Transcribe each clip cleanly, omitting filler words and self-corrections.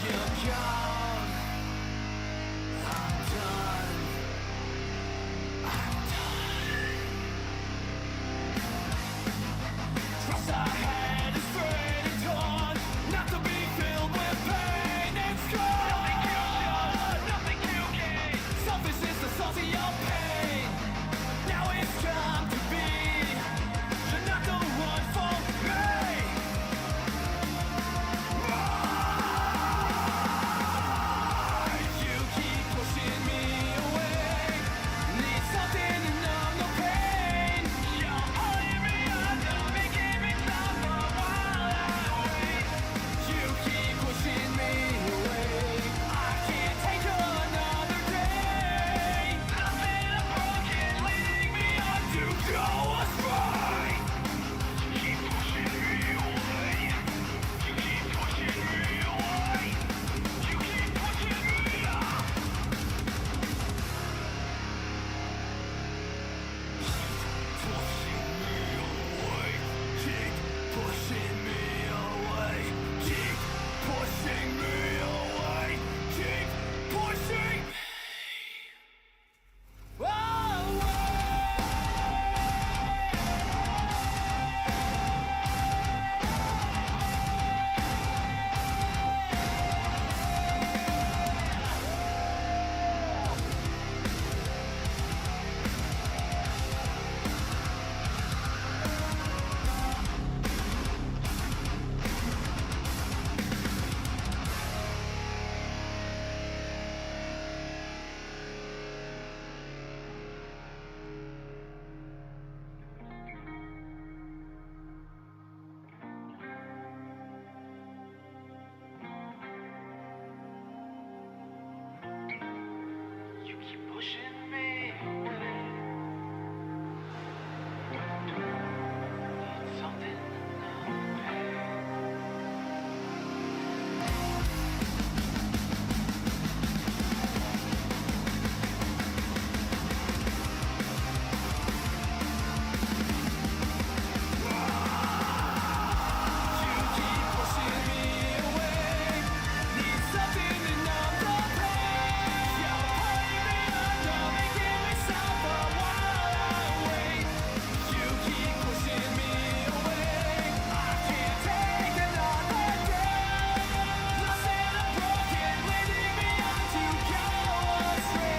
You're gone. I'm done. Trust I had is frayed and torn, not to be filled with pain and scorn. Nothing you gain. Selfishness the source of your pain. Now it's time to be. You're not the one for me. You keep pushing me away. Need something to numb the pain. You're holding me under, making me suffer while I wait. You keep pushing me away. I can't take another day. Nothing is broken, leading me on to go astray. You keep pushing me away. You keep pushing me away. You keep pushing me up. Pushing me away. Keep pushing me away. Keep pushing me away. Keep pushing me You keep pushing me away. Need something to numb the pain. You keep pushing me away. Need something to numb the pain. You're holding me under, making me suffer while I wait. You keep pushing me away. I can't take another day. Nothing is broken, leading me on to go astray.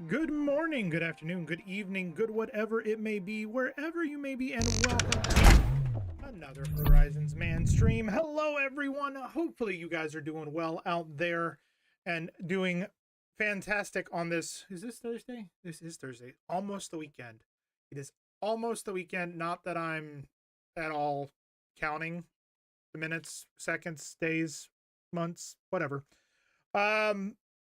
Good morning, good afternoon, good evening, good whatever it may be, wherever you may be, and welcome to another Horizonsman stream. Hello, everyone. Hopefully you guys are doing well out there and doing fantastic on this. Is this Thursday? This is Thursday. Almost the weekend. It is almost the weekend. Not that I'm at all counting the minutes, seconds, days, months, whatever.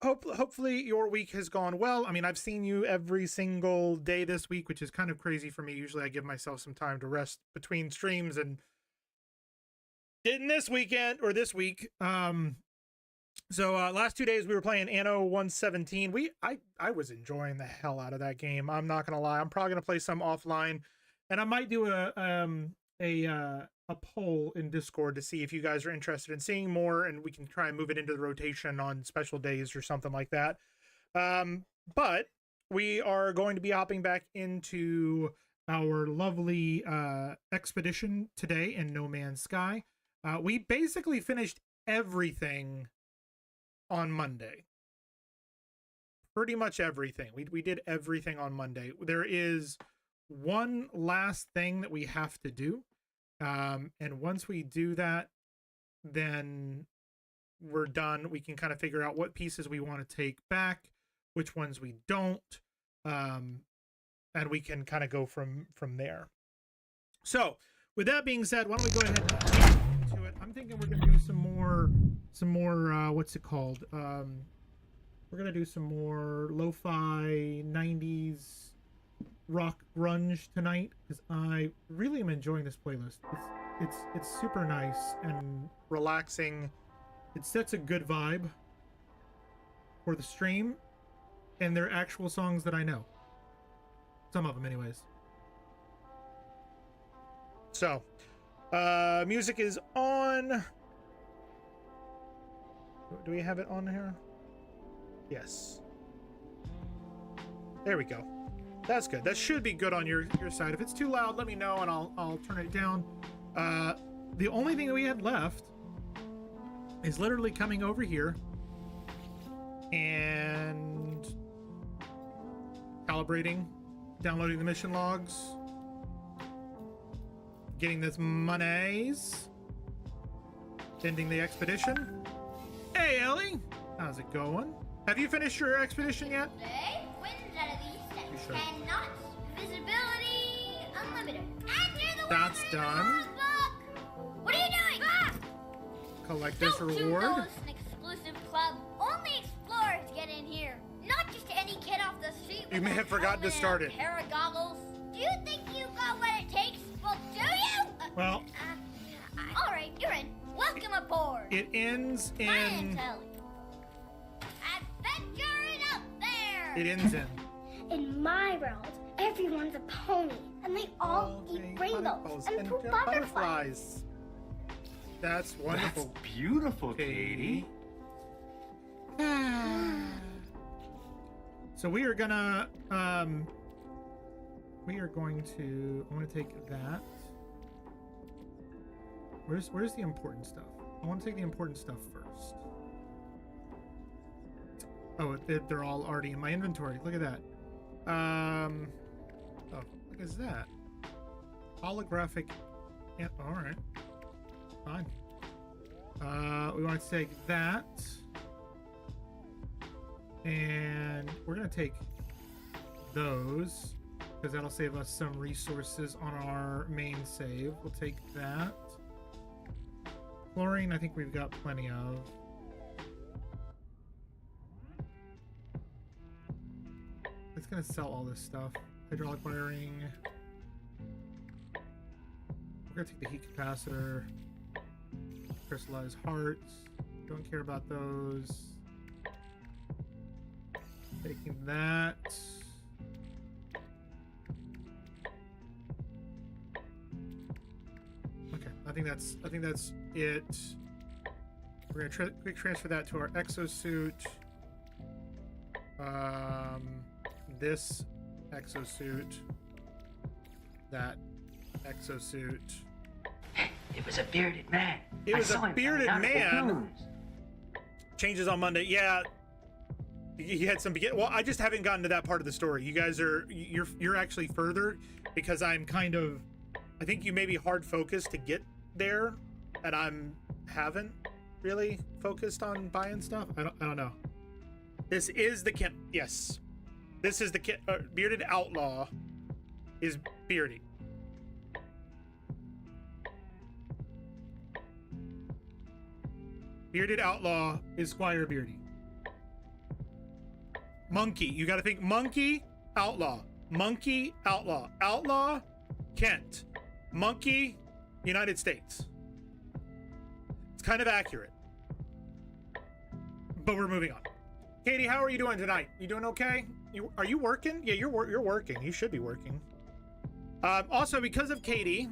Hopefully your week has gone well. I mean, I've seen you every single day this week, which is kind of crazy for me. Usually I give myself some time to rest between streams, and didn't this weekend or this week. So last 2 days we were playing Anno 117. I was enjoying the hell out of that game. I'm not gonna lie. I'm probably gonna play some offline, and I might do a poll in Discord to see if you guys are interested in seeing more, and we can try and move it into the rotation on special days or something like that. But we are going to be hopping back into our lovely expedition today in No Man's Sky. We basically finished everything on Monday. Pretty much everything. We did everything on Monday. There is one last thing that we have to do. And once we do that, then we're done. We can kind of figure out what pieces we want to take back, which ones we don't, and we can kind of go from there. So with that being said, why don't we go ahead and get into it? I'm thinking we're going to do some more what's it called? We're going to do some more lo-fi 90s rock grunge tonight, because I really am enjoying this playlist. It's super nice and relaxing. It sets a good vibe for the stream, and they're actual songs that I know. Some of them anyways. So, music is on. Do we have it on here? Yes. There we go. That's good. That should be good on your side. If it's too loud, let me know and I'll turn it down. The only thing that we had left is literally coming over here and calibrating, downloading the mission logs, getting this monies, ending the expedition. Hey Ellie, how's it going? Have you finished your expedition yet? Today, winds out of the east at You sure? 10 knots, visibility unlimited. Enter the That's weather done. logbook. What are you doing? Ah! Collect this Don't you reward. know it's an exclusive club? Only explorers get in here. Not just any kid off the street. You with may a have forgotten to helmet start and it. a pair of goggles. Do you think you got what it takes? Well, do you? Well, all right, you're in. Welcome aboard. it ends My in. Telly. Adventuring out there. It ends in. In my world, everyone's a pony, and they all eat rainbows and poop butterflies. That's wonderful. That's beautiful, Katie. Katie. So we are gonna I'm gonna take that. Where's the important stuff? I want to take the important stuff first. Oh, they're all already in my inventory. Look at that. Oh, look at that. Holographic. Yeah, all right. Fine. We want to take that. And we're going to take those, because that'll save us some resources on our main save. We'll take that. Chlorine, I think we've got plenty of. It's going to sell all this stuff. Hydraulic wiring. We're going to take the heat capacitor. Crystallized hearts. Don't care about those. Taking that. Okay, I think that's it. We're gonna quick transfer that to our exosuit. This exosuit. That exosuit. It was a bearded man. It was I saw a him bearded coming out of the man. blues. Changes on Monday. Yeah. He had some well, I just haven't gotten to that part of the story. You guys are you're actually further, because I'm kind of, I think you may be hard focused to get there, and I'm haven't really focused on buying stuff. I don't know. This is the kid. Yes, this is the kid. Bearded outlaw is Beardy. Bearded outlaw is Squire Beardy. Monkey, you got to think monkey, outlaw. Monkey, outlaw. Outlaw, Kent. Monkey, United States. It's kind of accurate. But we're moving on. Katie, how are you doing tonight? You doing okay? Are you working? Yeah, you're working. You should be working. Also, because of Katie,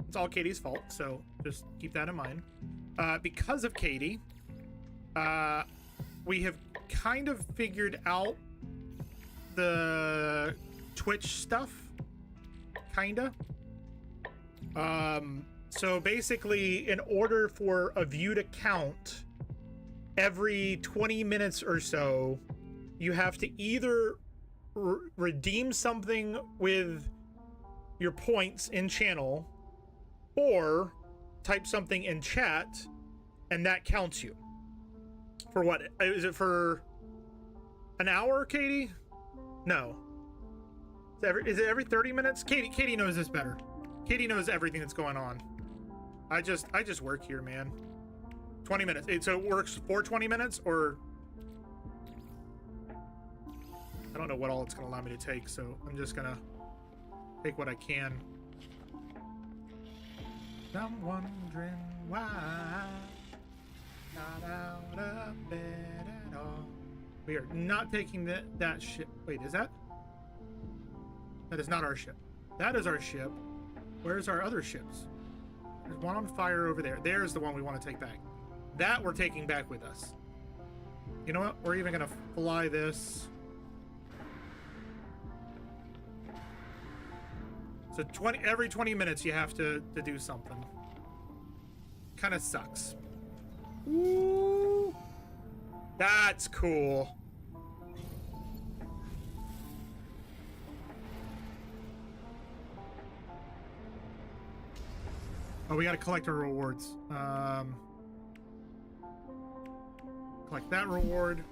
it's all Katie's fault, so just keep that in mind. Because of Katie, we have kind of figured out the Twitch stuff, kinda. So basically, in order for a view to count, every 20 minutes or so, you have to either redeem something with your points in channel, or type something in chat and that counts you. For what? Is it for an hour, Katie? No. Is it every 30 minutes? Katie knows this better. Katie knows everything that's going on. I just work here, man. 20 minutes. So it works for 20 minutes, or I don't know what all it's going to allow me to take, so I'm just going to take what I can. I'm wondering why not out of bed at all. We are not taking that ship. Wait, is that? That is not our ship. That is our ship. Where's our other ships? There's one on fire over there. There's the one we want to take back. That we're taking back with us. You know what? We're even going to fly this. So every 20 minutes you have to do something. Kind of sucks. Ooh. That's cool. Oh, we got to collect our rewards. Collect that reward.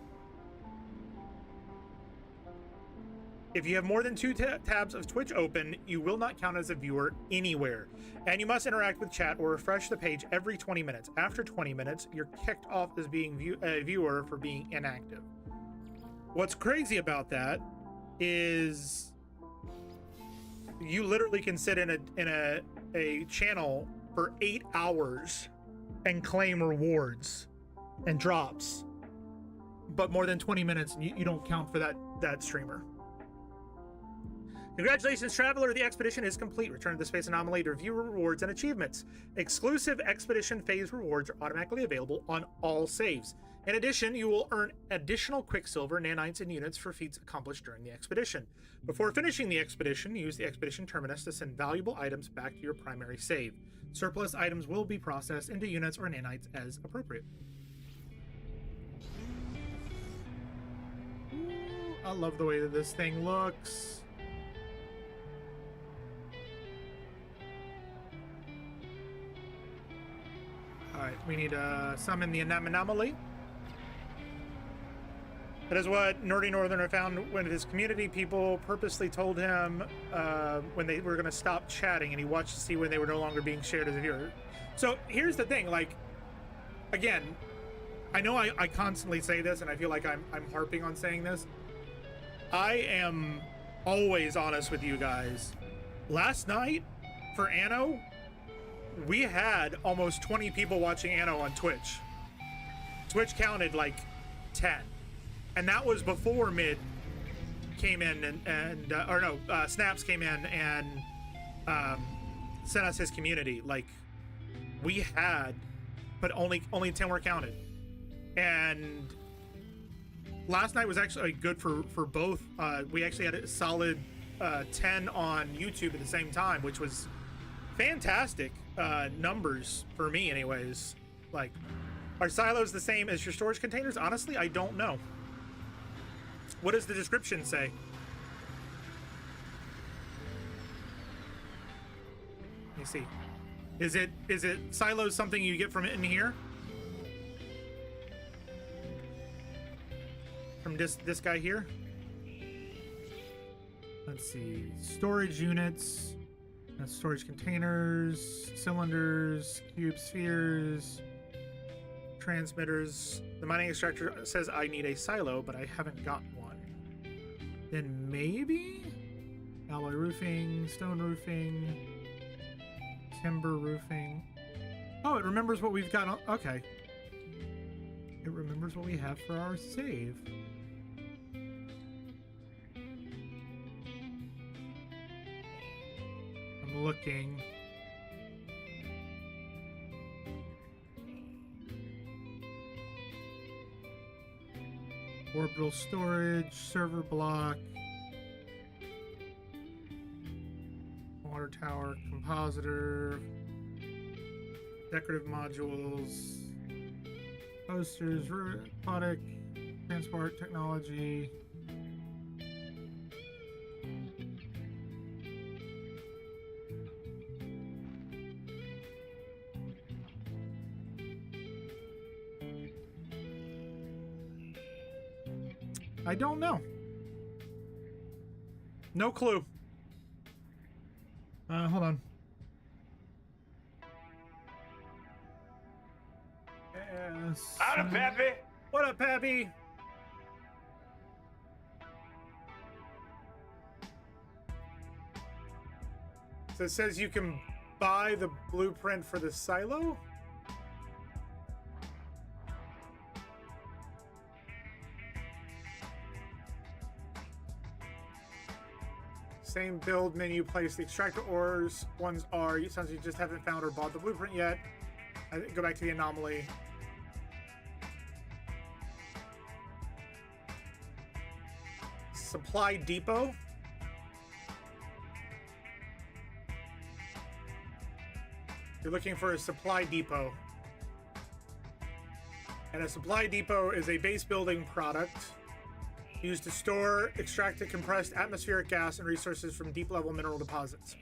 If you have more than 2 tabs of Twitch open, you will not count as a viewer anywhere. And you must interact with chat or refresh the page every 20 minutes. After 20 minutes, you're kicked off as being a viewer for being inactive. What's crazy about that is you literally can sit in a channel for 8 hours and claim rewards and drops. But more than 20 minutes, you don't count for that streamer. Congratulations, Traveler. The expedition is complete. Return to the Space Anomaly to review rewards and achievements. Exclusive expedition phase rewards are automatically available on all saves. In addition, you will earn additional Quicksilver, nanites, and units for feats accomplished during the expedition. Before finishing the expedition, use the expedition terminus to send valuable items back to your primary save. Surplus items will be processed into units or nanites as appropriate. Ooh, I love the way that this thing looks. Alright, we need to summon the anomaly. That is what Nerdy Northerner found when his community people purposely told him when they were going to stop chatting, and he watched to see when they were no longer being shared as a viewer. So here's the thing, like, again, I know I constantly say this, and I feel like I'm harping on saying this. I am always honest with you guys. Last night, for Anno, we had almost 20 people watching Anno on Twitch. Twitch counted like 10. And that was before Mid came in Snaps came in and sent us his community. Like, we had, but only 10 were counted. And last night was actually good for both. We actually had a solid 10 on YouTube at the same time, which was fantastic numbers for me anyways. Like, are silos the same as your storage containers? Honestly, I don't know. What does the description say? Let me see. Is it silos something you get from in here? From this guy here? Let's see. Storage units. That's storage containers, cylinders, cubes, spheres, transmitters. The mining extractor says I need a silo, but I haven't got one. Then maybe alloy roofing, stone roofing, timber roofing. Oh, it remembers what we've got. Okay. It remembers what we have for our save. I'm looking. Orbital storage, server block, water tower, compositor, decorative modules, posters, robotic, transport technology. I don't know. No clue. Hold on. Howdy, Pappy. What up, Pappy? So it says you can buy the blueprint for the silo? Same build menu, place the extractor ores. Ones are, sounds you just haven't found or bought the blueprint yet. Go back to the anomaly. Supply depot. You're looking for a supply depot. And a supply depot is a base building product used to store extracted compressed atmospheric gas and resources from deep level mineral deposits.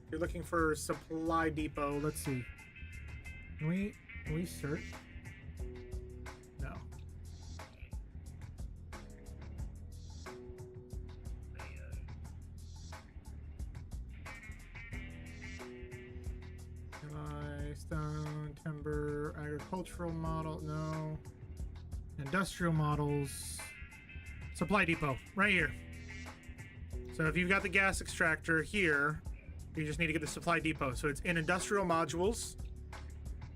You're looking for a supply depot. Let's see. Can we search? No. Stone, timber, agricultural model, no. Industrial models. Supply depot, right here. So if you've got the gas extractor here, you just need to get the supply depot. So it's in industrial modules,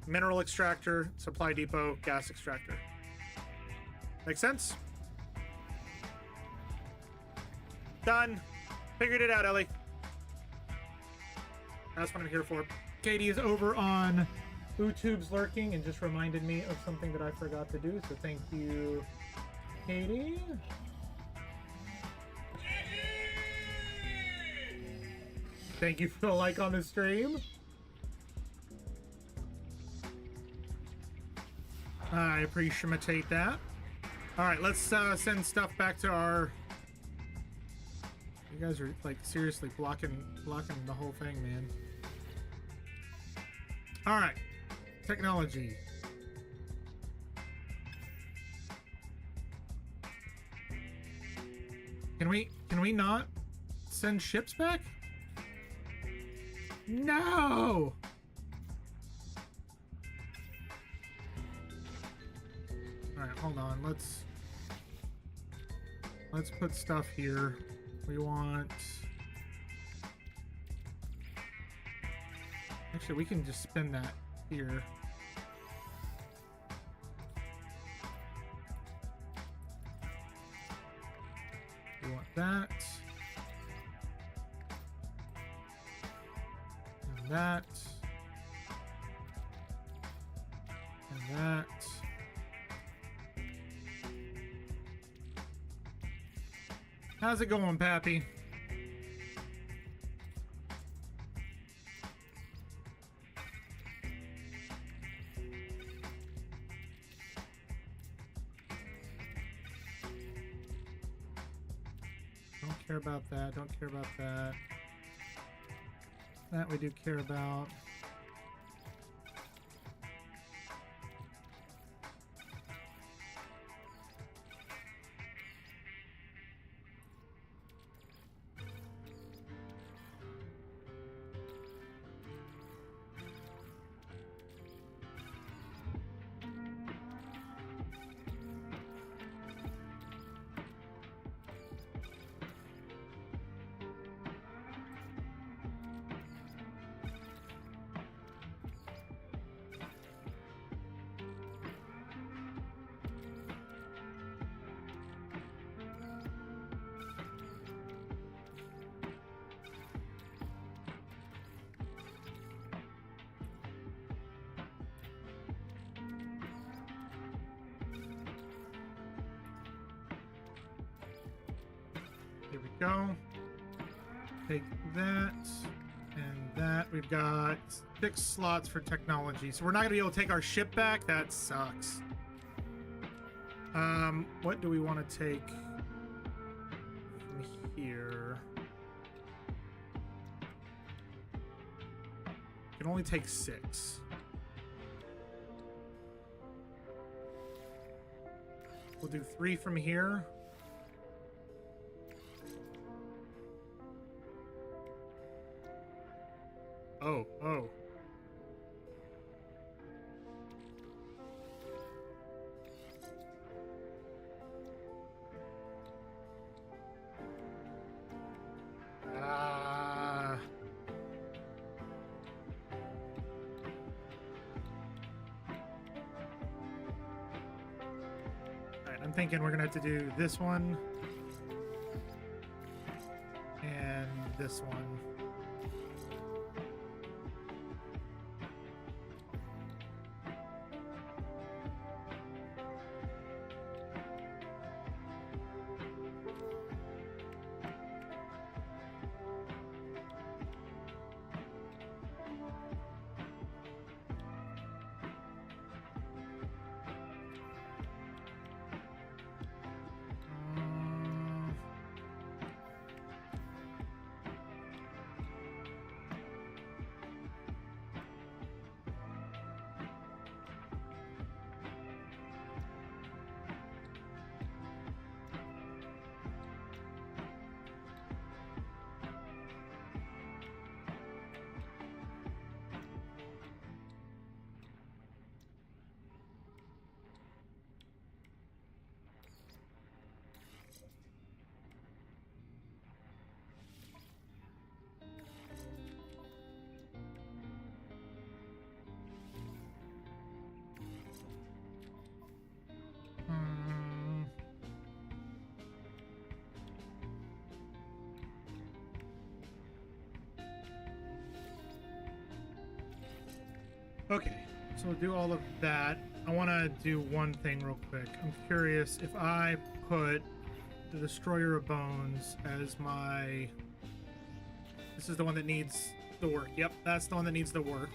mineral extractor, supply depot, gas extractor. Make sense? Done. Figured it out, Ellie. That's what I'm here for. Katie is over on YouTube's lurking and just reminded me of something that I forgot to do. So thank you, Katie. Thank you for the like on the stream. I appreciate that. All right, let's send stuff back to our... You guys are like seriously blocking the whole thing, man. All right, technology. Can we not send ships back? No. All right, hold on. Let's put stuff here. We want... Actually, we can just spin that here. We want that. And that. And that. How's it going, Pappy? Don't care about that. Don't care about that. That we do care about. Here we go. Take that and that. We've got 6 slots for technology. So we're not going to be able to take our ship back. That sucks. What do we want to take from here? We can only take 6. We'll do 3 from here. Oh. Ah. Alright, I'm thinking we're gonna have to do this one and this one. Okay, so we'll do all of that. I want to do one thing real quick. I'm curious if I put the Destroyer of Bones as my... This is the one that needs the work. Yep, that's the one that needs the work.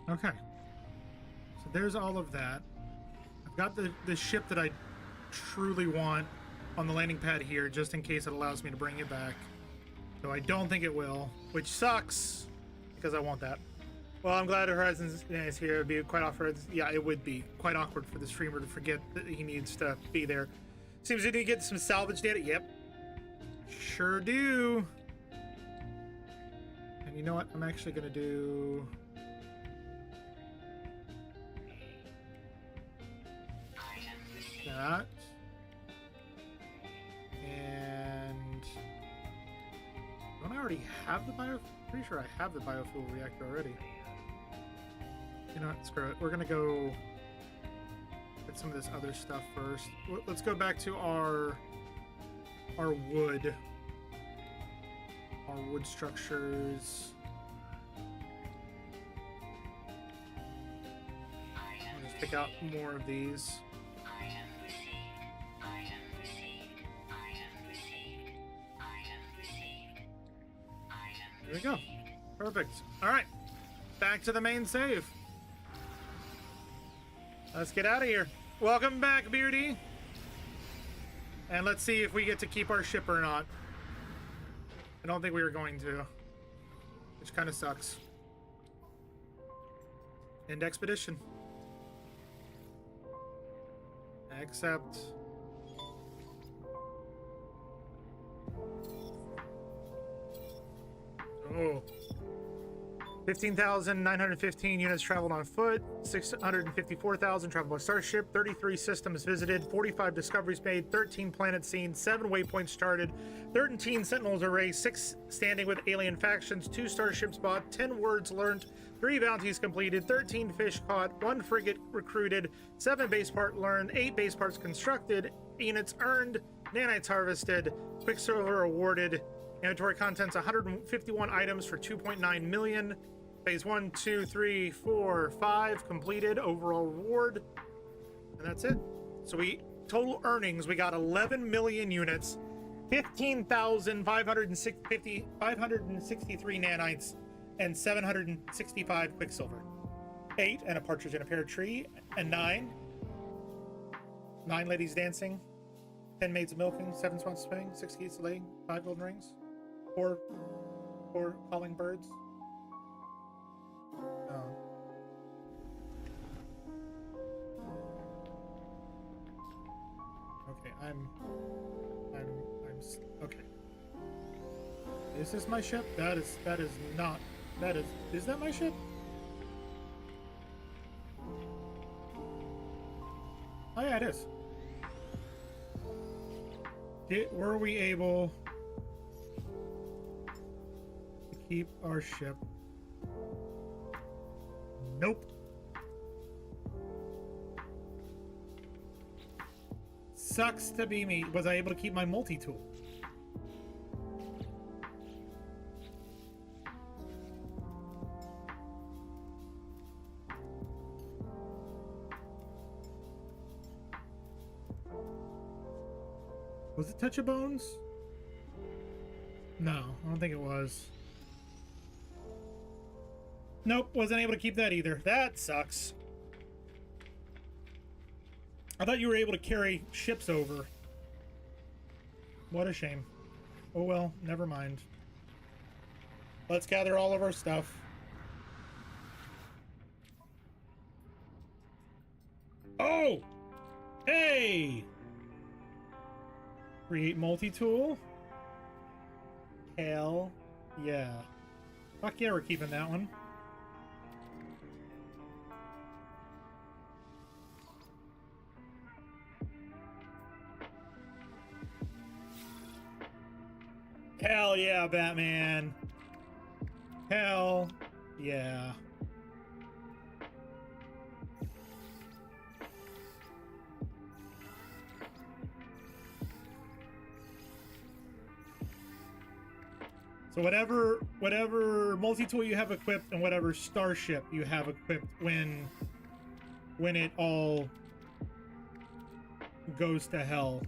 Okay, so there's all of that. I've got the ship that I truly want on the landing pad here, just in case it allows me to bring it back. Though I don't think it will, which sucks, because I want that. Well, I'm glad Horizonsman is here. It'd be quite awkward. Yeah, it would be quite awkward for the streamer to forget that he needs to be there. Seems we need to get some salvage data. Yep, sure do. And you know what? I'm actually going to do... that. And don't I already have the pretty sure I have the biofuel reactor already. You know what, screw it. We're gonna go get some of this other stuff first. Let's go back to our wood structures. I'll just pick out more of these. There we go. Perfect. All right. Back to the main save. Let's get out of here. Welcome back, Beardy. And let's see if we get to keep our ship or not. I don't think we were going to, which kind of sucks. End expedition. Accept. Oh. 15,915 units traveled on foot, 654,000 traveled by starship, 33 systems visited, 45 discoveries made, 13 planets seen, 7 waypoints charted, 13 sentinels erased, 6 standing with alien factions, 2 starships bought, 10 words learned, 3 bounties completed, 13 fish caught, 1 frigate recruited, 7 base part learned, 8 base parts constructed, units earned, nanites harvested, Quicksilver awarded, inventory contents 151 items for 2.9 million. Phase 1, 2, 3, 4, 5 completed. Overall reward. And that's it. So we total earnings, we got 11 million units, 15,563 nanites, and 765 quicksilver. 8 and a partridge in a pear tree, and 9 ladies dancing, 10 maids milking, 7 swans swimming, 6 geese laying, 5 golden rings, 4 calling birds. Oh. Okay, I'm okay. Is this my ship? That is not. Is that my ship? Oh yeah, it is. Were we able to keep our ship? Nope. Sucks to be me. Was I able to keep my multi-tool? Was it Touch of Bones? No, I don't think it was. Nope, wasn't able to keep that either. That sucks. I thought you were able to carry ships over. What a shame. Oh well, never mind. Let's gather all of our stuff. Oh! Hey! Create multi-tool? Hell yeah. Fuck yeah, we're keeping that one. Hell yeah, Batman. Hell yeah. So whatever multi-tool you have equipped and whatever starship you have equipped when it all goes to hell.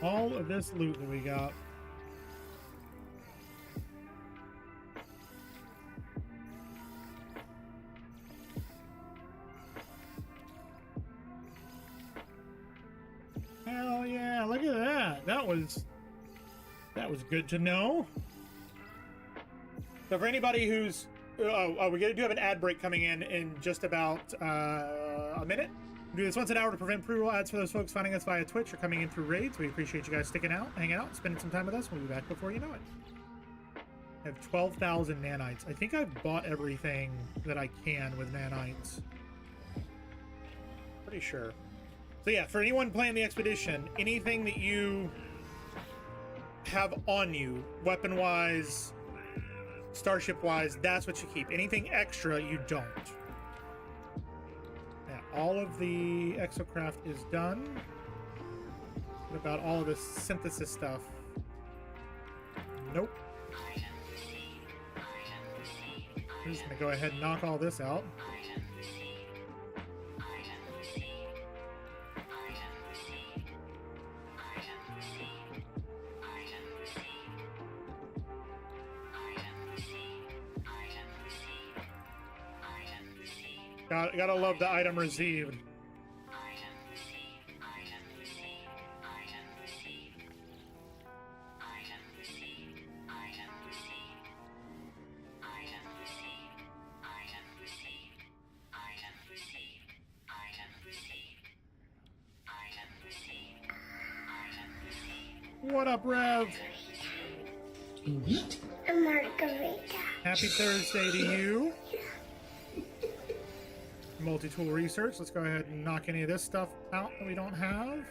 All of this loot that we got. Hell yeah, look at that. That was good to know. So for anybody who's we're gonna do have an ad break coming in just about a minute. Do this once an hour to prevent pre-roll ads for those folks finding us via Twitch or coming in through raids. We appreciate you guys sticking out, hanging out, spending some time with us. We'll be back before you know it. I have 12,000 nanites. I think I've bought everything that I can with nanites. Pretty sure. So yeah, for anyone playing the expedition, anything that you have on you, weapon-wise, starship-wise, that's what you keep. Anything extra, you don't. All of the exocraft is done. What about all of this synthesis stuff? Nope. I'm just gonna go ahead and knock all this out. Gotta love the item received. What up, Rev? A margarita. Happy Thursday to you. Multi-tool research. Let's go ahead and knock any of this stuff out that we don't have.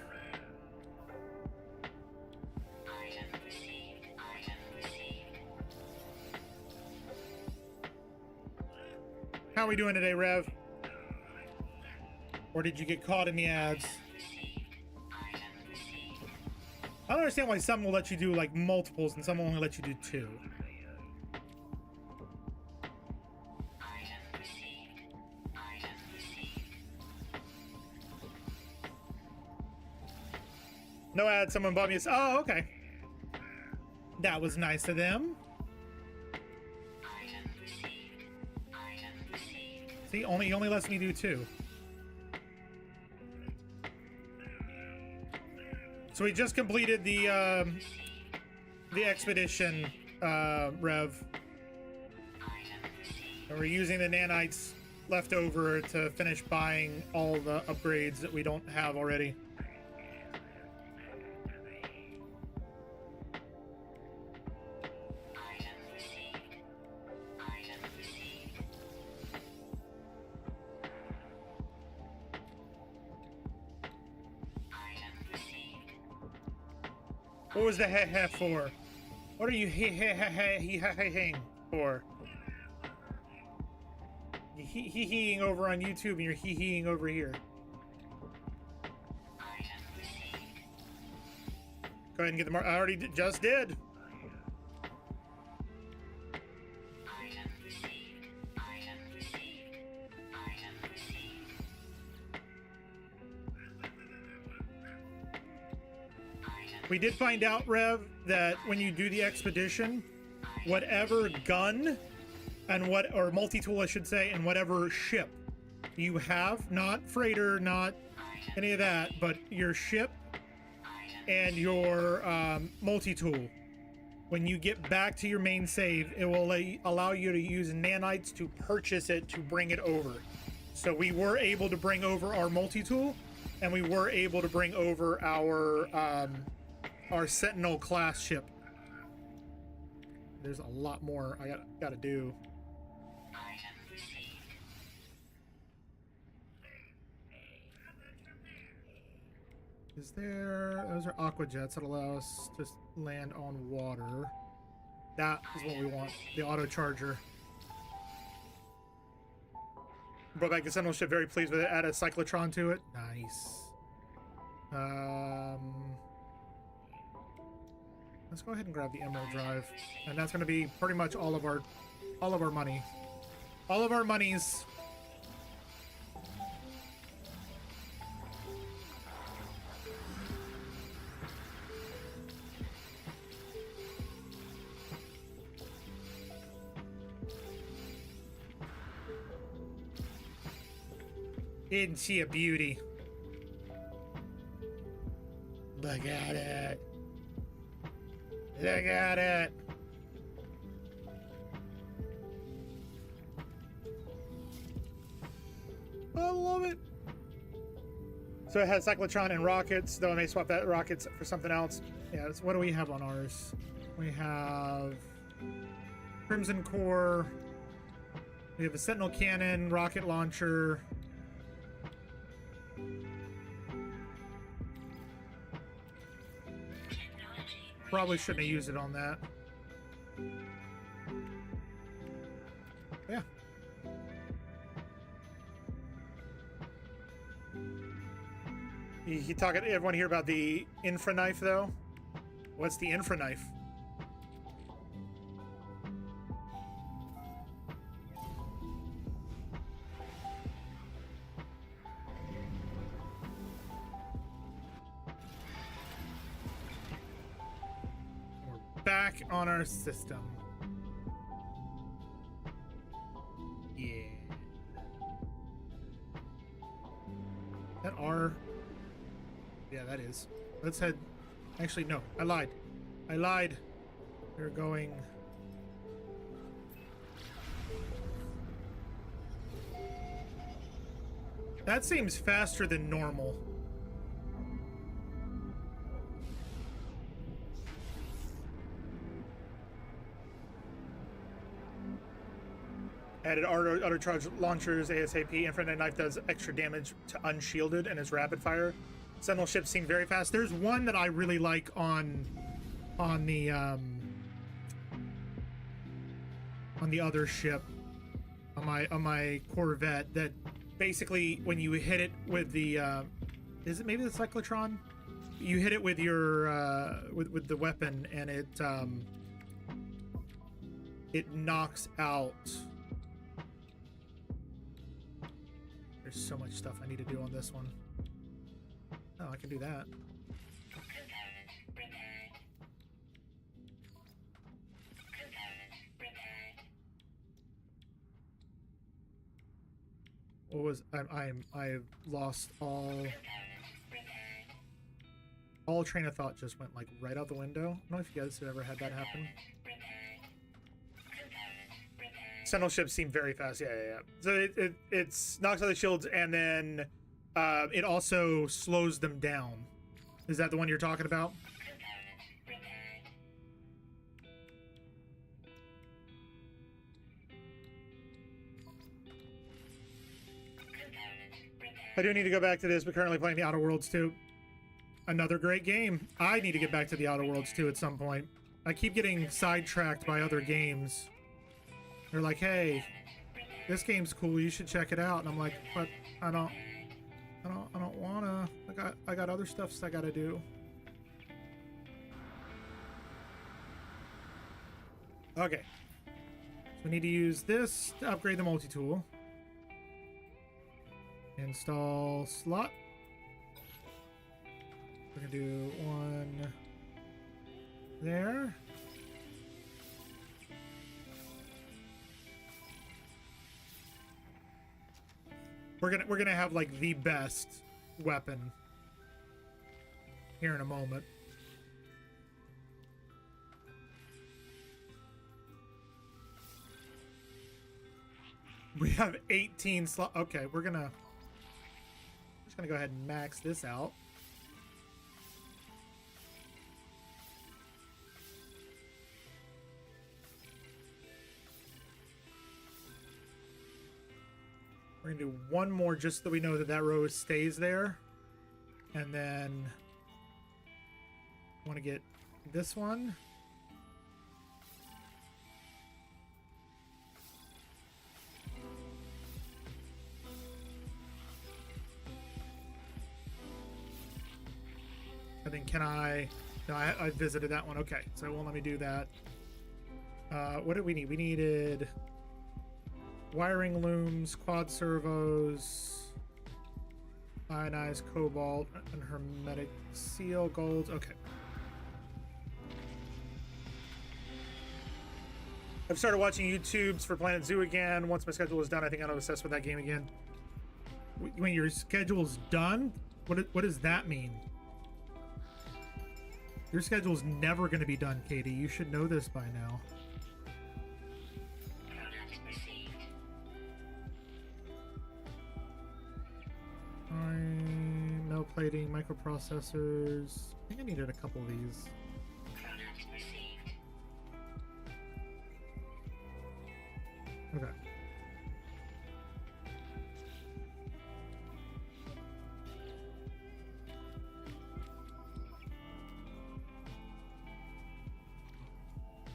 How are we doing today, Rev? Or did you get caught in the ads? I don't understand why some will let you do like multiples and some will only let you do 2. No ad, someone bought me a... Oh, okay. That was nice of them. See, he only lets me do 2. So we just completed the expedition, Rev. And we're using the nanites left over to finish buying all the upgrades that we don't have already. What was the heh for? What are you heh for? You hee-heeing over on YouTube and you're hee-heeing over here. Go ahead and get the mark. I already just did. We did find out, Rev, that when you do the expedition, whatever gun and or multi-tool, I should say, and whatever ship you have, not freighter, not any of that, but your ship and your multi-tool, when you get back to your main save, it will allow you to use nanites to purchase it to bring it over. So we were able to bring over our multi-tool, and we were able to bring over our Sentinel class ship. There's a lot more I gotta do. Is there... Those are aqua jets that allow us to land on water. That is what we want. The auto charger. Brought back the Sentinel ship. Very pleased with it. Add a cyclotron to it. Nice. Let's go ahead and grab the emerald drive, and that's going to be pretty much all of our money, all of our monies. Isn't she a beauty? Look at it. Look at it. I love it. So it has cyclotron and rockets, though I may swap that rockets for something else. Yeah, what do we have on ours? We have Crimson Core. We have a Sentinel cannon, rocket launcher. Probably shouldn't have used it on that. Yeah. You talking to everyone here about the infra knife, though? What's the infra knife? Back on our system. Yeah. That R. Yeah, that is. Let's head. Actually, no. I lied. I lied. We're going. That seems faster than normal. Added auto charge launchers ASAP. Infinite knife does extra damage to unshielded and is rapid fire. Sentinel ships seem very fast. There's one that I really like on the other ship. on my Corvette that basically when you hit it with the is it maybe the cyclotron? You hit it with your with the weapon and it knocks out. There's so much stuff I need to do on this one. Oh, I can do that. What was I've lost all train of thought just went like right out the window. I don't know if you guys have ever had that happen. Sentinel ships seem very fast. Yeah. So it's knocks out the shields and then it also slows them down. Is that the one you're talking about? I do need to go back to this, but currently playing the Outer Worlds 2. Another great game. I need to get back to the Outer Worlds 2 at some point. I keep getting sidetracked by other games. They're like, hey, this game's cool, you should check it out. And I'm like, but I don't wanna. I got other stuff I gotta do. Okay. So we need to use this to upgrade the multi-tool. Install slot. We're gonna do one there. We're gonna have like the best weapon here in a moment. We have 18 slot. Okay, we're just gonna go ahead and max this out. We're gonna do one more just so that we know that that row stays there. And then I want to get this one. And then can I... No, I visited that one. Okay, so it won't let me do that. What did we need? We needed wiring looms, quad servos, ionized cobalt, and hermetic seal, gold. Okay. I've started watching YouTubes for Planet Zoo again. Once my schedule is done, I think I'll obsess with that game again. When your schedule's done, what does that mean? Your schedule's never going to be done, Katie. You should know this by now. Metal plating, microprocessors. I think I needed a couple of these. Okay.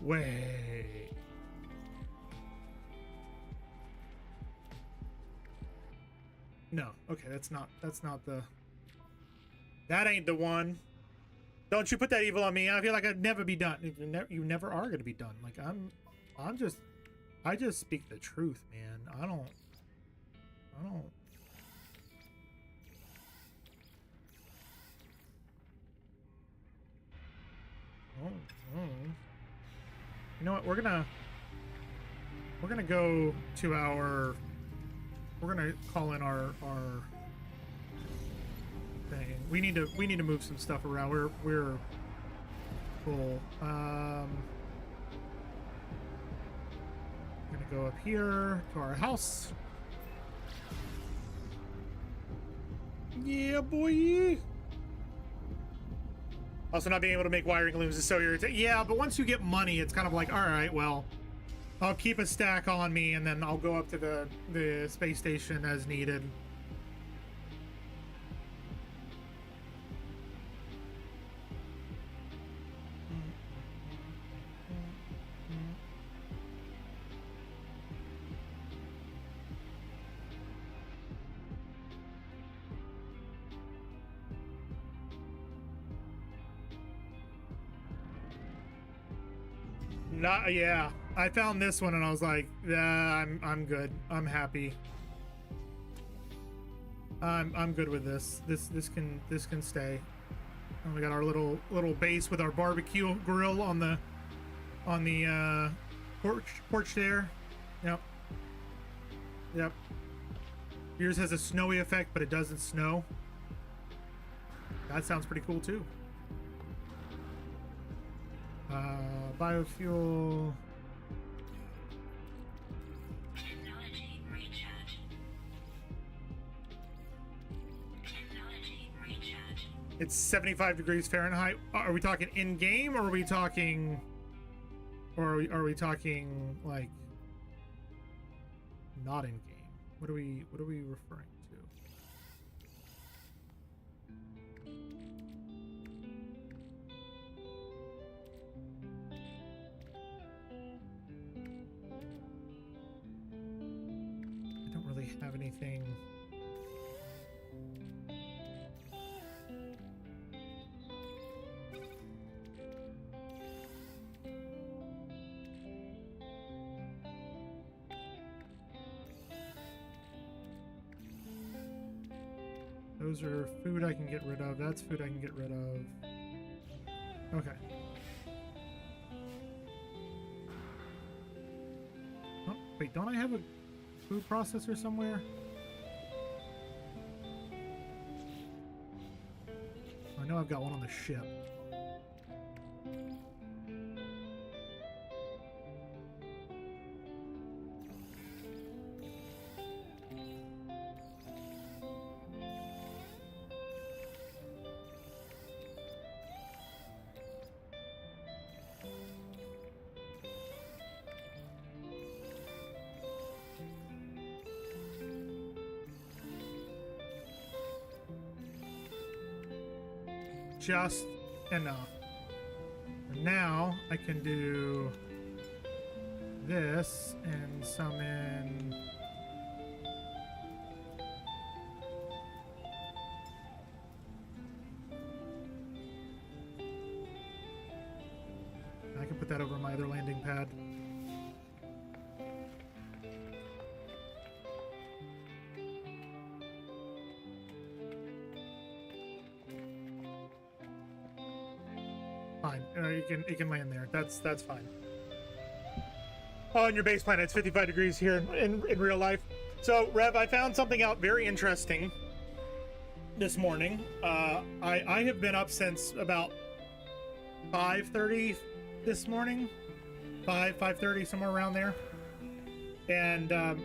Wait. No. Okay, that's not the... That ain't the one. Don't you put that evil on me. I feel like I'd never be done. You never are going to be done. Like, I just speak the truth, man. I don't... You know what? We're gonna go to our... We're gonna call in our thing. We need to move some stuff around. We're full. We're gonna go up here to our house. Yeah, boy. Also, not being able to make wiring looms is so irritating. Yeah, but once you get money, it's kind of like, all right, well, I'll keep a stack on me, and then I'll go up to the space station as needed. Not, yeah. I found this one and I was like, yeah, I'm good. I'm happy. I'm good with this. This can stay. And we got our little base with our barbecue grill on the porch there. Yep. Yep. Yours has a snowy effect, but it doesn't snow. That sounds pretty cool too. Biofuel. Technology recharge. Technology recharge. It's 75 degrees Fahrenheit. Are we talking in game, or are we talking, are we talking like not in game? What are we referring to? I don't really have anything. Those are food I can get rid of. That's food I can get rid of. Okay. Oh, wait, don't I have a food processor somewhere? I know I've got one on the ship. Just enough. And now I can do this and summon I can put that over my other landing pad. Fine. It can land there. That's fine. Oh, and your base planet, it's 55 degrees here in real life. So, Rev, I found something out very interesting this morning. I have been up since about 5:30 this morning. 5:30, somewhere around there. And oh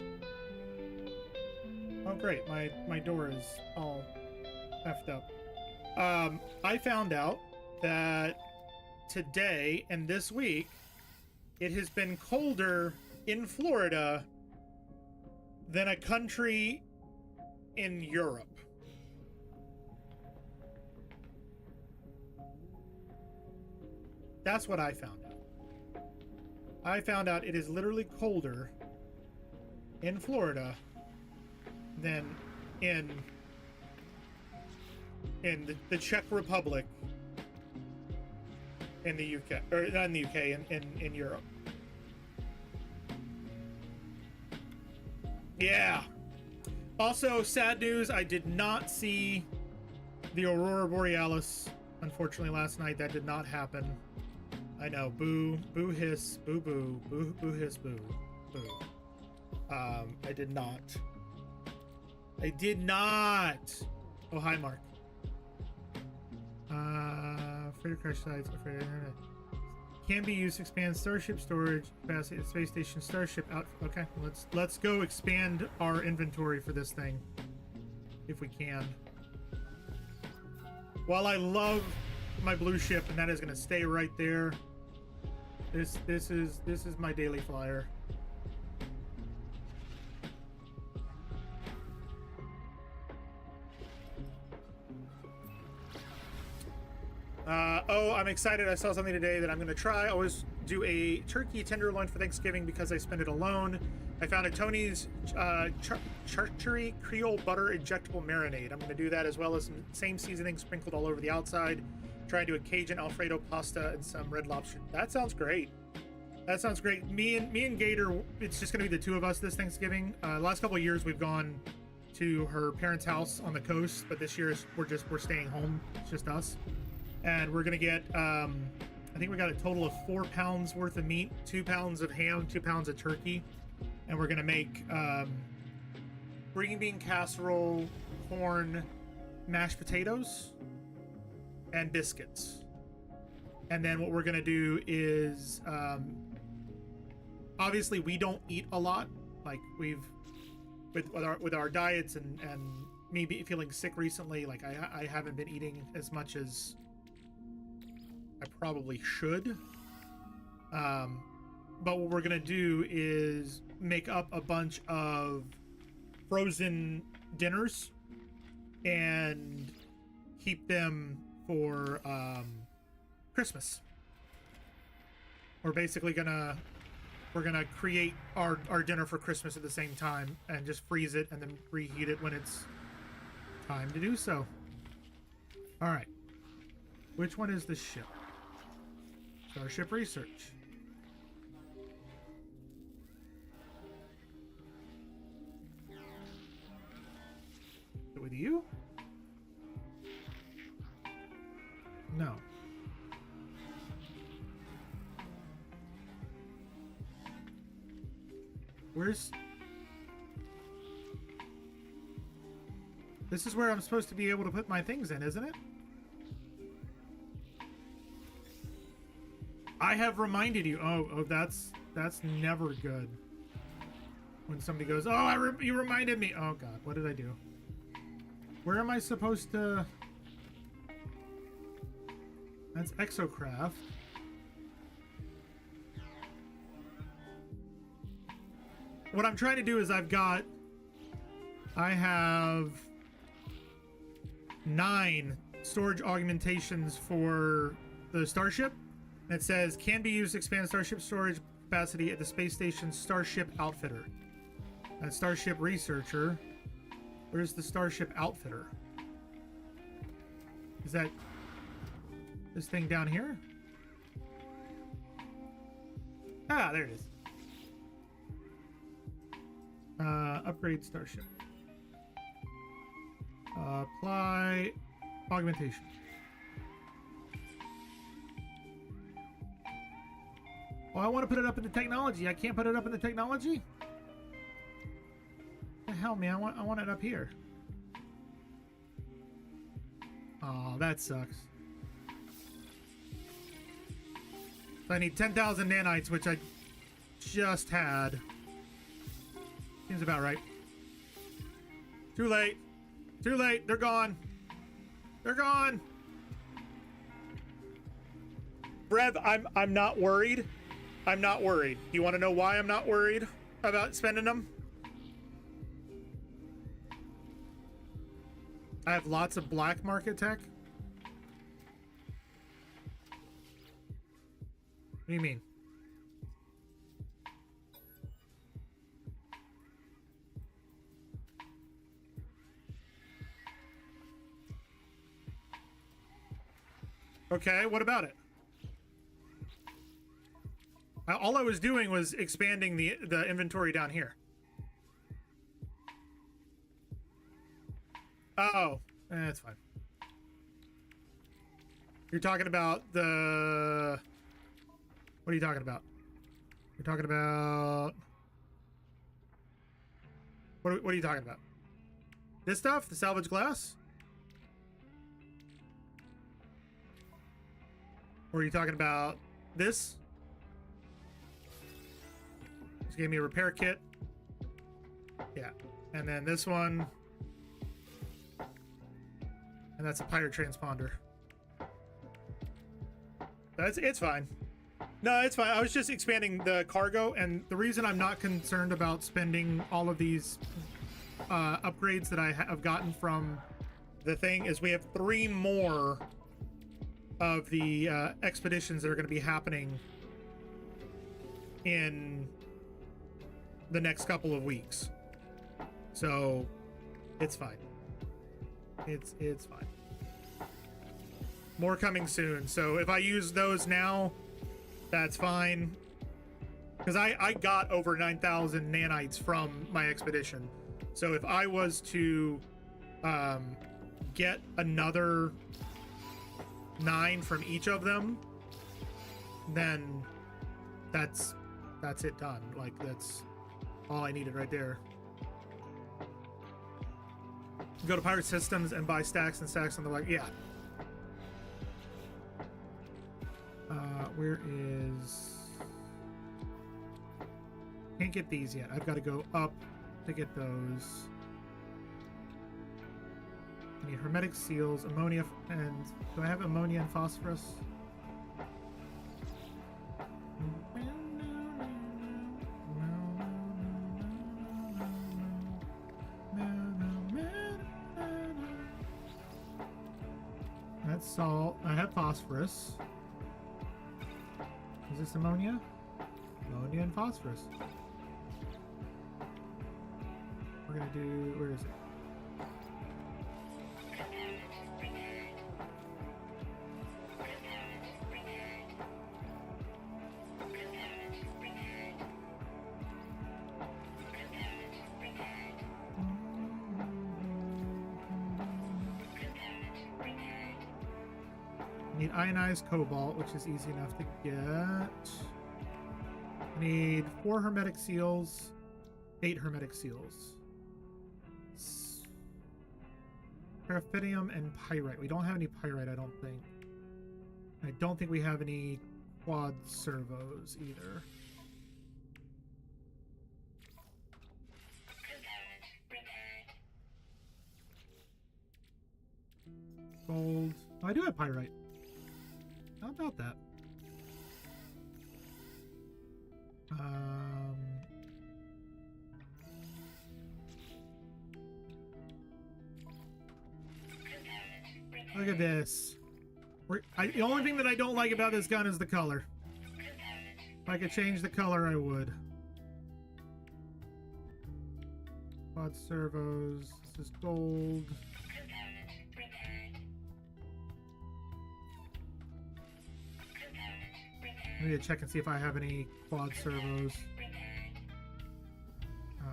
great, my door is all effed up. I found out that today and this week it has been colder in Florida than a country in Europe. That's what I found out. I found out it is literally colder in Florida than in the Czech Republic, in the UK, or not in the UK, in Europe. Yeah. Also, sad news, I did not see the Aurora Borealis, unfortunately, last night. That did not happen. I know. Boo, boo hiss, boo boo, boo boo hiss, boo, boo. I did not. I did not. Oh, hi, Mark. Freighter crash sites. Can be used to expand starship storage capacity at space station starship out. Okay, let's go expand our inventory for this thing, if we can. While I love my blue ship, and that is going to stay right there. This is my daily flyer. Oh, I'm excited. I saw something today that I'm going to try. I always do a turkey tenderloin for Thanksgiving because I spend it alone. I found a Tony's charcuterie Creole butter injectable marinade. I'm going to do that, as well as some same seasoning sprinkled all over the outside. Try and do a Cajun Alfredo pasta and some red lobster. That sounds great. That sounds great. Me and Gator, it's just gonna be the two of us this Thanksgiving. Last couple of years we've gone to her parents' house on the coast, but this year we're staying home. It's just us, and we're gonna get. I think we got a total of 4 pounds worth of meat, 2 pounds of ham, 2 pounds of turkey, and we're gonna make green bean casserole, corn, mashed potatoes, and biscuits. And then what we're gonna do is, obviously we don't eat a lot. Like with our diets and me feeling sick recently, like I haven't been eating as much as I probably should. But what we're gonna do is make up a bunch of frozen dinners and keep them for Christmas. We're basically gonna create our dinner for Christmas at the same time and just freeze it and then reheat it when it's time to do so. All right, which one is the ship? Starship Research. With you? No. Where's... This is where I'm supposed to be able to put my things in, isn't it? I have reminded you. Oh, that's never good. When somebody goes, oh, you reminded me. Oh God, what did I do? Where am I supposed to... That's Exocraft. What I'm trying to do is I have 9 storage augmentations for the Starship. It says, can be used to expand Starship storage capacity at the space station Starship Outfitter. That's Starship Researcher. Where's the Starship Outfitter? Is that this thing down here? Ah, there it is. Upgrade Starship. Apply augmentation. Oh, I want to put it up in the technology. I can't put it up in the technology? The hell, man? I want it up here. Oh, that sucks. So I need 10,000 nanites, which I just had. Seems about right. Too late. Too late. They're gone. They're gone. Brev, I'm not worried. I'm not worried. You want to know why I'm not worried about spending them? I have lots of black market tech. What do you mean? Okay, what about it? All I was doing was expanding the inventory down here. Oh, that's fine. You're talking about the... What are you talking about? You're talking about... What are you talking about? This stuff? The salvage glass? Or are you talking about this? Just gave me a repair kit. Yeah. And then this one. And that's a pirate transponder. It's fine. No, it's fine. I was just expanding the cargo, and the reason I'm not concerned about spending all of these upgrades that I have gotten from the thing is we have 3 more of the expeditions that are going to be happening in the next couple of weeks. So it's fine. It's fine. More coming soon. So if I use those now, that's fine. Because I got over 9,000 nanites from my expedition. So if I was to get another 9 from each of them, then that's it done. Like, that's all I needed right there. Go to Pirate Systems and buy stacks and stacks on the like, yeah. Where is... Can't get these yet. I've got to go up to get those. I need hermetic seals, ammonia, and do I have ammonia and phosphorus? That's salt. I have phosphorus. Is this ammonia? Ammonia and phosphorus. We're gonna do, where is it? Need ionized cobalt, which is easy enough to get. I need 4 hermetic seals, 8 hermetic seals. Paraffinium and pyrite. We don't have any pyrite, I don't think. I don't think we have any quad servos either. Gold. Oh, I do have pyrite. How about that? Look at this. The only thing that I don't like about this gun is the color. If I could change the color, I would. Quad servos. This is gold. I need to check and see if I have any quad servos.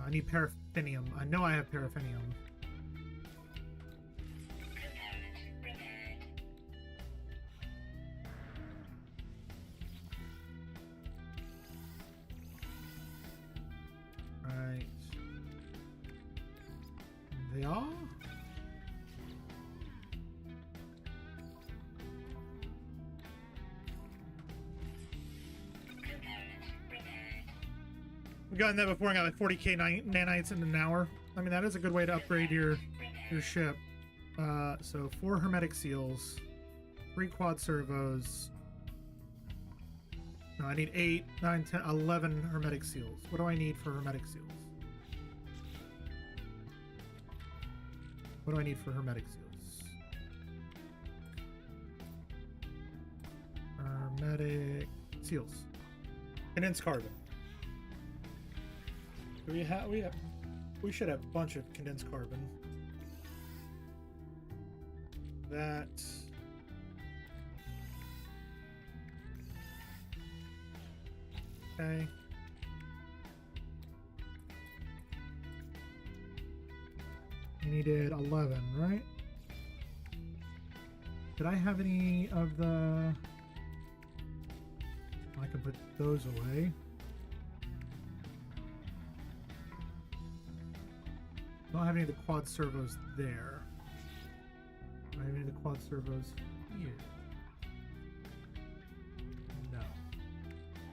I need paraffinium. I know I have paraffinium. Right. They are? We've gotten that before. I got like 40k nanites in an hour. I mean, that is a good way to upgrade your ship. So 4 hermetic seals, 3 quad servos. No, I need 8, 9, 10, 11 hermetic seals. What do I need for hermetic seals? What do I need for hermetic seals? Hermetic seals. Condensed carbon. Do we should have a bunch of condensed carbon. That. Okay. We needed 11, right? Did I have any of the... I can put those away. I don't have any of the quad servos there. Do I have any of the quad servos here? No.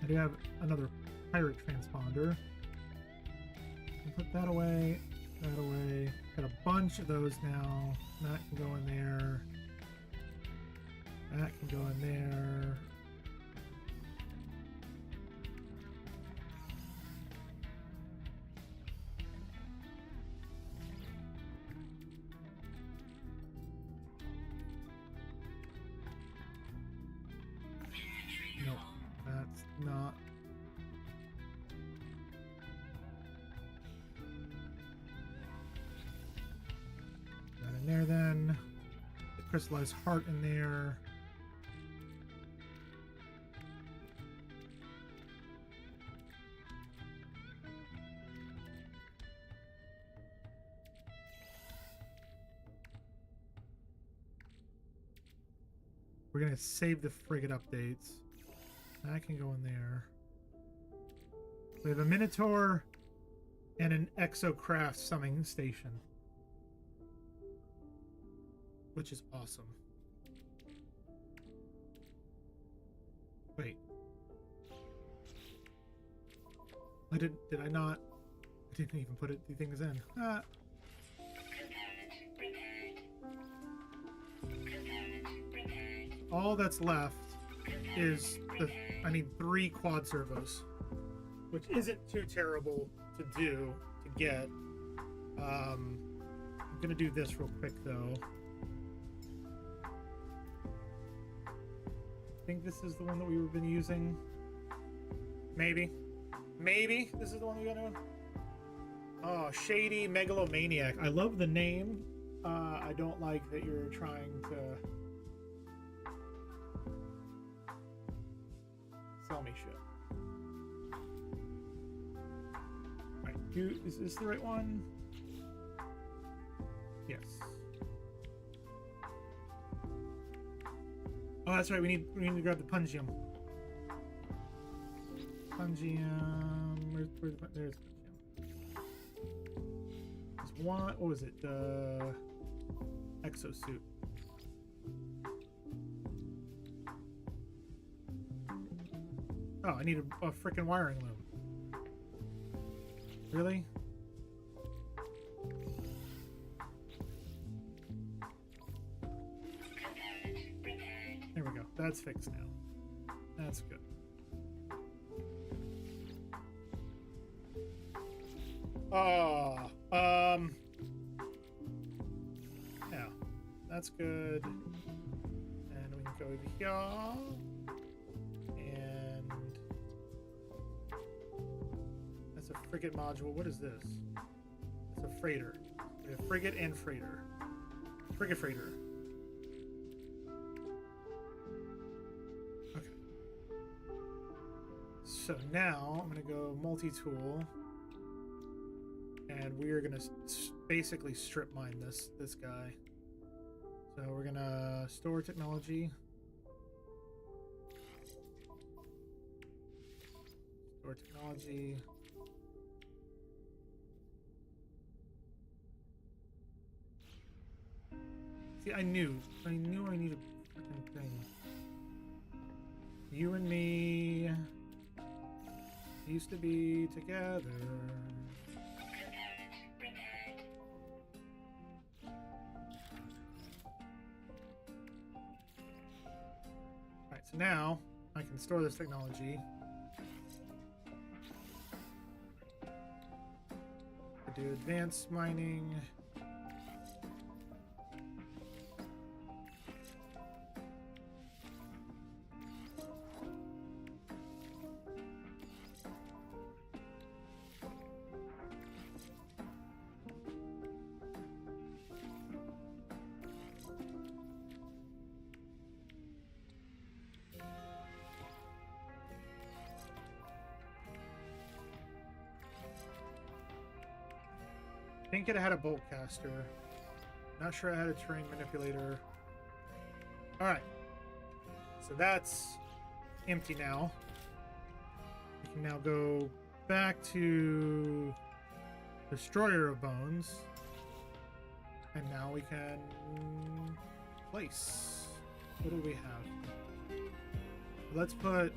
I do have another pirate transponder. I'll put that away, that away. Got a bunch of those now. That can go in there. That can go in there. Nope, that's not. That in there then. The crystallized heart in there. We're gonna save the frigate updates. That can go in there. We have a Minotaur and an Exocraft summoning station, which is awesome. Wait. Did I not? I didn't even put the things in. Ah. All that's left is I need 3 quad servos, which isn't too terrible to do to get. I'm gonna do this real quick though. I think this is the one that we've been using. Maybe this is the one we're gonna. Oh, Shady Megalomaniac. I love the name. I don't like that you're trying to sell me shit. Right, is this the right one? Yes. Oh, that's right. We need to grab the Pungium. Where's the there's Pungium. There's one. What was it? The exosuit. Oh, I need a freaking wiring loom. Really? There we go. That's fixed now. That's good. Yeah, that's good. And we can go over here. And that's a frigate module. What is this? It's a freighter. We have frigate and freighter. Frigate freighter. Okay. So now I'm gonna go multi-tool. And we are gonna basically strip mine this guy. So we're gonna store technology. Store technology. See, I knew I needed a freaking thing. You and me used to be together. Now I can store this technology. I do advanced mining. I think it had a bolt caster. Not sure I had a terrain manipulator. Alright. So that's empty now. We can now go back to Destroyer of Bones. And now we can place. What do we have? Let's put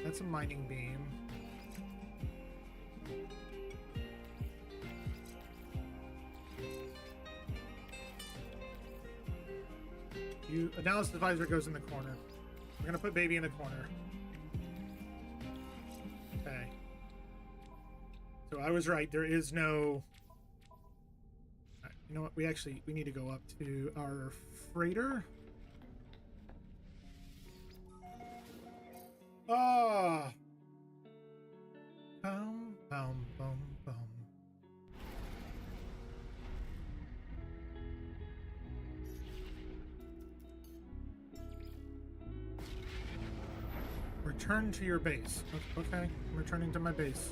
that's a mining beam. Analysis advisor goes in the corner. We're gonna put baby in the corner. Okay. So I was right. There is no. Right, you know what? We need to go up to our freighter. Ah. Boom, boom, boom, boom. Return to your base. Okay, I'm returning to my base.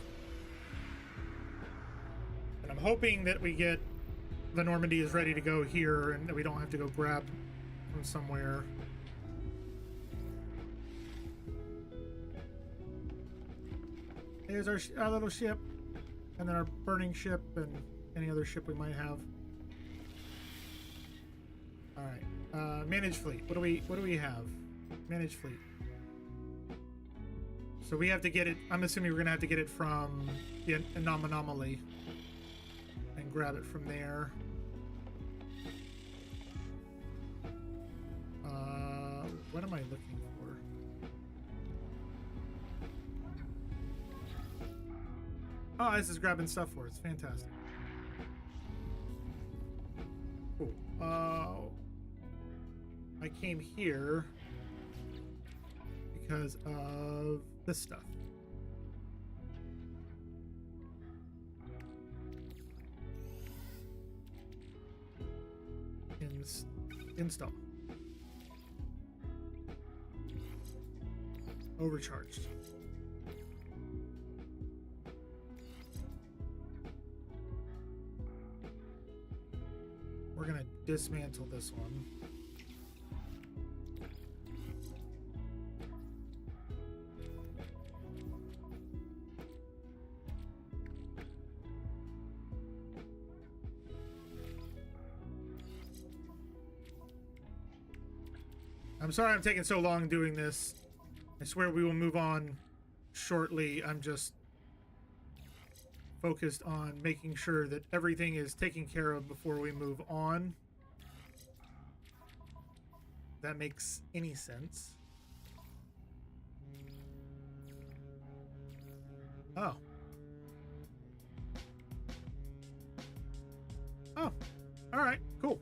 And I'm hoping that we get the Normandy is ready to go here, and we don't have to go grab from somewhere. Here's our little ship, and then our burning ship, and any other ship we might have. All right, manage fleet. What do we have? Manage fleet. So we have to get it. I'm assuming we're gonna have to get it from the anomaly and grab it from there. What am I looking for? Oh, this is grabbing stuff for us. Fantastic. Cool. I came here because of this stuff. Install. Overcharged. We're gonna dismantle this one. I'm sorry I'm taking so long doing this. I swear we will move on shortly. I'm just focused on making sure that everything is taken care of before we move on. If that makes any sense. Oh. Oh. All right. Cool.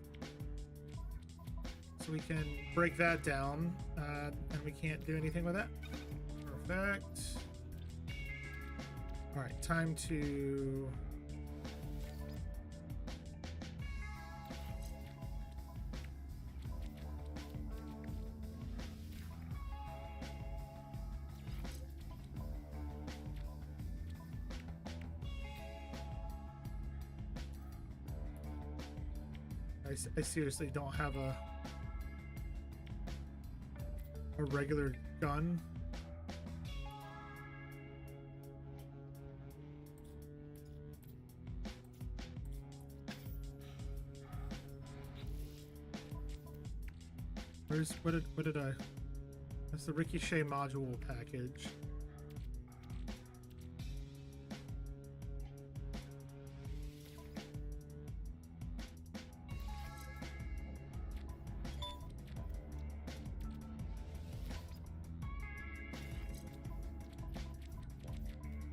So we can break that down, and we can't do anything with that. Perfect. All right, time to... I seriously don't have a regular gun. What did I? That's the Ricochet module package.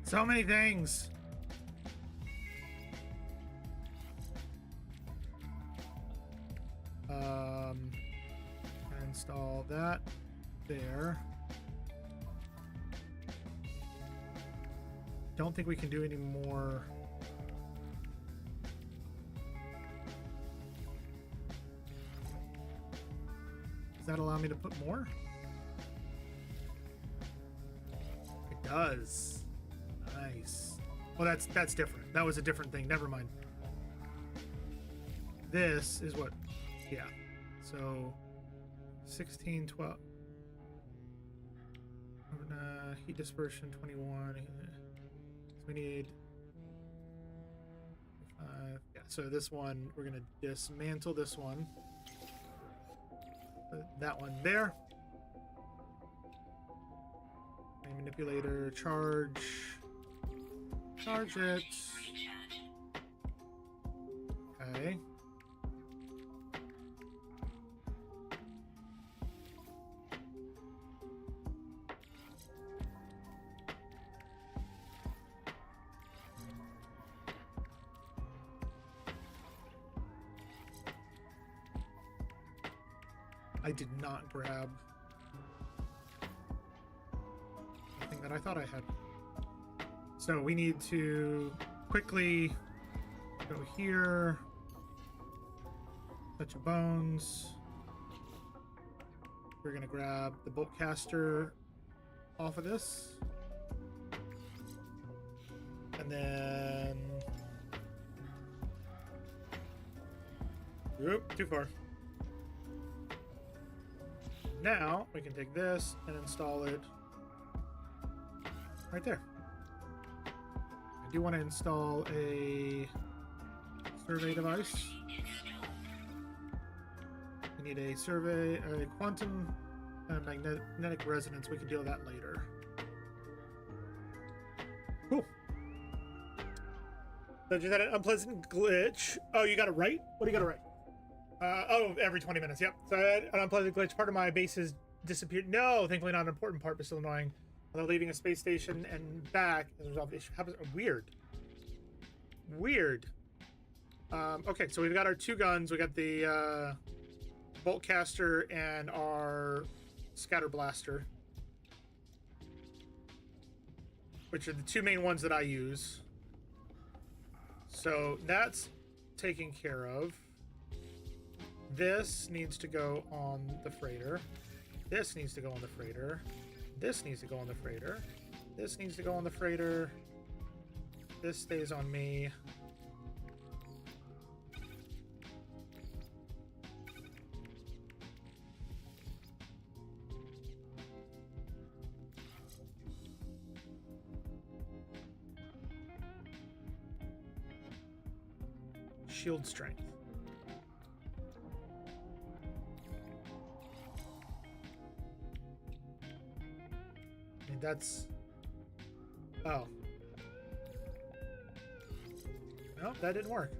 So many things. Install that there. Don't think we can do any more. Does that allow me to put more? It does. Nice. Well, that's different. That was a different thing. Never mind. This is what, yeah. So 16, 12. Heat dispersion 21. So we need 5. Yeah, so this one, we're going to dismantle this one. Put that one there. Manipulator, charge. Charge it. Okay. I did not grab the thing that I thought I had. So we need to quickly go here, touch of bones. We're gonna grab the bolt caster off of this. And then Oop, too far. Now we can take this and install it right there. I do want to install a survey device. We need a survey, a quantum magnetic resonance. We can deal with that later. Cool. So just had an unpleasant glitch. Oh, you got it right? What do you got it right? Oh, every 20 minutes. Yep. So I had an unpleasant glitch. Part of my base has disappeared. No, thankfully not an important part, but still annoying. Although leaving a space station and back as a result of the issue happens. Weird. Weird. Okay, so we've got our two guns. We got the bolt caster and our scatter blaster, which are the two main ones that I use. So that's taken care of. This needs to go on the freighter. This needs to go on the freighter. This needs to go on the freighter. This needs to go on the freighter. This stays on me. Shield strength. I mean, that's... Oh. No, that didn't work.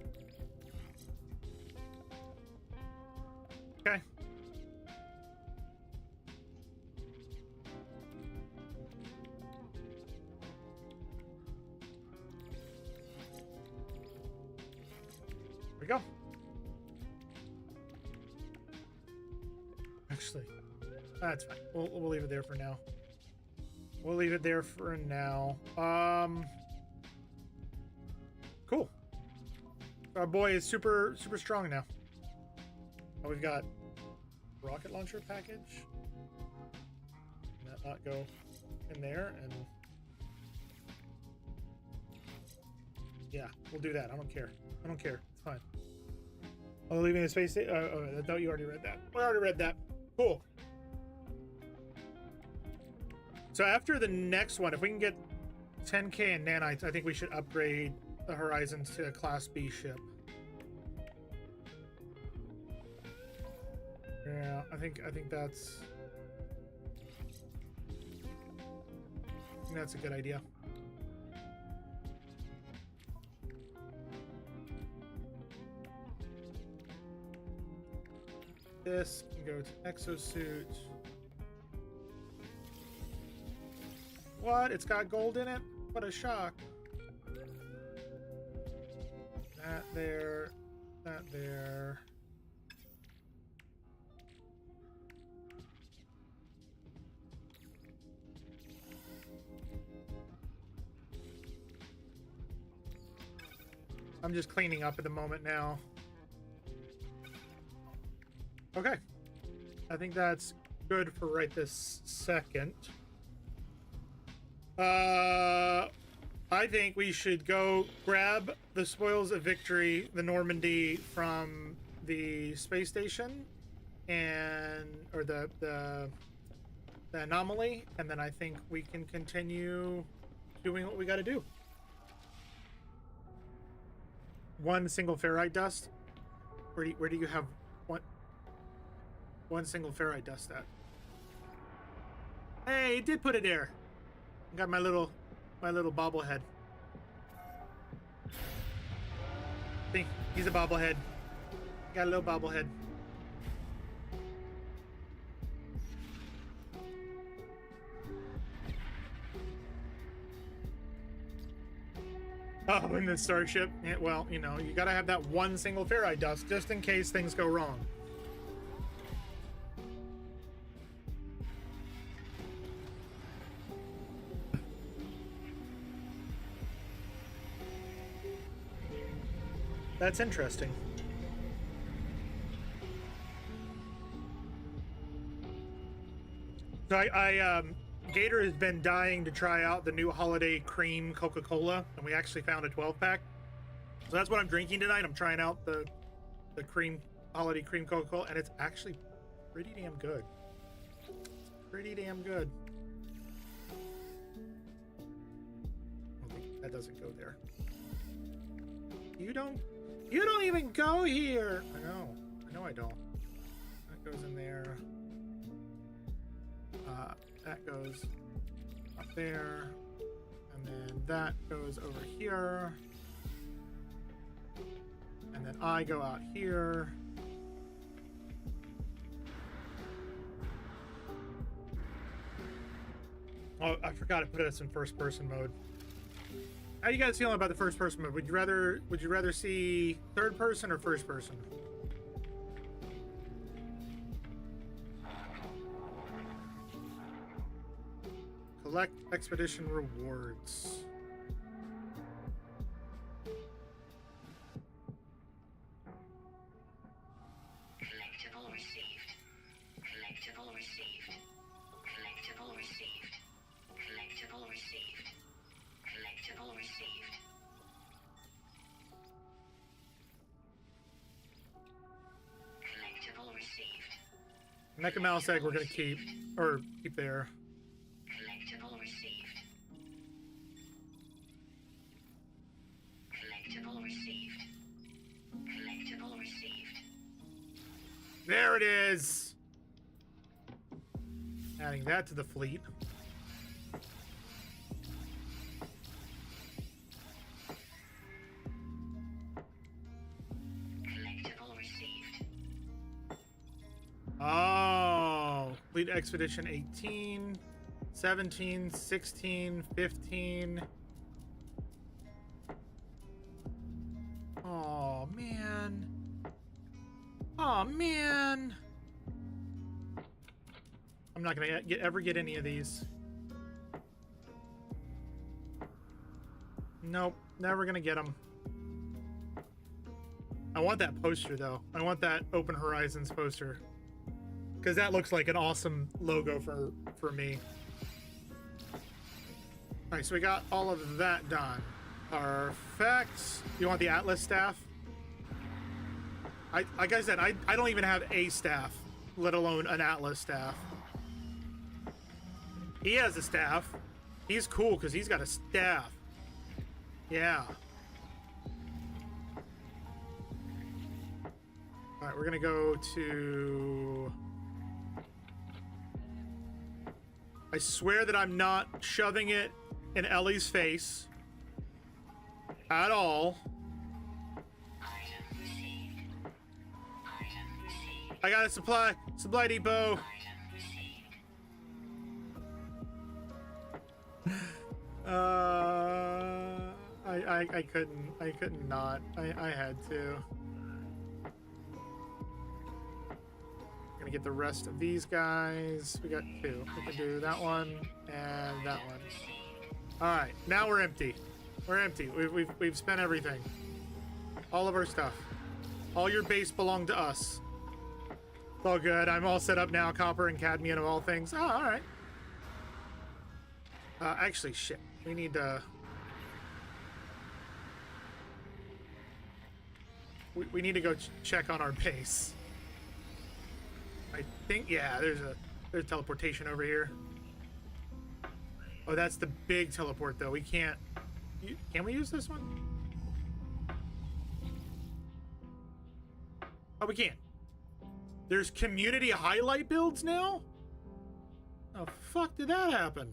Okay. There we go. Actually, that's fine. We'll leave it there for now. We'll leave it there for now. Cool. Our boy is super strong now. Oh, we've got rocket launcher package. Can that not go in there? And yeah, we'll do that. I don't care. I don't care. It's fine. Oh, leaving the space station. Oh, I thought you already read that. I already read that. Cool. So after the next one, if we can get 10K in nanites, I think we should upgrade the Horizons to a Class B ship. Yeah, I think that's a good idea. This can go to exosuit. What? It's got gold in it? What a shock. That there. That there. I'm just cleaning up at the moment now. Okay. I think that's good for right this second. I think we should go grab the spoils of victory, the Normandy, from the space station, or the anomaly, and then I think we can continue doing what we got to do. One single ferrite dust. Where do you have one single ferrite dust at? Hey, it did put it there. I got my little bobblehead. See, he's a bobblehead. Got a little bobblehead. Oh, in the starship. Yeah, well, you know, you gotta have that one single ferrite dust just in case things go wrong. That's interesting. So Gator has been dying to try out the new holiday cream Coca-Cola, and we actually found a 12-pack. So that's what I'm drinking tonight. I'm trying out the cream holiday cream Coca-Cola, and it's actually pretty damn good. Pretty damn good. That doesn't go there. You don't even go here. I know I don't. That goes in there. That goes up there, and then that goes over here, and then I go out here. Oh, I forgot to put us in first person mode. How you guys feeling about the first person mode? Would you rather see third person or first person? Collect expedition rewards. Collectible received. Collectible received. Collectible received. Collectible received. Collectible received. Collectible received. Mecha Mouse Egg we're gonna keep there. Collectible received. Collectible received. Collectible received. There it is. Adding that to the fleet. Collectible received. Oh, fleet expedition 18, 17, 16, 15. Oh man. Oh man. I'm not gonna ever get any of these. Nope, never gonna get them. I want that poster though. I want that Open Horizons poster, because that looks like an awesome logo for me. All right, so we got all of that done. Perfect. You want the Atlas staff? Like I said, I don't even have a staff, let alone an Atlas staff. He has a staff. He's cool because he's got a staff. Yeah. All right, we're gonna go to... I swear that I'm not shoving it in Ellie's face at all. Item received. Item received. I got a supply depot. Item received. I couldn't not. I had to. Gonna get the rest of these guys. We got two. We can do that one and that one. All right, now we're empty. We're empty. We've spent everything. All of our stuff. All your base belonged to us. It's all good. I'm all set up now. Copper and cadmium of all things. Oh, all right. Actually, shit. We need to... We need to go check on our base. I think, yeah, there's teleportation over here. Oh, that's the big teleport, though. We can't... Can we use this one? Oh, we can't. There's community highlight builds now? Oh, fuck did that happen?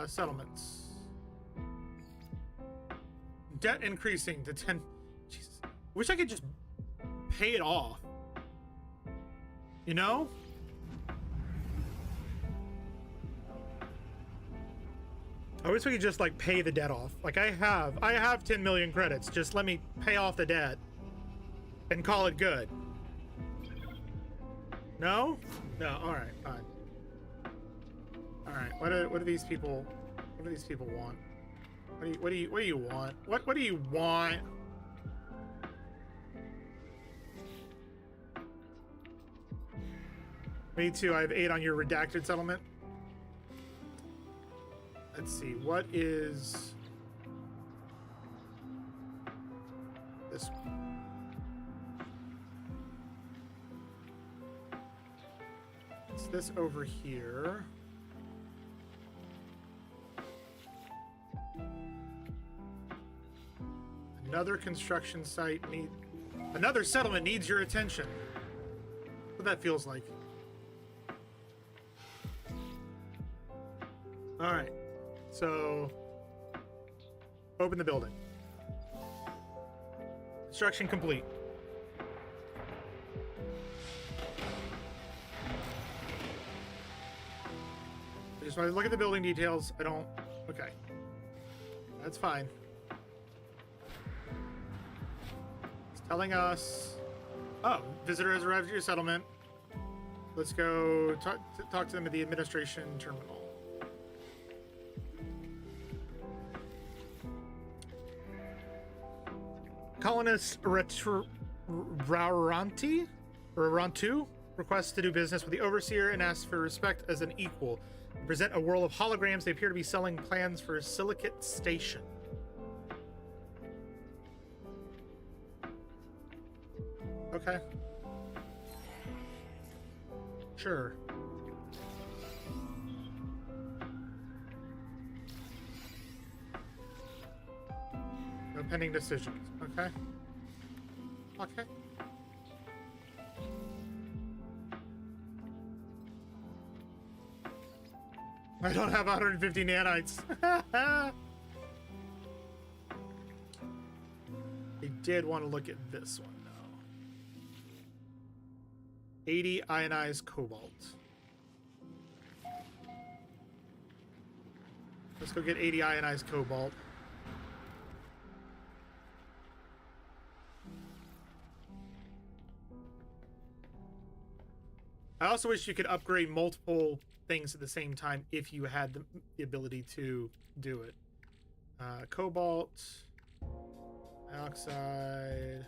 Settlements. Debt increasing to 10. Jesus. Wish I could just pay it off. You know? I wish we could just like pay the debt off. Like I have 10 million credits. Just let me pay off the debt and call it good. No? No. All right. Fine. All right. What do these people want? What do you want? What do you want? Me too. I have 8 on your redacted settlement. Let's see. What is... this way. It's this over here. Another construction site another settlement needs your attention. What that feels like. All right, so open the building. Construction complete. I just want to look at the building details. I don't. Okay, that's fine. It's telling us. Oh, visitor has arrived at your settlement. Let's go talk to them at the administration terminal. Colonist Rarantu requests to do business with the overseer and asks for respect as an equal. They present a whirl of holograms. They appear to be selling plans for Silicate Station. Okay. Sure. No pending decisions. Okay. Okay. I don't have 150 nanites. I did want to look at this one, though. 80 ionized cobalt. Let's go get 80 ionized cobalt. I also wish you could upgrade multiple things at the same time if you had the ability to do it. Cobalt, dioxide.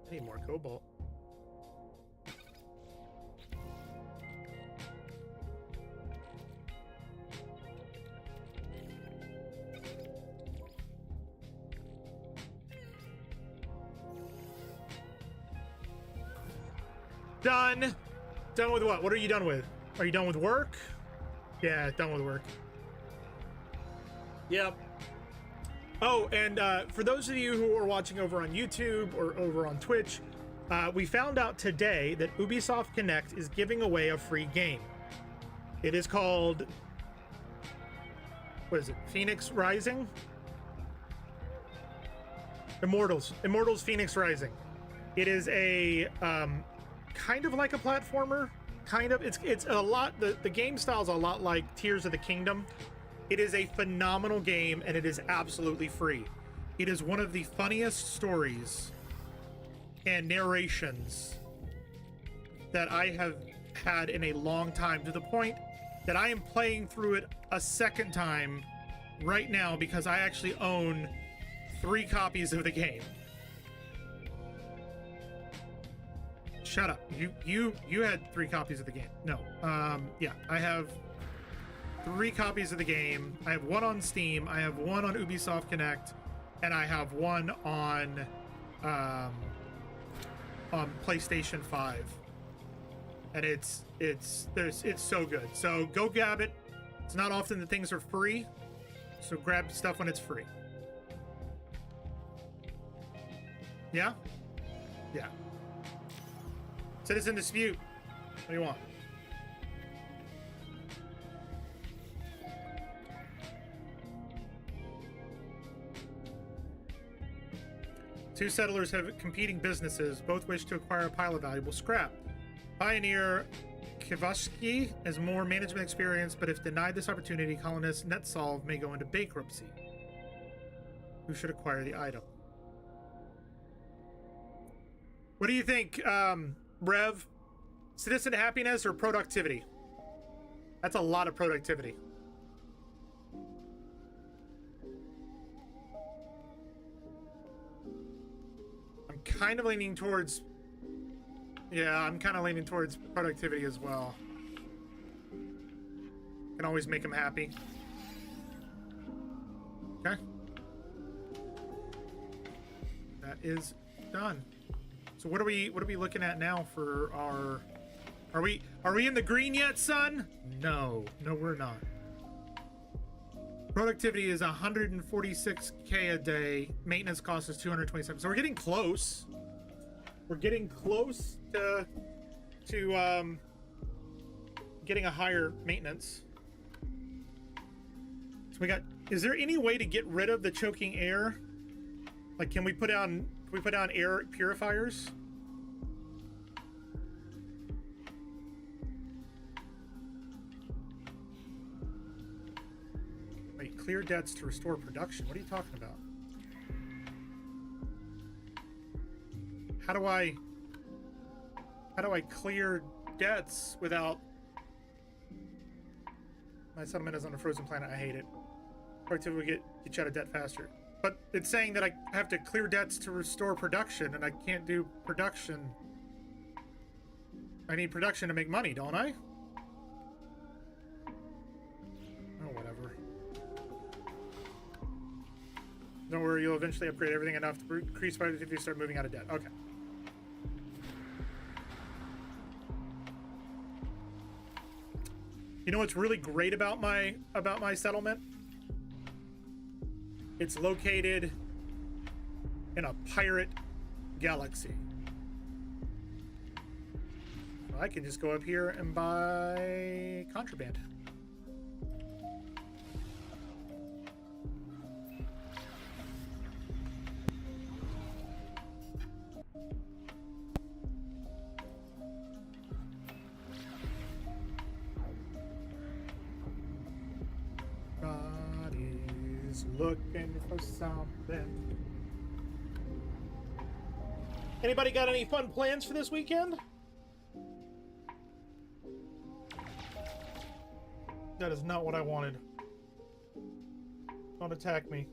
I need more cobalt. Done. Done with what? What are you done with? Are you done with work? Yeah, done with work. Yep. Oh, and for those of you who are watching over on YouTube or over on Twitch, we found out today that Ubisoft Connect is giving away a free game. It is called, what is it? Phoenix Rising? Immortals Phoenix Rising. It is a kind of like a platformer, kind of. It's a lot. The game style is a lot like Tears of the Kingdom. It is a phenomenal game, and it is absolutely free. It is one of the funniest stories and narrations that I have had in a long time, to the point that I am playing through it a second time right now because I actually own 3 copies of the game. Shut up. You had 3 copies of the game. No. Yeah, I have 3 copies of the game. I have 1 on Steam. I have 1 on Ubisoft Connect, and I have 1 on PlayStation 5. And it's so good. So go grab it. It's not often that things are free, so grab stuff when it's free. Yeah? Yeah. Citizen dispute. What do you want? Two settlers have competing businesses. Both wish to acquire a pile of valuable scrap. Pioneer Kivashki has more management experience, but if denied this opportunity, colonist Netsolve may go into bankruptcy. Who should acquire the item? What do you think, Rev? Citizen happiness or productivity? That's a lot of productivity. I'm kind of leaning towards... Yeah, I'm kind of leaning towards productivity as well. Can always make him happy. Okay. That is done. So what are we looking at now for our... Are we in the green yet, son? No, we're not. Productivity is 146K a day. Maintenance cost is 227. So we're getting close. We're getting close to getting a higher maintenance. So we got... Is there any way to get rid of the choking air? Like, can we put down air purifiers? Wait, clear debts to restore production. What are you talking about? How do I clear debts without... My settlement is on a frozen planet. I hate it. Productivity will get you out of debt faster. But it's saying that I have to clear debts to restore production, and I can't do production. I need production to make money, don't I? Oh, whatever. Don't worry, you'll eventually upgrade everything enough to increase productivity to start moving out of debt. Okay. You know what's really great about my settlement? It's located in a pirate galaxy. So I can just go up here and buy contraband. Looking for something. Anybody got any fun plans for this weekend? That is not what I wanted. Don't attack me.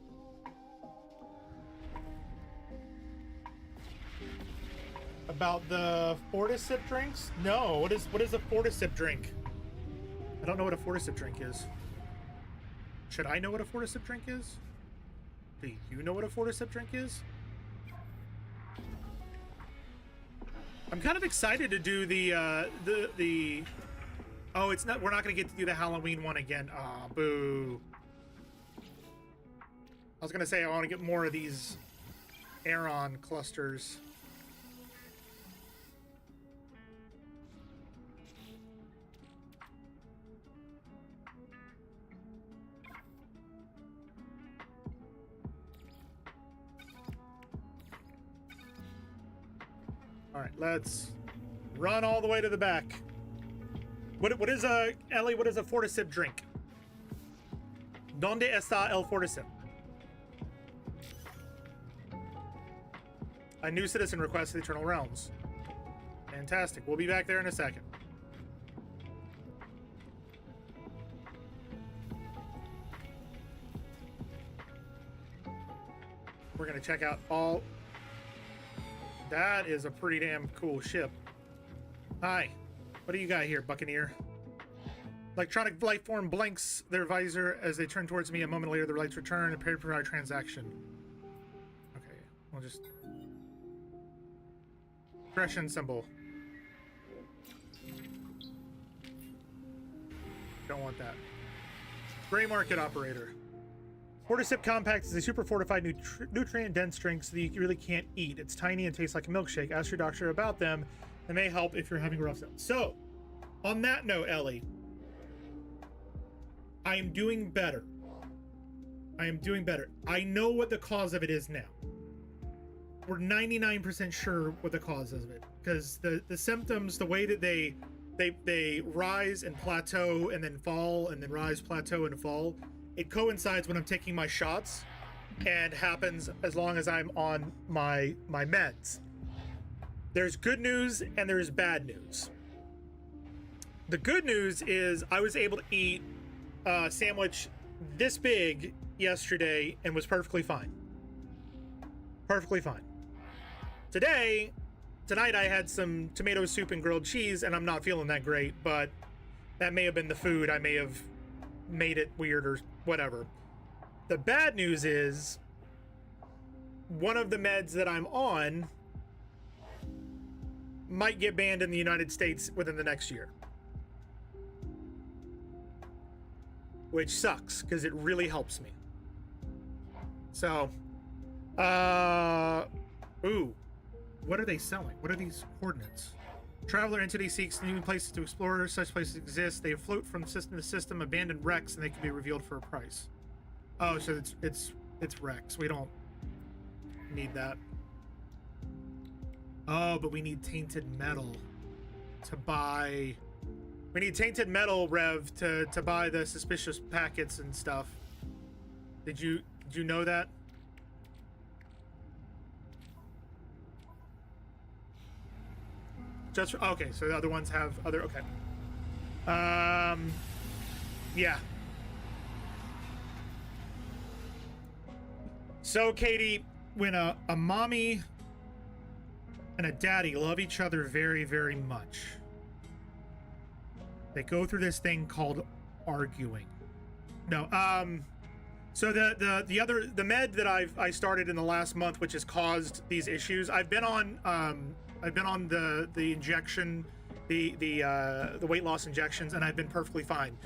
About the Fortisip drinks? No. What is a Fortisip drink? I don't know what a Fortisip drink is. Should I know what a Fortisip drink is? Do you know what a Fortisip drink is? I'm kind of excited to do the oh, it's not, we're not gonna get to do the Halloween one again. Ah, boo. I was gonna say I want to get more of these Aeron clusters. All right, let's run all the way to the back. What is Ellie? What is a Fortisip drink? ¿Dónde está el Fortisip? A new citizen requests the Eternal Realms. Fantastic. We'll be back there in a second. We're gonna check out all... That is a pretty damn cool ship. Hi. What do you got here, Buccaneer? Electronic light form blinks their visor as they turn towards me. A moment later, the lights return and prepare for our transaction. Okay, we'll just... Aggression symbol. Don't want that. Gray market operator. Fortisip Compact is a super fortified nutrient-dense drink so that you really can't eat. It's tiny and tastes like a milkshake. Ask your doctor about them. They may help if you're having a rough time. So, on that note, Ellie, I am doing better. I am doing better. I know what the cause of it is now. We're 99% sure what the cause of it, because the symptoms, the way that they rise and plateau and then fall and then rise, plateau and fall, it coincides when I'm taking my shots and happens as long as I'm on my meds. There's good news and there's bad news. The good news is I was able to eat a sandwich this big yesterday and was perfectly fine. Perfectly fine. Tonight I had some tomato soup and grilled cheese and I'm not feeling that great, but that may have been the food. I may have made it weird or whatever. The bad news is one of the meds that I'm on might get banned in the United States within the next year. Which sucks, because it really helps me. So, ooh, what are they selling? What are these coordinates? Traveler entity seeks new places to explore. Such places exist. They float from system to system, abandoned wrecks, and they can be revealed for a price. Oh, so it's wrecks. We don't need that. Oh, but we need tainted metal to buy. We need tainted metal, Rev, to buy the suspicious packets and stuff. Did you know that? Just for, okay, so the other ones have other, okay. Yeah. So, Katie, when a mommy and a daddy love each other very, very much, they go through this thing called arguing. No, so the med that I started in the last month, which has caused these issues, I've been on the injection, the weight loss injections, and I've been perfectly fine.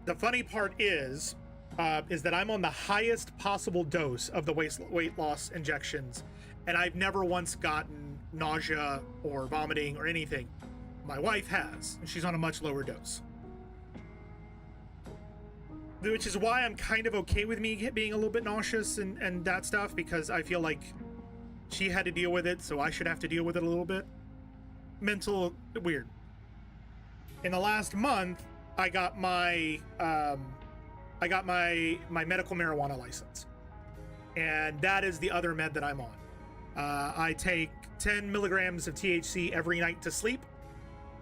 The funny part is that I'm on the highest possible dose of the weight loss injections, and I've never once gotten nausea or vomiting or anything. My wife has, and she's on a much lower dose. Which is why I'm kind of okay with me being a little bit nauseous and that stuff, because I feel like she had to deal with it, so I should have to deal with it a little bit. Mental, weird. In the last month, I got my medical marijuana license, and that is the other med that I'm on. I take 10 milligrams of THC every night to sleep,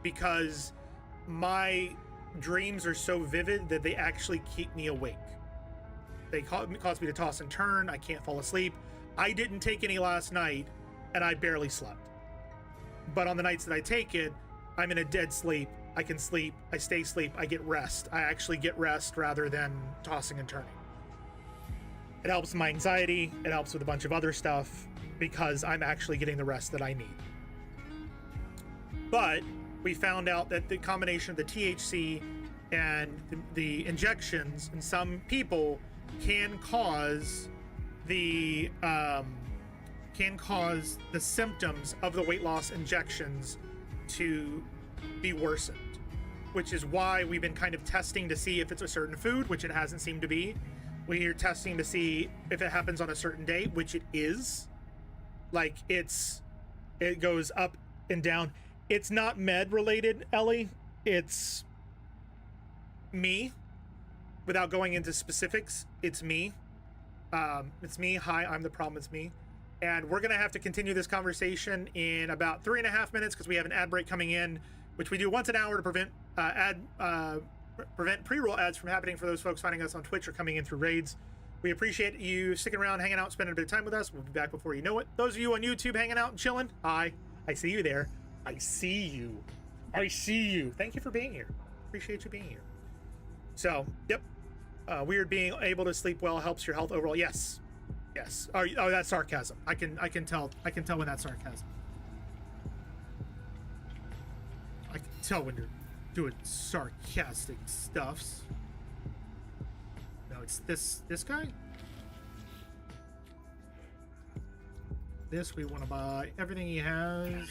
because my dreams are so vivid that they actually keep me awake. They cause me to toss and turn. I can't fall asleep. I didn't take any last night, and I barely slept. But on the nights that I take it, I'm in a dead sleep. I can sleep. I stay asleep. I get rest. I actually get rest rather than tossing and turning. It helps my anxiety. It helps with a bunch of other stuff because I'm actually getting the rest that I need. But we found out that the combination of the THC and the injections in some people can cause the symptoms of the weight loss injections to be worsened, which is why we've been kind of testing to see if it's a certain food, which it hasn't seemed to be. We're testing to see if it happens on a certain day, which it is. Like it goes up and down. It's not med related, Ellie. It's me. Without going into specifics, it's me. It's me. Hi, I'm the problem. It's me. And we're going to have to continue this conversation in about 3.5 minutes because we have an ad break coming in, which we do once an hour to prevent pre-roll ads from happening for those folks finding us on Twitch or coming in through raids. We appreciate you sticking around, hanging out, spending a bit of time with us. We'll be back before you know it. Those of you on YouTube hanging out and chilling, hi. I see you there. I see you. I see you. Thank you for being here. Appreciate you being here. So, yep. Weird being able to sleep well helps your health overall. Yes. Yes. Oh, that's sarcasm. I can tell when that's sarcasm. I can tell when you're doing sarcastic stuffs. No, it's this guy. This we want to buy everything he has.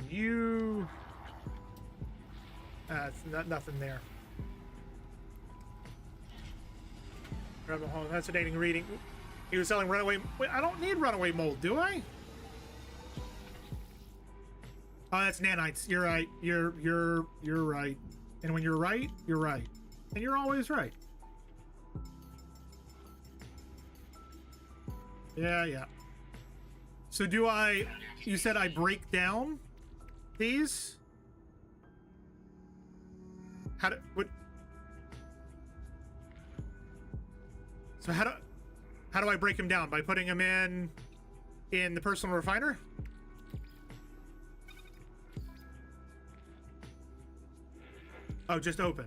You it's nothing there. Rebel Home, fascinating reading. He was selling runaway. Wait, I don't need runaway mold, do I? Oh, that's nanites. You're right. You're right. And when you're right, and you're always right. Yeah, yeah. So you said I break down these? So how do I break them down? By putting them in the personal refiner? Oh, just open.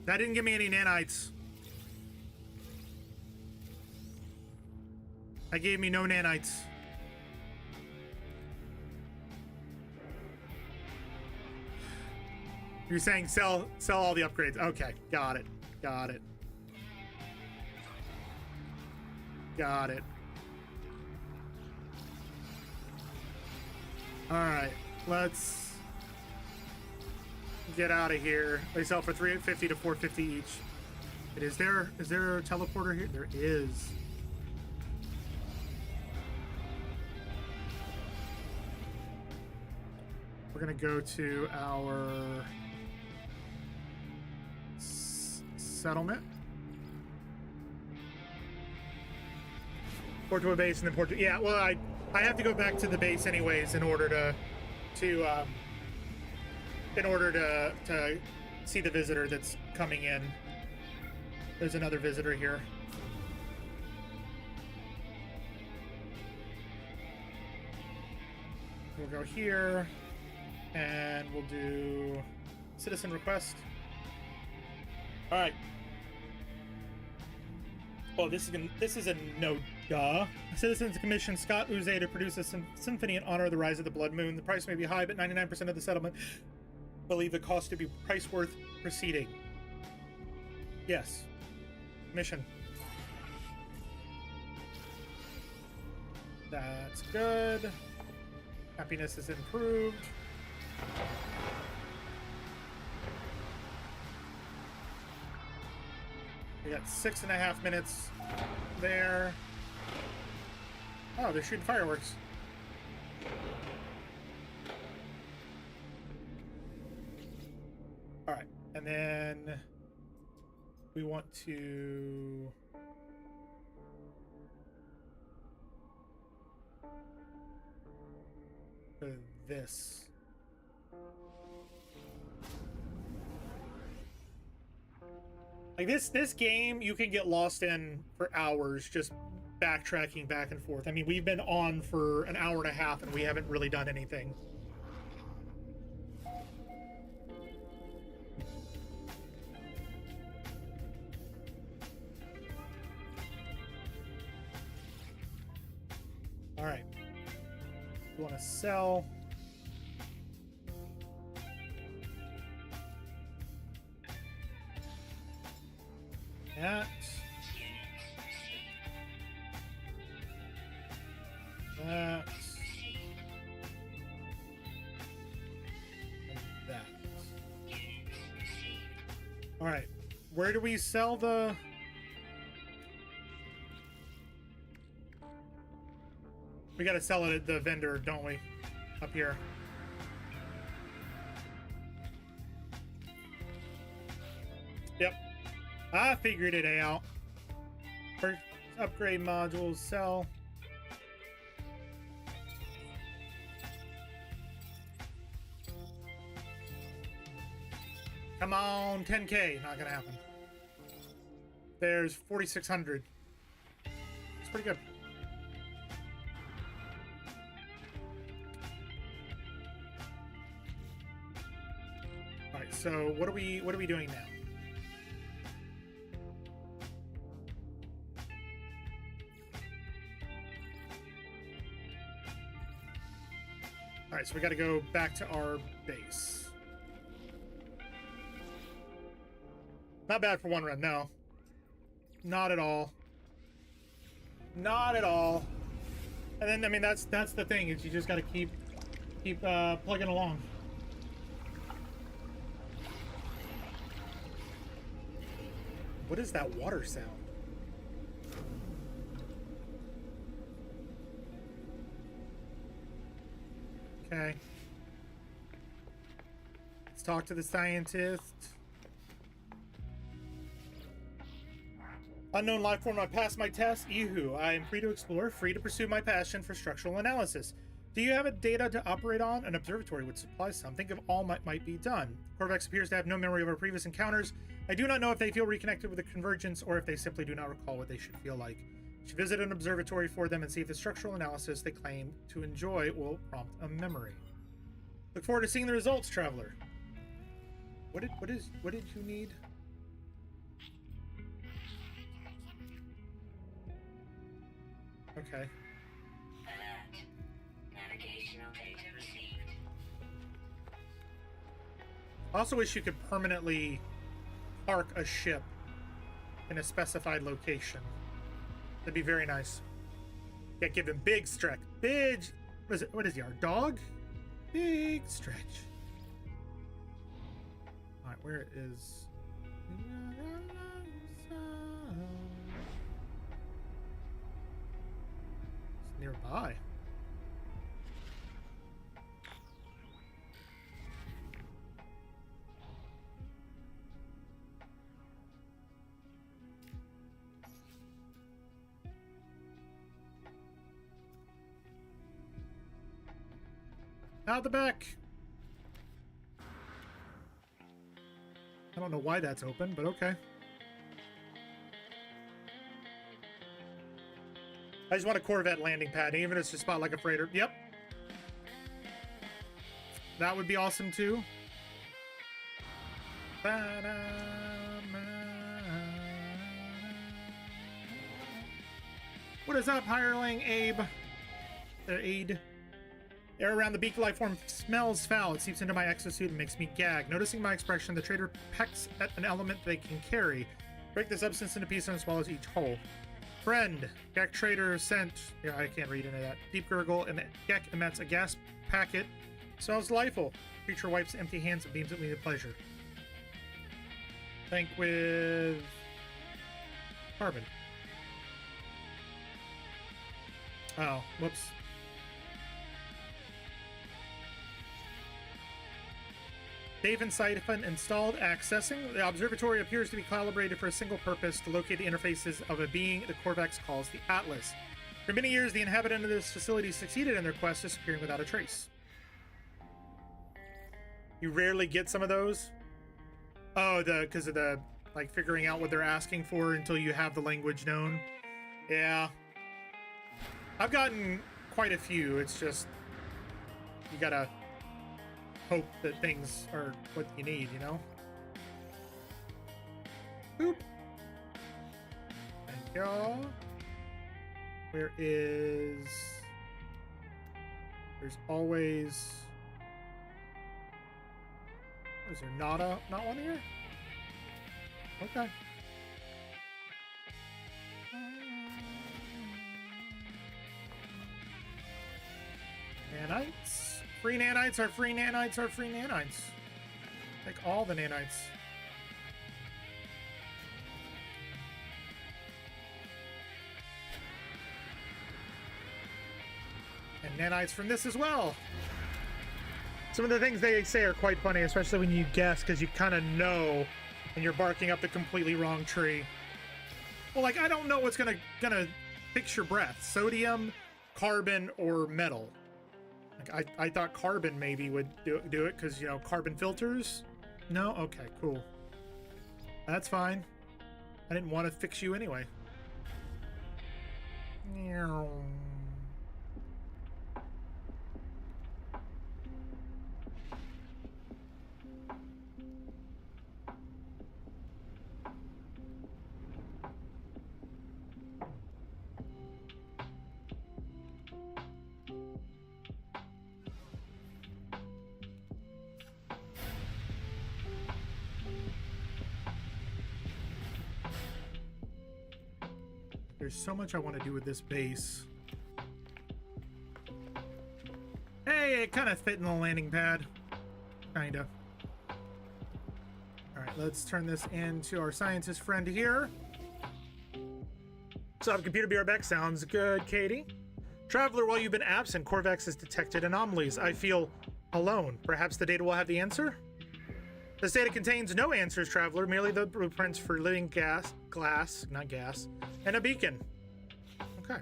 That didn't give me any nanites. That gave me no nanites. You're saying sell all the upgrades. Okay, got it. Got it. Got it. All right, let's get out of here. They sell for $350 to $450 each. Is there a teleporter here? There is. We're gonna go to our settlement. Port to a base and then port to, yeah, well, I have to go back to the base anyways in order to see the visitor that's coming in. There's another visitor here. We'll go here and we'll do citizen request. All right. Oh, this is a no duh. Citizens commission Scott Uze to produce a symphony in honor of the rise of the Blood Moon. The price may be high, but 99% of the settlement believe the cost to be price worth proceeding. Yes. Mission. That's good. Happiness is improved. We got 6.5 minutes there. Oh, they're shooting fireworks. All right, and then we want to this. Like this game you can get lost in for hours just backtracking back and forth. I mean, we've been on for an hour and a half and we haven't really done anything. All right. We want to sell. That. That. And that. All right. Where do we sell the... We gotta sell it at the vendor, don't we? Up here. Yep. I figured it out. First, upgrade modules, sell. Come on, 10K. Not gonna happen. There's 4,600. It's pretty good. All right. So what are we doing now? All right, so we got to go back to our base. Not bad for one run, no. Not at all. Not at all. And then, I mean, that's the thing, is you just got to keep plugging along. What is that water sound? Okay. Let's talk to the scientist. Unknown life form, I passed my test. Yoo-hoo. I am free to explore, free to pursue my passion for structural analysis. Do you have a data to operate on? An observatory would supply some. Think of all might be done. Corvex appears to have no memory of our previous encounters. I do not know if they feel reconnected with the convergence or if they simply do not recall what they should feel like. You should visit an observatory for them and see if the structural analysis they claim to enjoy will prompt a memory. Look forward to seeing the results, traveler. What did you need? Okay. Alert. Navigational data received. I also wish you could permanently park a ship in a specified location. That'd be very nice. Yeah, give him big stretch. Big. What is it? What is he? Our dog? Big stretch. All right, where is? It's nearby. Out the back. I don't know why that's open, but okay. I just want a Corvette landing pad, even if it's just spot like a freighter. Yep. That would be awesome too. What is up, hireling Abe? Aid. Air around the beak life form smells foul. It seeps into my exosuit and makes me gag. Noticing my expression, the trader pecks at an element they can carry. Break the substance into pieces and swallows each whole. Friend. Gek trader sent. Yeah, I can't read any of that. Deep gurgle, and Gek emits a gas packet. Smells delightful. Creature wipes empty hands and beams at me with pleasure. Think with carbon. Oh, whoops. Dave and Siphon installed. Accessing. The observatory appears to be calibrated for a single purpose, to locate the interfaces of a being the Corvex calls the Atlas. For many years, the inhabitant of this facility succeeded in their quest, disappearing without a trace. You rarely get some of those. Oh, because of the, like, figuring out what they're asking for until you have the language known. Yeah. I've gotten quite a few. It's just, you gotta hope that things are what you need, you know? Boop. Thank y'all. Where is... There's always... Is there not one here? Okay. Nanites. Free nanites are free nanites are free nanites. Take all the nanites. And nanites from this as well. Some of the things they say are quite funny, especially when you guess, because you kind of know and you're barking up the completely wrong tree. Well, like, I don't know what's gonna fix your breath. Sodium, carbon, or metal. Like, I thought carbon maybe would do it, because, you know, carbon filters? No? Okay, cool. That's fine. I didn't want to fix you anyway. There's so much I want to do with this base. Hey, it kind of fit in the landing pad. Kinda. Alright. Let's turn this into our scientist friend here. So, computer be right back. Sounds good, Katie. Traveler, while you've been absent, Corvax has detected anomalies. I feel alone. Perhaps the data will have the answer? This data contains no answers, Traveler, merely the blueprints for living glass, and a beacon. Okay.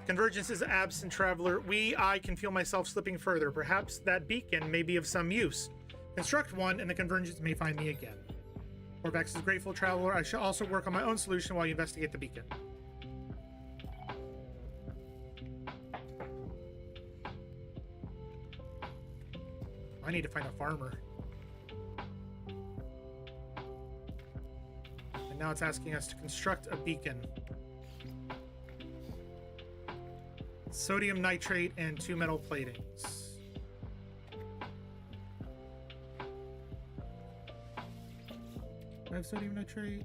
Convergence is absent, Traveler. I can feel myself slipping further. Perhaps that beacon may be of some use. Construct one, and the convergence may find me again. Corvax is grateful, Traveler. I shall also work on my own solution while you investigate the beacon. I need to find a farmer. And now it's asking us to construct a beacon. Sodium nitrate and 2 metal platings. I have sodium nitrate,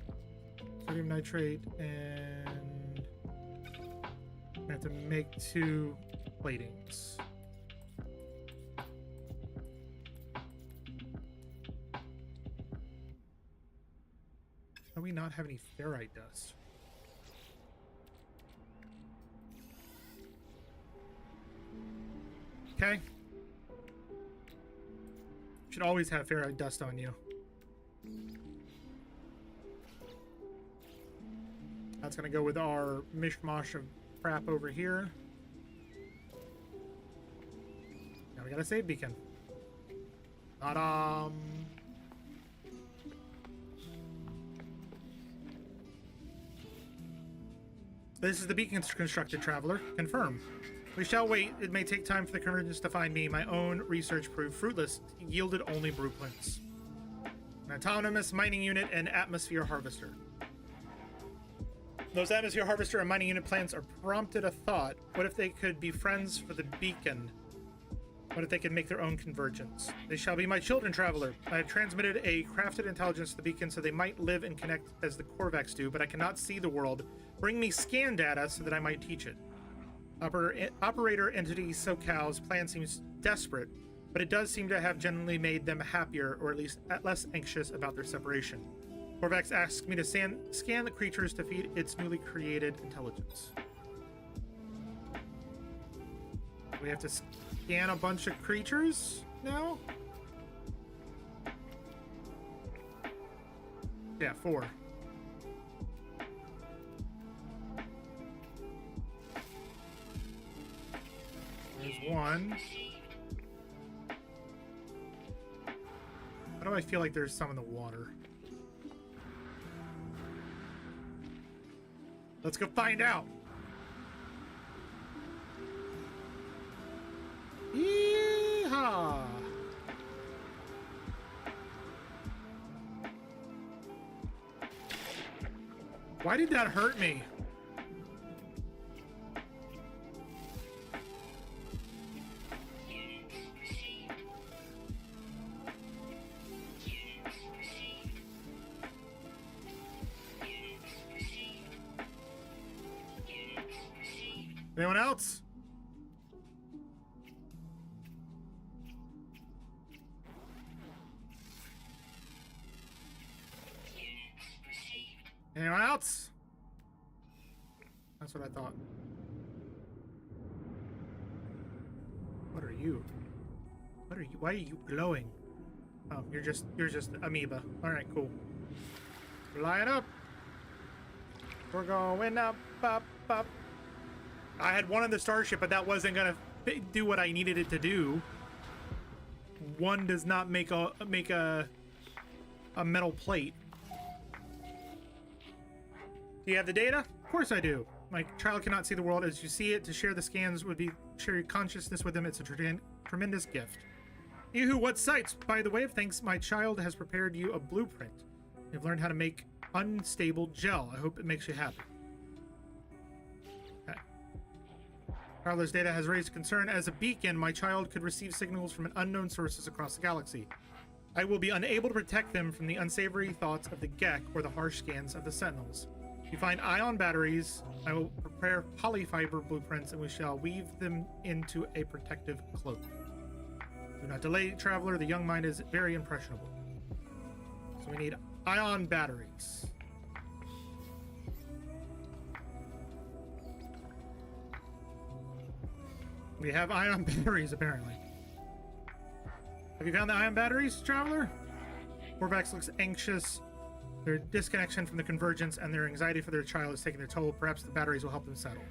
and I have to make 2 platings. Do we not have any ferrite dust? Okay. Should always have ferrite dust on you. That's gonna go with our mishmash of crap over here. Now we got a save beacon. Ta-da! This is the beacon constructed, Traveler. Confirm. We shall wait. It may take time for the convergence to find me. My own research proved fruitless. It yielded only blueprints. An autonomous mining unit and atmosphere harvester. Those atmosphere harvester and mining unit plans are prompted a thought. What if they could be friends for the beacon? What if they could make their own convergence? They shall be my children, Traveler. I have transmitted a crafted intelligence to the beacon so they might live and connect as the Corvax do, but I cannot see the world. Bring me scan data so that I might teach it. Operator entity SoCal's plan seems desperate, but it does seem to have genuinely made them happier, or at least less anxious about their separation. Corvax asks me to scan the creatures to feed its newly created intelligence. We have to scan a bunch of creatures now? Yeah, 4. There's 1. How do I feel like there's some in the water? Let's go find out. Yeehaw! Why did that hurt me? Anyone else? Anyone else? That's what I thought. What are you? What are you? Why are you glowing? Oh, you're just amoeba. All right, cool. Line up. We're going up, up, up. I had one on the starship, but that wasn't gonna do what I needed it to do. One does not make a metal plate. Do you have the data? Of course I do. My child cannot see the world as you see it. To share the scans would be share your consciousness with them. It's a tremendous gift. Yoo-hoo, what sights? By the way of thanks, my child has prepared you a blueprint. You've learned how to make unstable gel. I hope it makes you happy. Traveler's data has raised concern. As a beacon, my child could receive signals from unknown sources across the galaxy. I will be unable to protect them from the unsavory thoughts of the Gek or the harsh scans of the Sentinels. If you find ion batteries, I will prepare polyfiber blueprints and we shall weave them into a protective cloak. Do not delay, Traveler. The young mind is very impressionable. So we need ion batteries. We have ion batteries, apparently. Have you found the ion batteries, Traveler? Corvax looks anxious. Their disconnection from the convergence and their anxiety for their child is taking their toll. Perhaps the batteries will help them settle.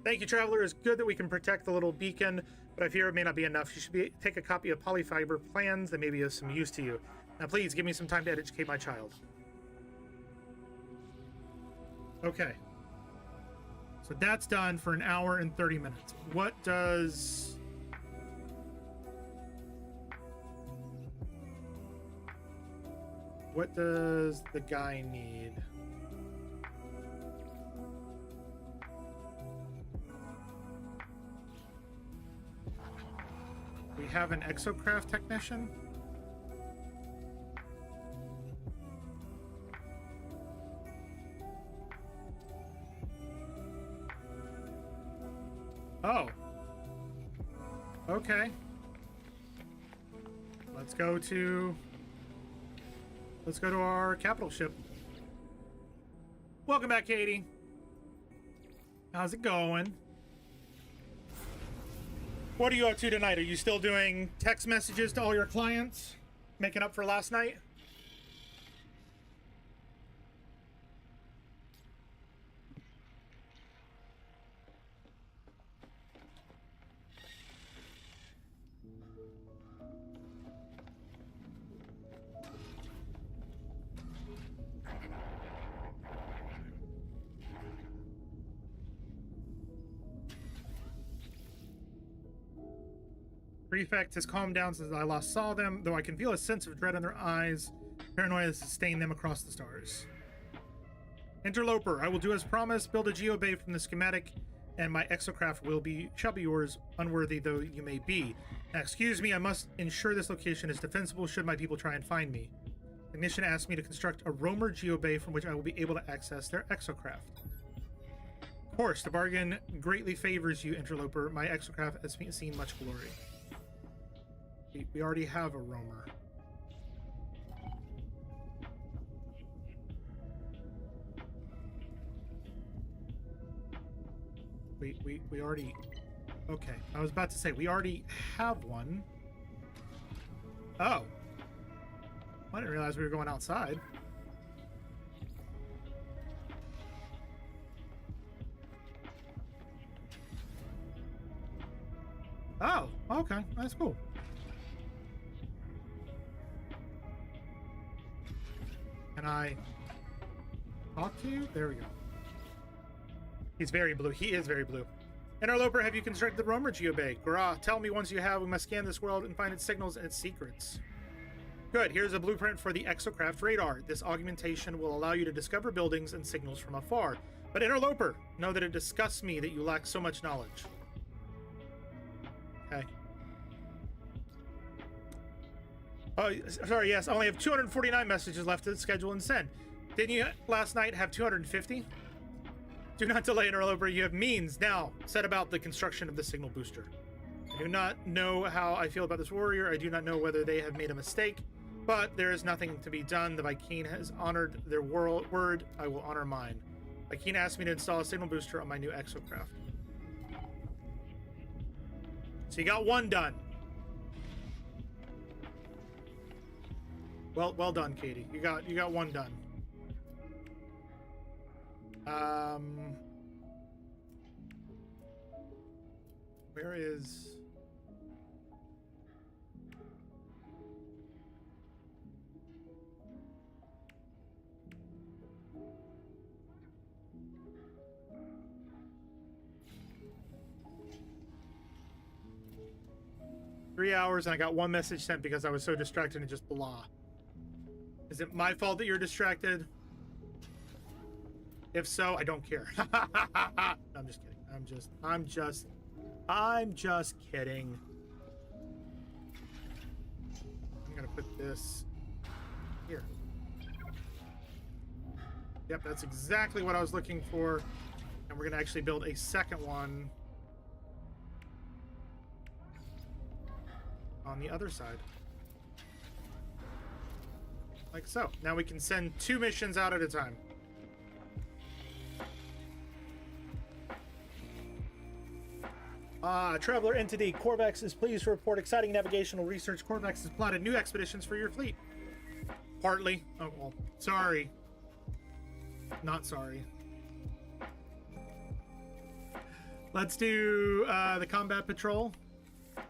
Thank you, Traveler. It's good that we can protect the little beacon, but I fear it may not be enough. You should take a copy of Polyfiber plans that may be of some use to you. Now, please, give me some time to educate my child. Okay. So that's done for an hour and 30 minutes. What does... What does the guy need? We have an exocraft technician. Oh. Okay. Let's go to our capital ship. Welcome back, Katie. How's it going? What are you up to tonight? Are you still doing text messages to all your clients? Making up for last night? Prefect has calmed down since I last saw them, though I can feel a sense of dread in their eyes. Paranoia has sustained them across the stars. Interloper, I will do as promised, build a geobay from the schematic, and my exocraft shall be yours, unworthy though you may be. Now, excuse me, I must ensure this location is defensible should my people try and find me. Technician asked me to construct a roamer geobay from which I will be able to access their exocraft. Of course, the bargain greatly favors you, Interloper. My exocraft has seen much glory. We already have a roamer. We already... Okay, I was about to say, we already have one. Oh. I didn't realize we were going outside. Oh, okay, that's cool. Can I talk to you? There we go. He's very blue. He is very blue. Interloper, have you constructed the roamer geobay? Gra, tell me once you have. We must scan this world and find its signals and its secrets. Good. Here's a blueprint for the exocraft radar. This augmentation will allow you to discover buildings and signals from afar. But Interloper, know that it disgusts me that you lack so much knowledge. Okay. Oh, sorry, yes. I only have 249 messages left to schedule and send. Didn't you last night have 250? Do not delay, Interloper. You have means now set about the construction of the signal booster. I do not know how I feel about this warrior. I do not know whether they have made a mistake, but there is nothing to be done. The Vy'keen has honored their word. I will honor mine. Vy'keen asked me to install a signal booster on my new exocraft. So you got one done. Well done, Katie. You got one done. Where is... Three hours and I got one message sent because I was so distracted and just blah. Is it my fault that you're distracted? If so, I don't care. No, I'm just kidding. I'm just kidding. I'm gonna put this here. Yep, that's exactly what I was looking for. And we're gonna actually build a second one on the other side. Like so. Now we can send 2 missions out at a time. Traveler Entity, Corvex is pleased to report exciting navigational research. Corvex has plotted new expeditions for your fleet. Partly. Oh, well, sorry. Not sorry. Let's do the combat patrol.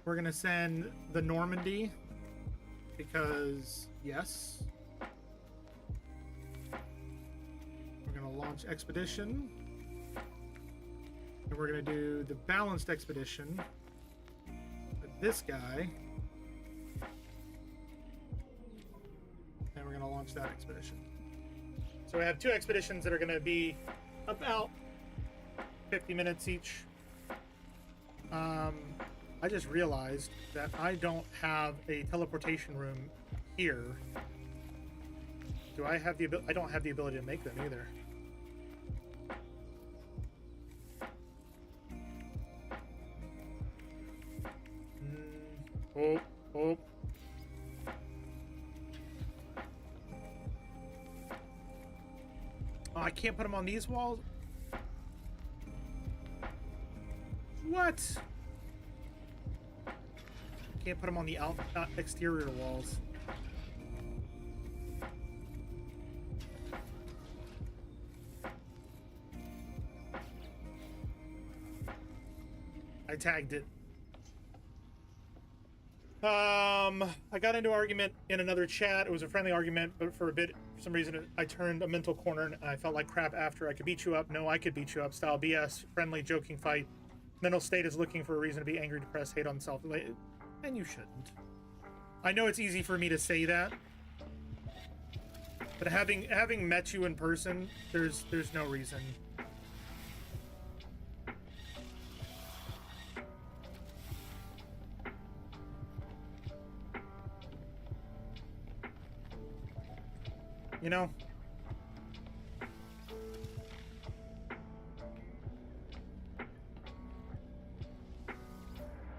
We're going to send the Normandy because, yes. We're going to launch expedition. And we're going to do the balanced expedition with this guy. And we're going to launch that expedition. So we have 2 expeditions that are going to be about 50 minutes each. I just realized that I don't have a teleportation room here. Do I have the ability? I don't have the ability to make them either. Oh. Oh, I can't put them on these walls? What? Can't put them on the exterior walls. I tagged it. I got into an argument in another chat. It was a friendly argument, but for some reason, I turned a mental corner and I felt like crap after. I could beat you up. No, I could beat you up. Style BS. Friendly, joking fight. Mental state is looking for a reason to be angry, depressed, hate on self. And you shouldn't. I know it's easy for me to say that. But having met you in person, there's no reason. You know?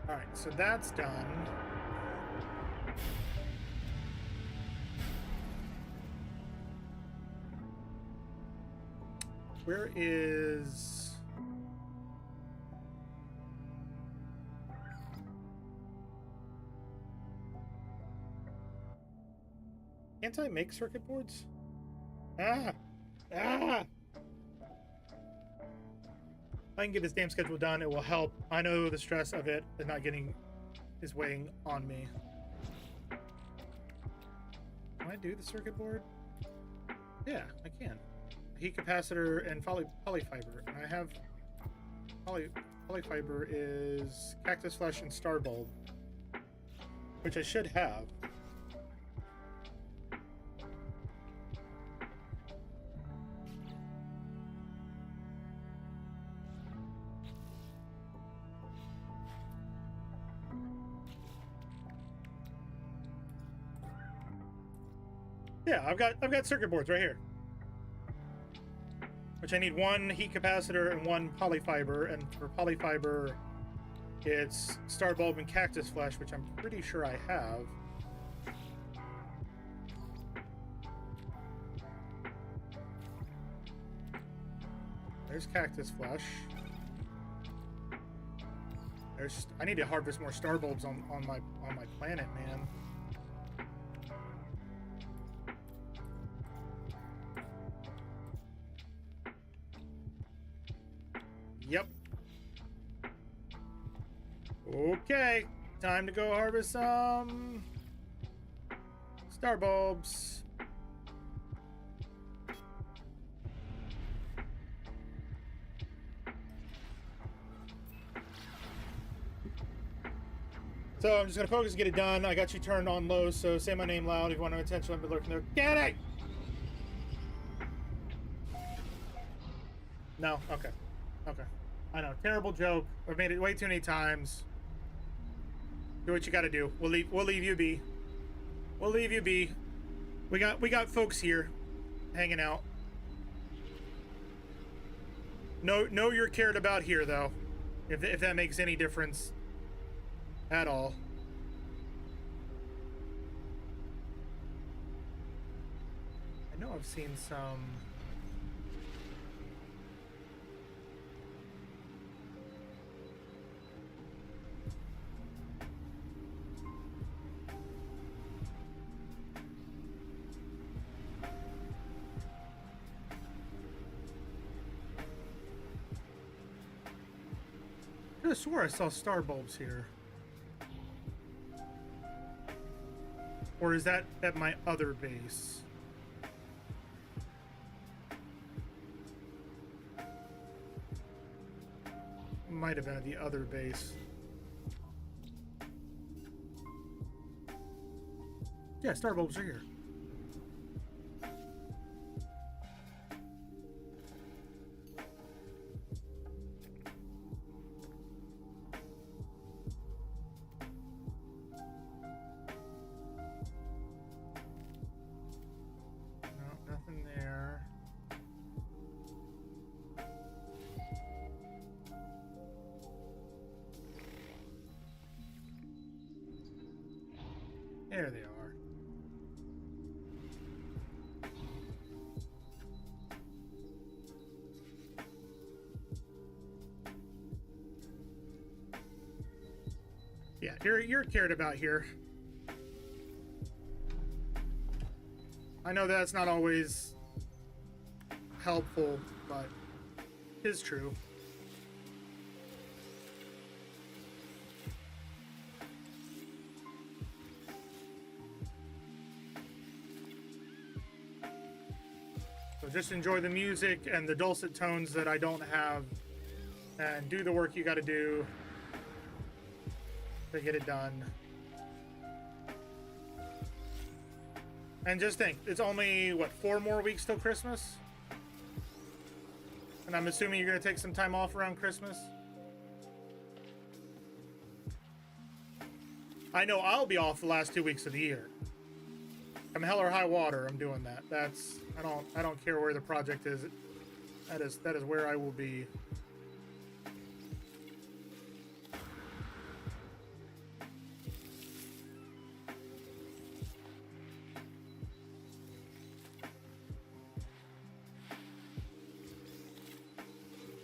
Alright, so that's done. Where is... Can't I make circuit boards? Ah! Ah! If I can get this damn schedule done, it will help. I know the stress of it and not getting is weighing on me. Can I do the circuit board? Yeah, I can. Heat capacitor and polyfiber. And I have polyfiber is cactus flesh and star bulb, which I should have. Yeah, I've got circuit boards right here. Which I need 1 heat capacitor and 1 polyfiber, and for polyfiber it's star bulb and cactus flesh, which I'm pretty sure I have. There's cactus flesh. I need to harvest more star bulbs on my planet, man. Yep. Okay, time to go harvest some star bulbs. So I'm just gonna focus and get it done. I got you turned on low, so say my name loud if you want no attention. I'll be lurking there. Get it! No? Okay. Okay. I know. Terrible joke. I've made it way too many times. Do what you gotta do. We'll leave you be. We'll leave you be. We got folks here hanging out. Know you're cared about here, though. If that makes any difference at all. I've seen some. I could have swore I saw star bulbs here. Or is that at my other base? Might have been at the other base. Yeah, star bulbs are here. No, nothing there. There they are. Yeah, you're cared about here. I know that's not always helpful, but it is true. So just enjoy the music and the dulcet tones that I don't have, and do the work you got to do to get it done. And just think, it's only, what, 4 more weeks till Christmas? And I'm assuming you're going to take some time off around Christmas? I know I'll be off the last 2 weeks of the year. I'm hell or high water, I'm doing that. That's, I don't care where the project is. That is where I will be.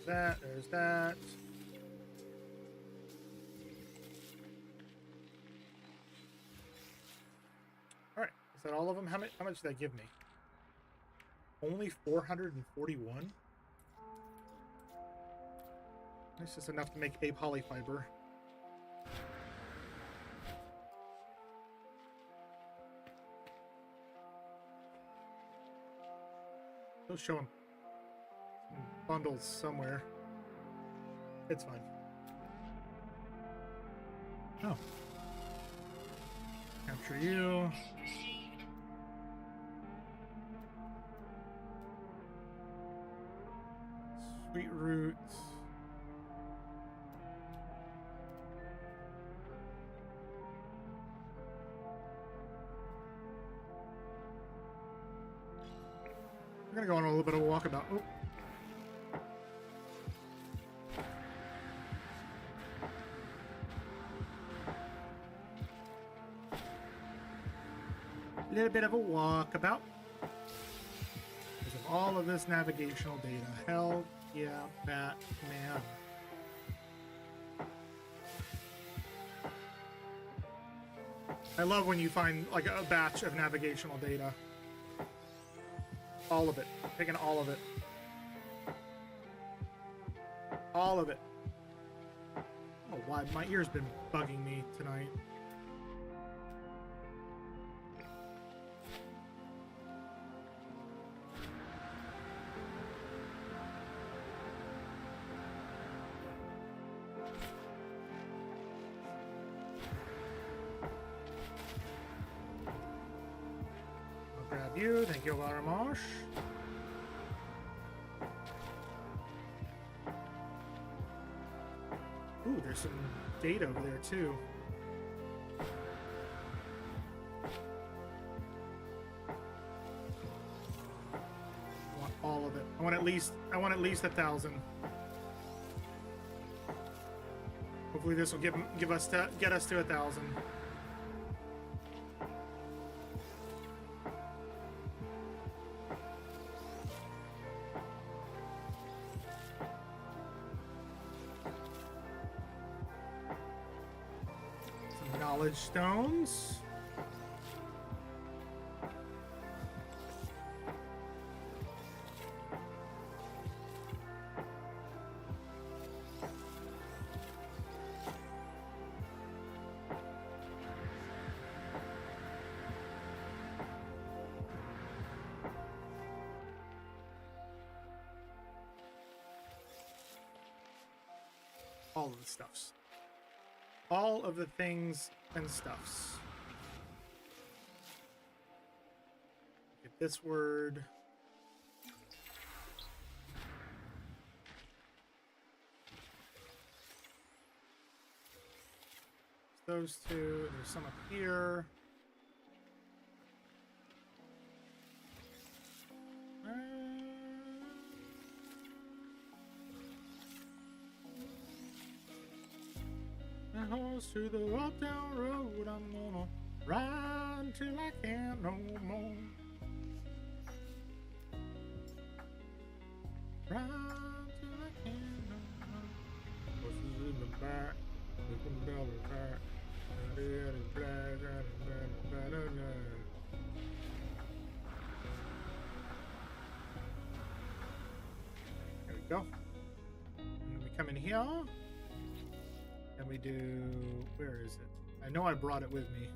There's that. All right, is that all of them? How much did that give me? Only 441? This is enough to make a polyfiber. They'll show them bundles somewhere. It's fine. Oh. Capture you. Sweet roots. We're gonna go on a little bit of a walkabout. Oh. A little bit of a walkabout because of all of this navigational data. Hell yeah, Batman. I love when you find like a batch of navigational data. All of it. Taking all of it. All of it. Oh, why my ear's been bugging me tonight. You, thank you very much. Ooh, there's some data over there too. I want all of it. I want at least 1,000. Hopefully this will get us to 1,000. knowledge stones. All of the stuffs. All of the things and stuffs. Get this word. Those two. There's some up here. Horse to the uptown road, I'm gonna ride until I can't no more. Ride till I can't no more. Horses in the back, looking down the track. There we go. And we come in here. And we do, where is it? I know I brought it with me.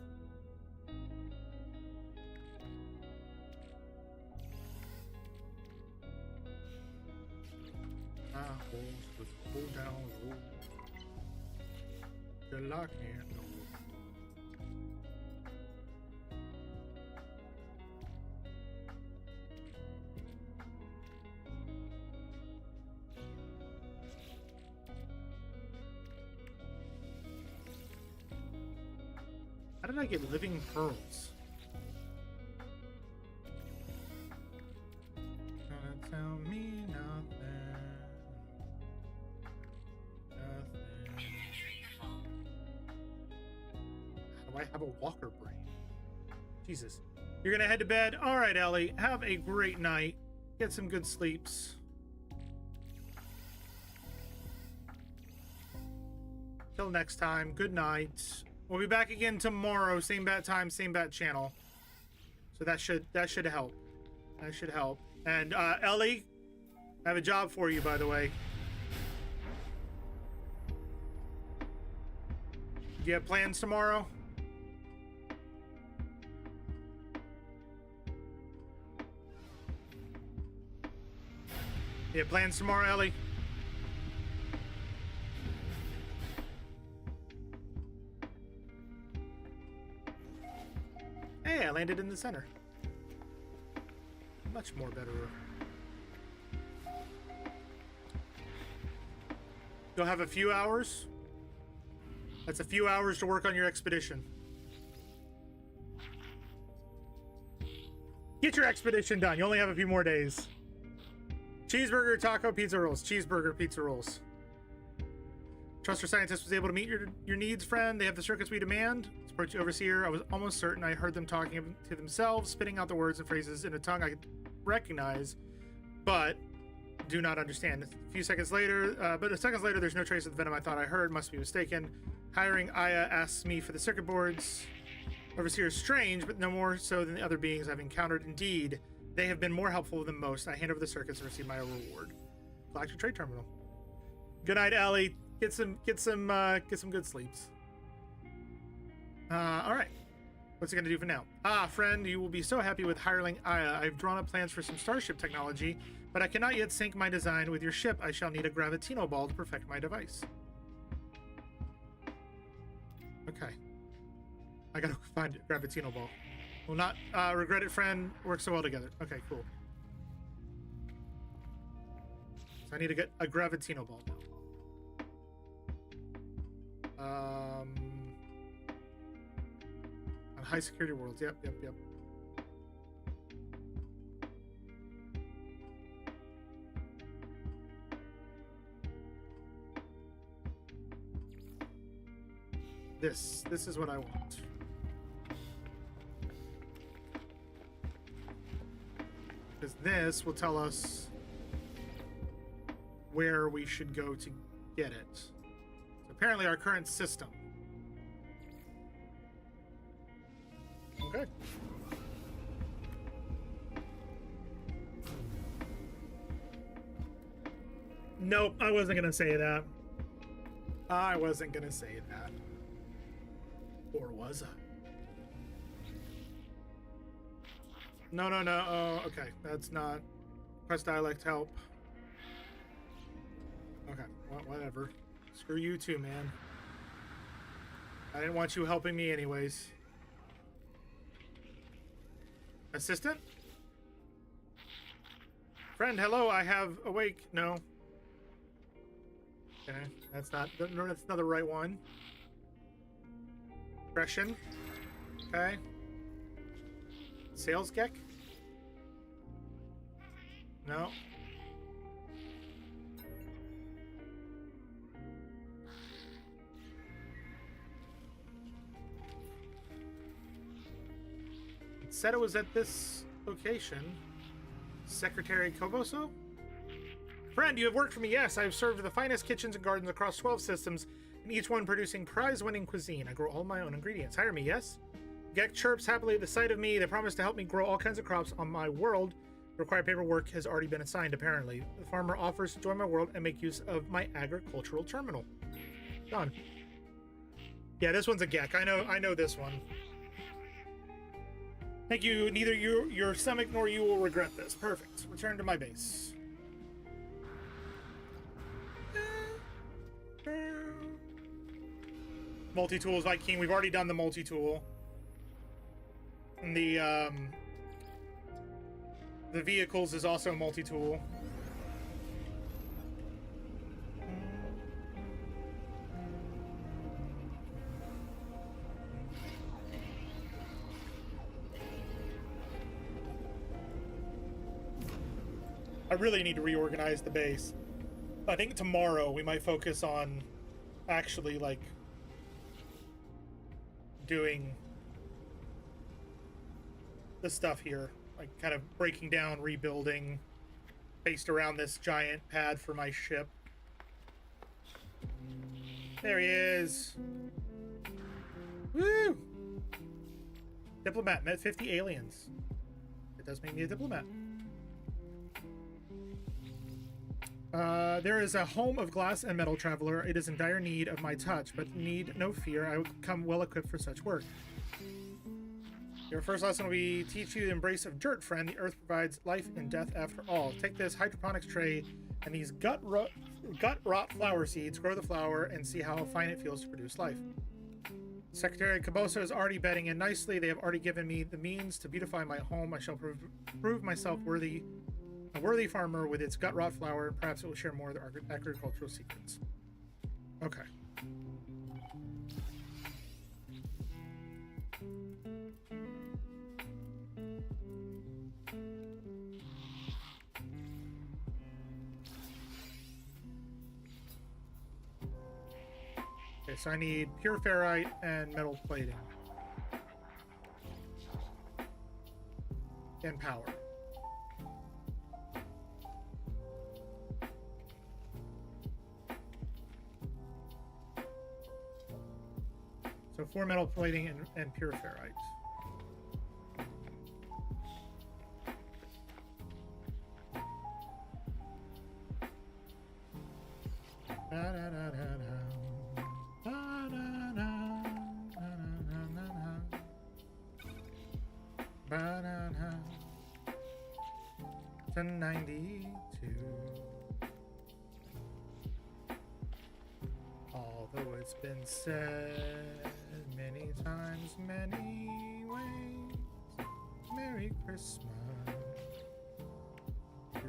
I horse the pull down road till I can't no more. How did I get living pearls? Gonna tell me nothing. Nothing. How do I have a walker brain? Jesus. You're gonna head to bed? Alright, Ellie. Have a great night. Get some good sleeps. Till next time, good night. We'll be back again tomorrow, same bat time, same bat channel. So that should help. That should help. And Ellie, I have a job for you, by the way. Do you have plans tomorrow? You have plans tomorrow, Ellie? Hey, I landed in the center. Much more better. You'll have a few hours. That's a few hours to work on your expedition. Get your expedition done. You only have a few more days. Cheeseburger, taco, pizza rolls. Cheeseburger, pizza rolls. Trust your scientist was able to meet your needs, friend. They have the circuits we demand. Support you, overseer. I was almost certain I heard them talking to themselves, spitting out the words and phrases in a tongue I recognize, but do not understand. A few seconds later, there's no trace of the venom I thought I heard. Must be mistaken. Hiring Aya asks me for the circuit boards. Overseer is strange, but no more so than the other beings I've encountered. Indeed, they have been more helpful than most. I hand over the circuits and receive my reward. Galactic Trade Terminal. Good night, Allie. Get some good sleeps. All right. What's it gonna do for now? Friend, you will be so happy with hiring Aya. I've drawn up plans for some starship technology, but I cannot yet sync my design with your ship. I shall need a gravitino ball to perfect my device. Okay. I gotta find a gravitino ball. Will not regret it, friend. Work so well together. Okay, cool. So I need to get a gravitino ball now. On high security worlds. Yep. This is what I want. Because this will tell us where we should go to get it. So apparently our current system Okay. Nope, I wasn't gonna say that. I wasn't gonna say that. Or was I? No, no, no. Oh, okay. That's not. Press dialect help. Okay, well, whatever. Screw you too, man. I didn't want you helping me anyways. Assistant? Friend, hello, I have awake. No. Okay, that's not the right one. Aggression. Okay. Sales geck? No. It said it was at this location. Secretary Koboso? Friend, you have worked for me. Yes, I have served the finest kitchens and gardens across 12 systems, and each one producing prize-winning cuisine. I grow all my own ingredients. Hire me, yes? Gek chirps happily at the sight of me. They promise to help me grow all kinds of crops on my world. The required paperwork has already been assigned, apparently. The farmer offers to join my world and make use of my agricultural terminal. Done. Yeah, this one's a Gek. I know this one. Thank you. Neither your stomach nor you will regret this. Perfect. Return to my base. Multi-tool is Viking. We've already done the multi-tool. And the vehicles is also multi-tool. I really need to reorganize the base. I think tomorrow we might focus on actually like doing the stuff here, like kind of breaking down, rebuilding based around this giant pad for my ship. There he is. Woo! Diplomat, met 50 aliens. It does make me a diplomat. There is a home of glass and metal, traveler. It is in dire need of my touch, but need no fear. I will come well equipped for such work. Your first lesson will be teach you the embrace of dirt, friend. The earth provides life and death after all. Take this hydroponics tray and these gut rot flower seeds, grow the flower, and see how fine it feels to produce life. Secretary Caboso is already bedding in nicely. They have already given me the means to beautify my home. I shall prove myself a worthy farmer with its gut rot flower. Perhaps it will share more of the agricultural secrets. Okay. Okay, so I need pure ferrite and metal plating. And power. So 4 metal plating and pure ferrite. To 92. Although it's been said many times, many ways, Merry Christmas to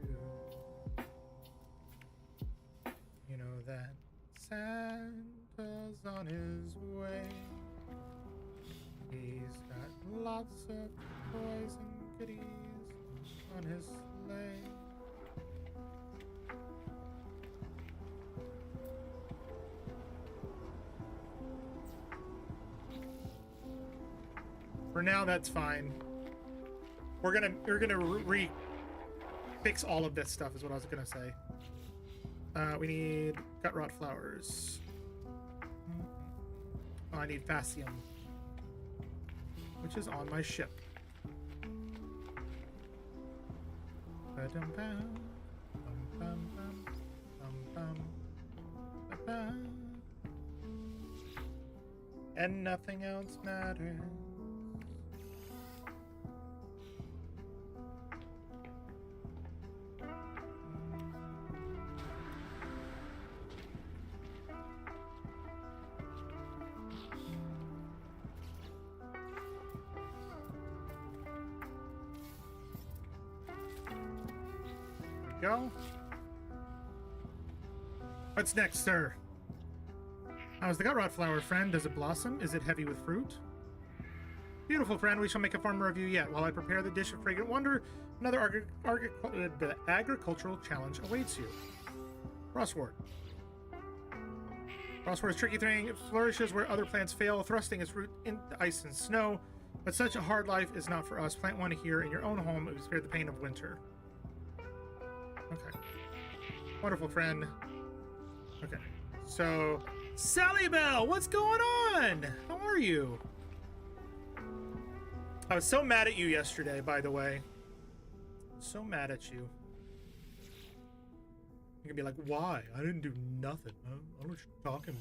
you. You know that Santa's on his way. He's got lots of toys and goodies on his sleigh. For now, that's fine. We're gonna fix all of this stuff is what I was gonna say. We need gut rot flowers. Oh, I need fascium. which is on my ship. Ba-dum-bum, bum-bum-bum, bum-bum, ba-bum. And nothing else matters. Go. What's next, sir? How's the gut rot flower, friend? Does it blossom? Is it heavy with fruit? Beautiful, friend. We shall make a farmer of you yet. While I prepare the dish of fragrant wonder, another agricultural challenge awaits you. Frostwort. Frostwort is a tricky thing. It flourishes where other plants fail, thrusting its root into ice and snow. But such a hard life is not for us. Plant one here in your own home. It will spare the pain of winter. Okay. Wonderful, friend. Okay. So, Sally Bell, what's going on? How are you? I was so mad at you yesterday, by the way. So mad at you. You're gonna be like, why? I didn't do nothing. I don't know what you're talking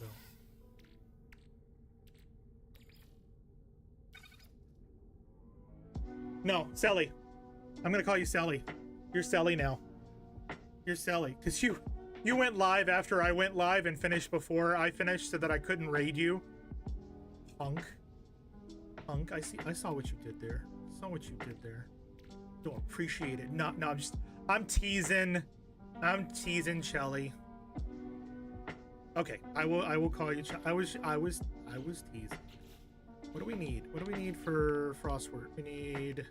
about. No, Sally. I'm gonna call you Sally. You're Sally now. You're Sally. Because you went live after I went live and finished before I finished so that I couldn't raid you. Punk. Punk, I saw what you did there. I saw what you did there. Don't appreciate it. No, I'm teasing. I'm teasing Shelly. Okay, I will call you. I was teasing. What do we need? What do we need for Frostwort? We need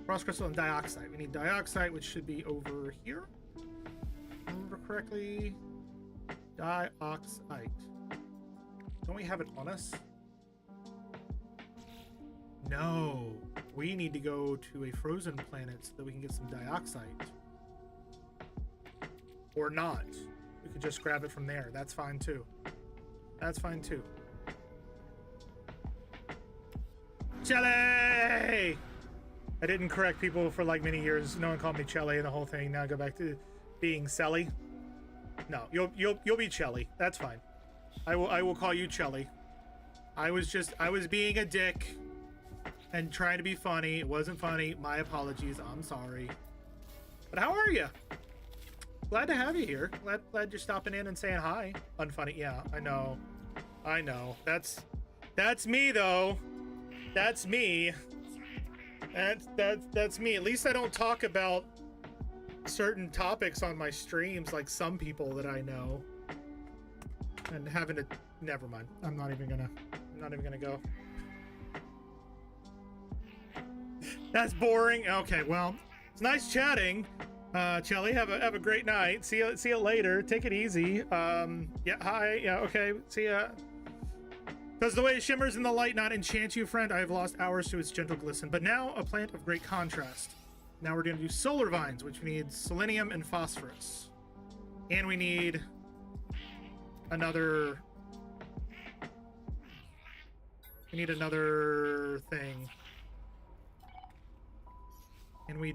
frost crystal and dioxide. We need dioxide, which should be over here. Remember correctly? Dioxide. Don't we have it on us? No. We need to go to a frozen planet so that we can get some dioxide. Or not. We could just grab it from there. That's fine too. That's fine too. Chelly! I didn't correct people for like many years. No one called me Chelly and the whole thing. Now I go back to being Sally. No, you'll be Chelly. That's fine. I will call you Chelly. I was being a dick and trying to be funny. It wasn't funny. My apologies. I'm sorry. But how are you? Glad to have you here. Glad you're stopping in and saying hi. Unfunny. Yeah, I know. I know. That's me though. That's me. That's me. At least I don't talk about certain topics on my streams like some people that I know. And having to never mind. I'm not even gonna go. That's boring. Okay, well, it's nice chatting. Chelly, have a great night. See you later. Take it easy. Yeah, hi. Yeah, okay. See ya. Does the way it shimmers in the light not enchant you, friend? I have lost hours to its gentle glisten, but now a plant of great contrast. Now we're gonna do solar vines, which we need selenium and phosphorus. And we need another thing. And we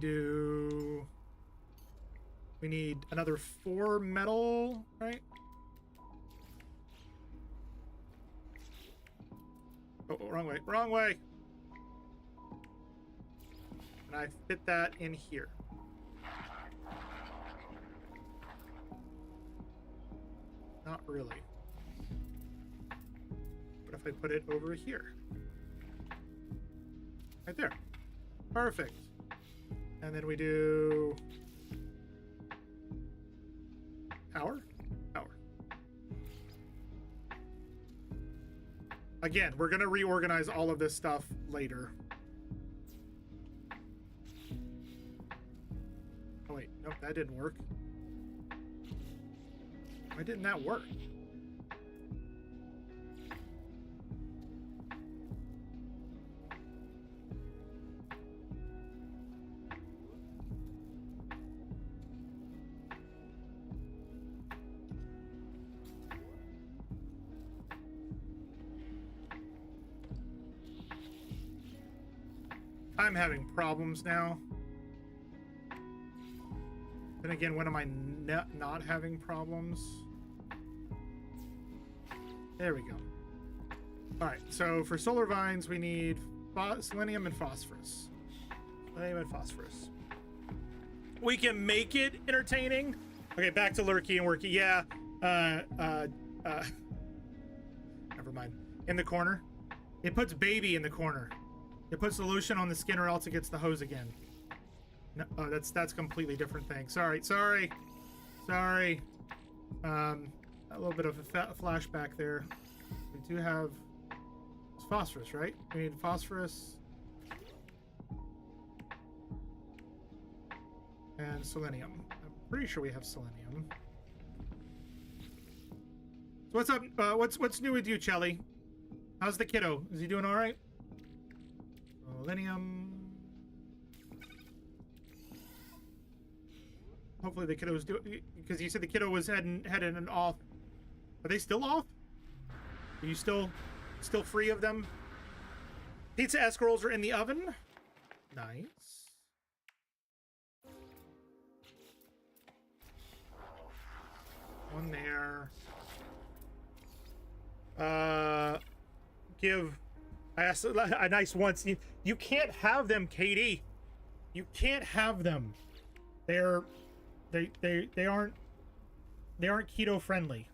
need another 4 metal, right? Oh, wrong way. And I fit that in here. Not really. What if I put it over here? Right there. Perfect. And then we do power. Again, we're gonna reorganize all of this stuff later. Oh wait, nope, that didn't work. Why didn't that work? I'm having problems now. Then again, when am I not having problems? There we go. All right, so for solar vines, we need selenium and phosphorus. Selenium and phosphorus. We can make it entertaining. Okay, back to lurky and worky. Yeah. Never mind. In the corner. It puts baby in the corner. It puts solution on the skin or else it gets the hose again. No, oh, that's completely different thing. Sorry. A little bit of a flashback there. We do have phosphorus, right? We need phosphorus and selenium. I'm pretty sure we have selenium. So what's up? What's new with you, Chelly? How's the kiddo? Is he doing all right? Selenium. Hopefully the kiddo was doing, because you said the kiddo was heading and off. Are they still off? Are you still free of them? Pizza escargots are in the oven. Nice. One there. I asked a nice once. You can't have them, Katie. You can't have them. They aren't keto friendly.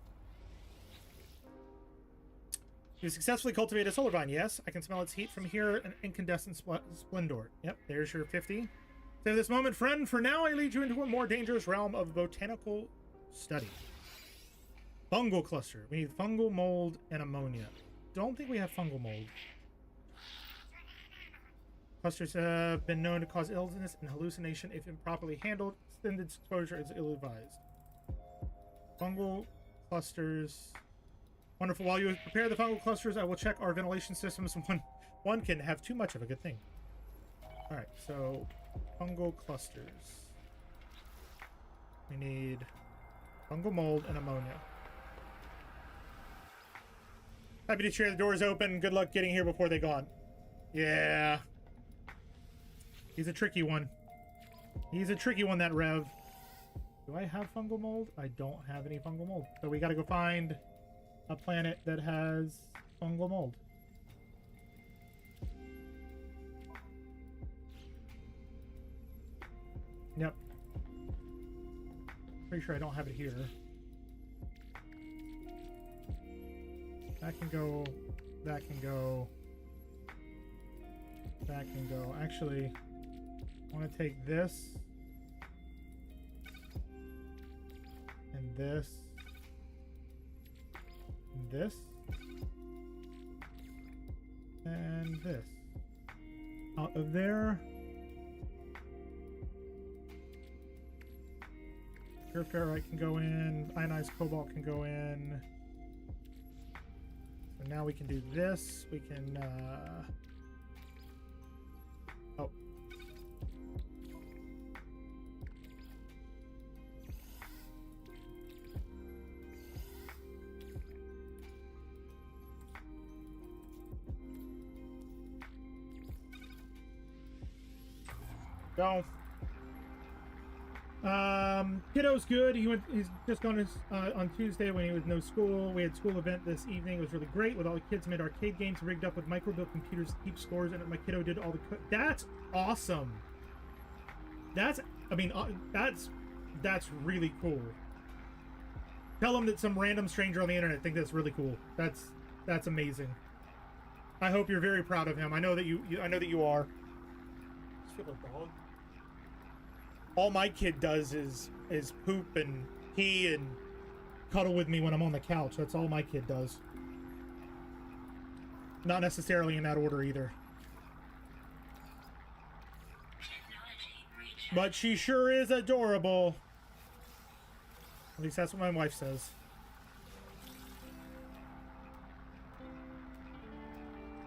You successfully cultivated a solar vine. Yes, I can smell its heat from here. An incandescent splendor. Yep, there's your 50. Save this moment, friend. For now, I lead you into a more dangerous realm of botanical study. Fungal cluster. We need fungal mold and ammonia. Don't think we have fungal mold. Clusters have been known to cause illness and hallucination if improperly handled. Extended exposure is ill-advised. Fungal clusters. Wonderful. While you prepare the fungal clusters, I will check our ventilation systems. One can have too much of a good thing. All right, so fungal clusters. We need fungal mold and ammonia. Happy to share. The doors open. Good luck getting here before they're gone. Yeah. He's a tricky one. He's a tricky one, that Rev. Do I have fungal mold? I don't have any fungal mold. So we gotta go find a planet that has fungal mold. Yep. Pretty sure I don't have it here. That can go. That can go. That can go. Actually, I want to take this. And this. And this. And this. Out of there. Pure ferrite can go in. Ionized cobalt can go in. So now we can do this. We can, oh. Go. Kiddo's good. He's just gone on Tuesday when he was no school. We had school event this evening. It was really great with all the kids made arcade games rigged up with micro-built computers to keep scores, and my kiddo did all the that's awesome. That's really cool. Tell him that some random stranger on the internet think that's really cool. That's amazing. I hope you're very proud of him. I know that you are. I just feel like dog. All my kid does is poop and pee and cuddle with me when I'm on the couch. That's all my kid does. Not necessarily in that order either. But she sure is adorable. At least that's what my wife says.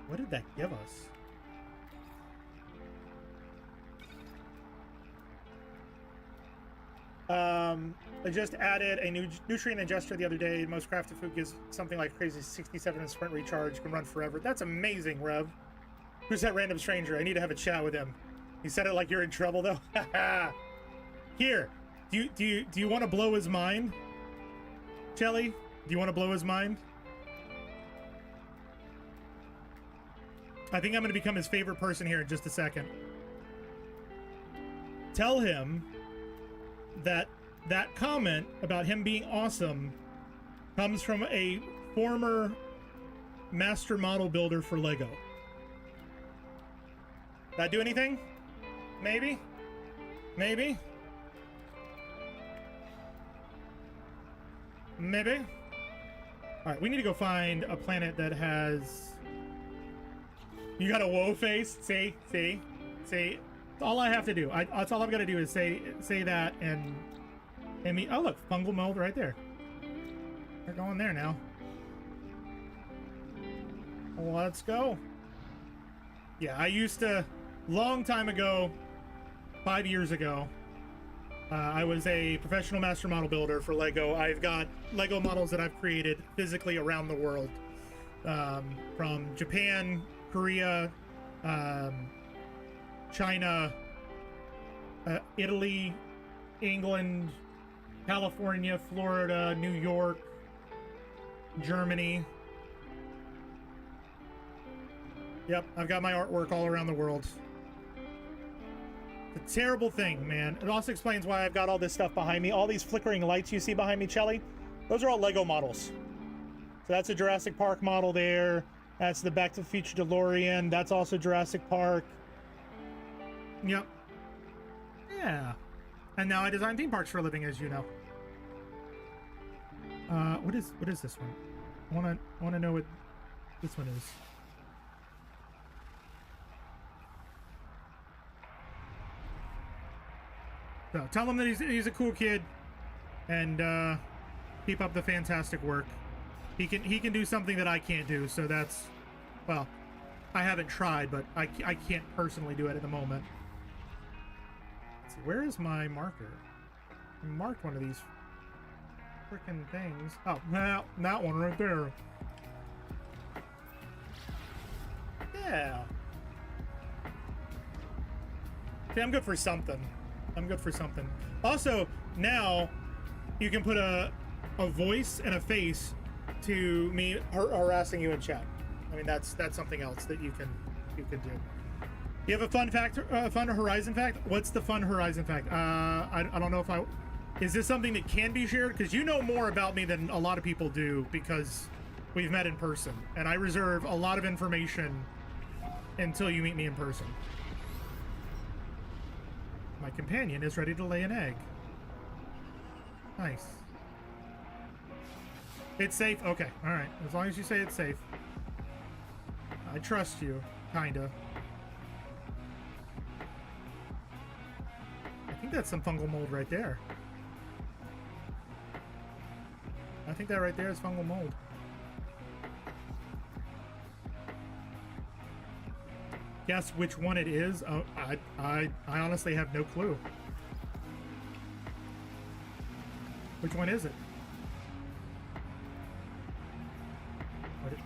What did that give us? I just added a new nutrient ingester the other day. Most crafted food gives something like crazy 67 in sprint recharge. Can run forever. That's amazing, Rev. Who's that random stranger? I need to have a chat with him. He said it like you're in trouble, though. Here, do you want to blow his mind? Shelly, do you want to blow his mind? I think I'm going to become his favorite person here in just a second. Tell him that that comment about him being awesome comes from a former master model builder for Lego. That do anything? Maybe? Maybe? Maybe? Alright, we need to go find a planet that has... You got a whoa face? See? See? See? All I have to do. That's all I've got to do is say that and me. Oh, look. Fungal mold right there. They're going there now. Let's go. Yeah, I used to... Long time ago, 5 years ago, I was a professional master model builder for Lego. I've got Lego models that I've created physically around the world. From Japan, Korea, China, Italy, England, California, Florida, New York, Germany. Yep, I've got my artwork all around the world. The terrible thing, man. It also explains why I've got all this stuff behind me. All these flickering lights you see behind me, Chelly, those are all Lego models. So that's a Jurassic Park model there. That's the Back to the Future DeLorean. That's also Jurassic Park. Yep. Yeah. And now I design theme parks for a living, as you know. What is this one? I wanna know what this one is. So tell him that he's a cool kid, and keep up the fantastic work. He can do something that I can't do. So that's, well, I haven't tried, but I can't personally do it at the moment. Let's see, where is my marker? I marked one of these freaking things. Oh, well, that one right there. Yeah. See, I'm good for something. I'm good for something. Also, now you can put a voice and a face to me harassing you in chat. I mean, that's something else that you can do. You have a fun fact, fun Horizon fact? What's the fun Horizon fact? I don't know if is this something that can be shared? Because you know more about me than a lot of people do because we've met in person, and I reserve a lot of information until you meet me in person. My companion is ready to lay an egg. Nice. It's safe? Okay, alright. As long as you say it's safe. I trust you, kinda. I think that's some fungal mold right there. I think that right there is fungal mold. Guess which one it is? Oh, I honestly have no clue. Which one is it?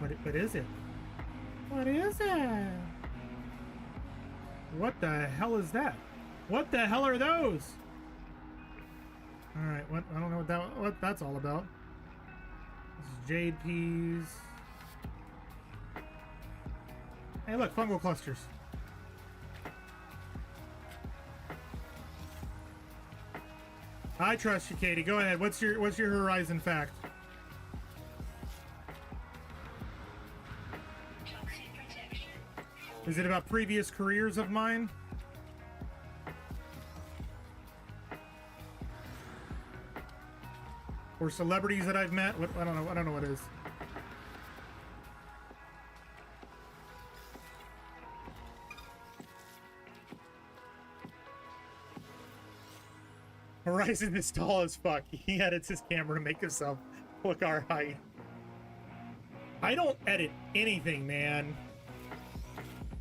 What is it? What is it? What the hell is that? What the hell are those? All right, what? I don't know what that's all about. This is jade peas. Hey, look, fungal clusters. I trust you, Katie. Go ahead. What's your Horizon fact? Is it about previous careers of mine? Or celebrities that I've met? What, I don't know. I don't know what it is. Horizon is tall as fuck. He edits his camera to make himself look our height. I don't edit anything, man.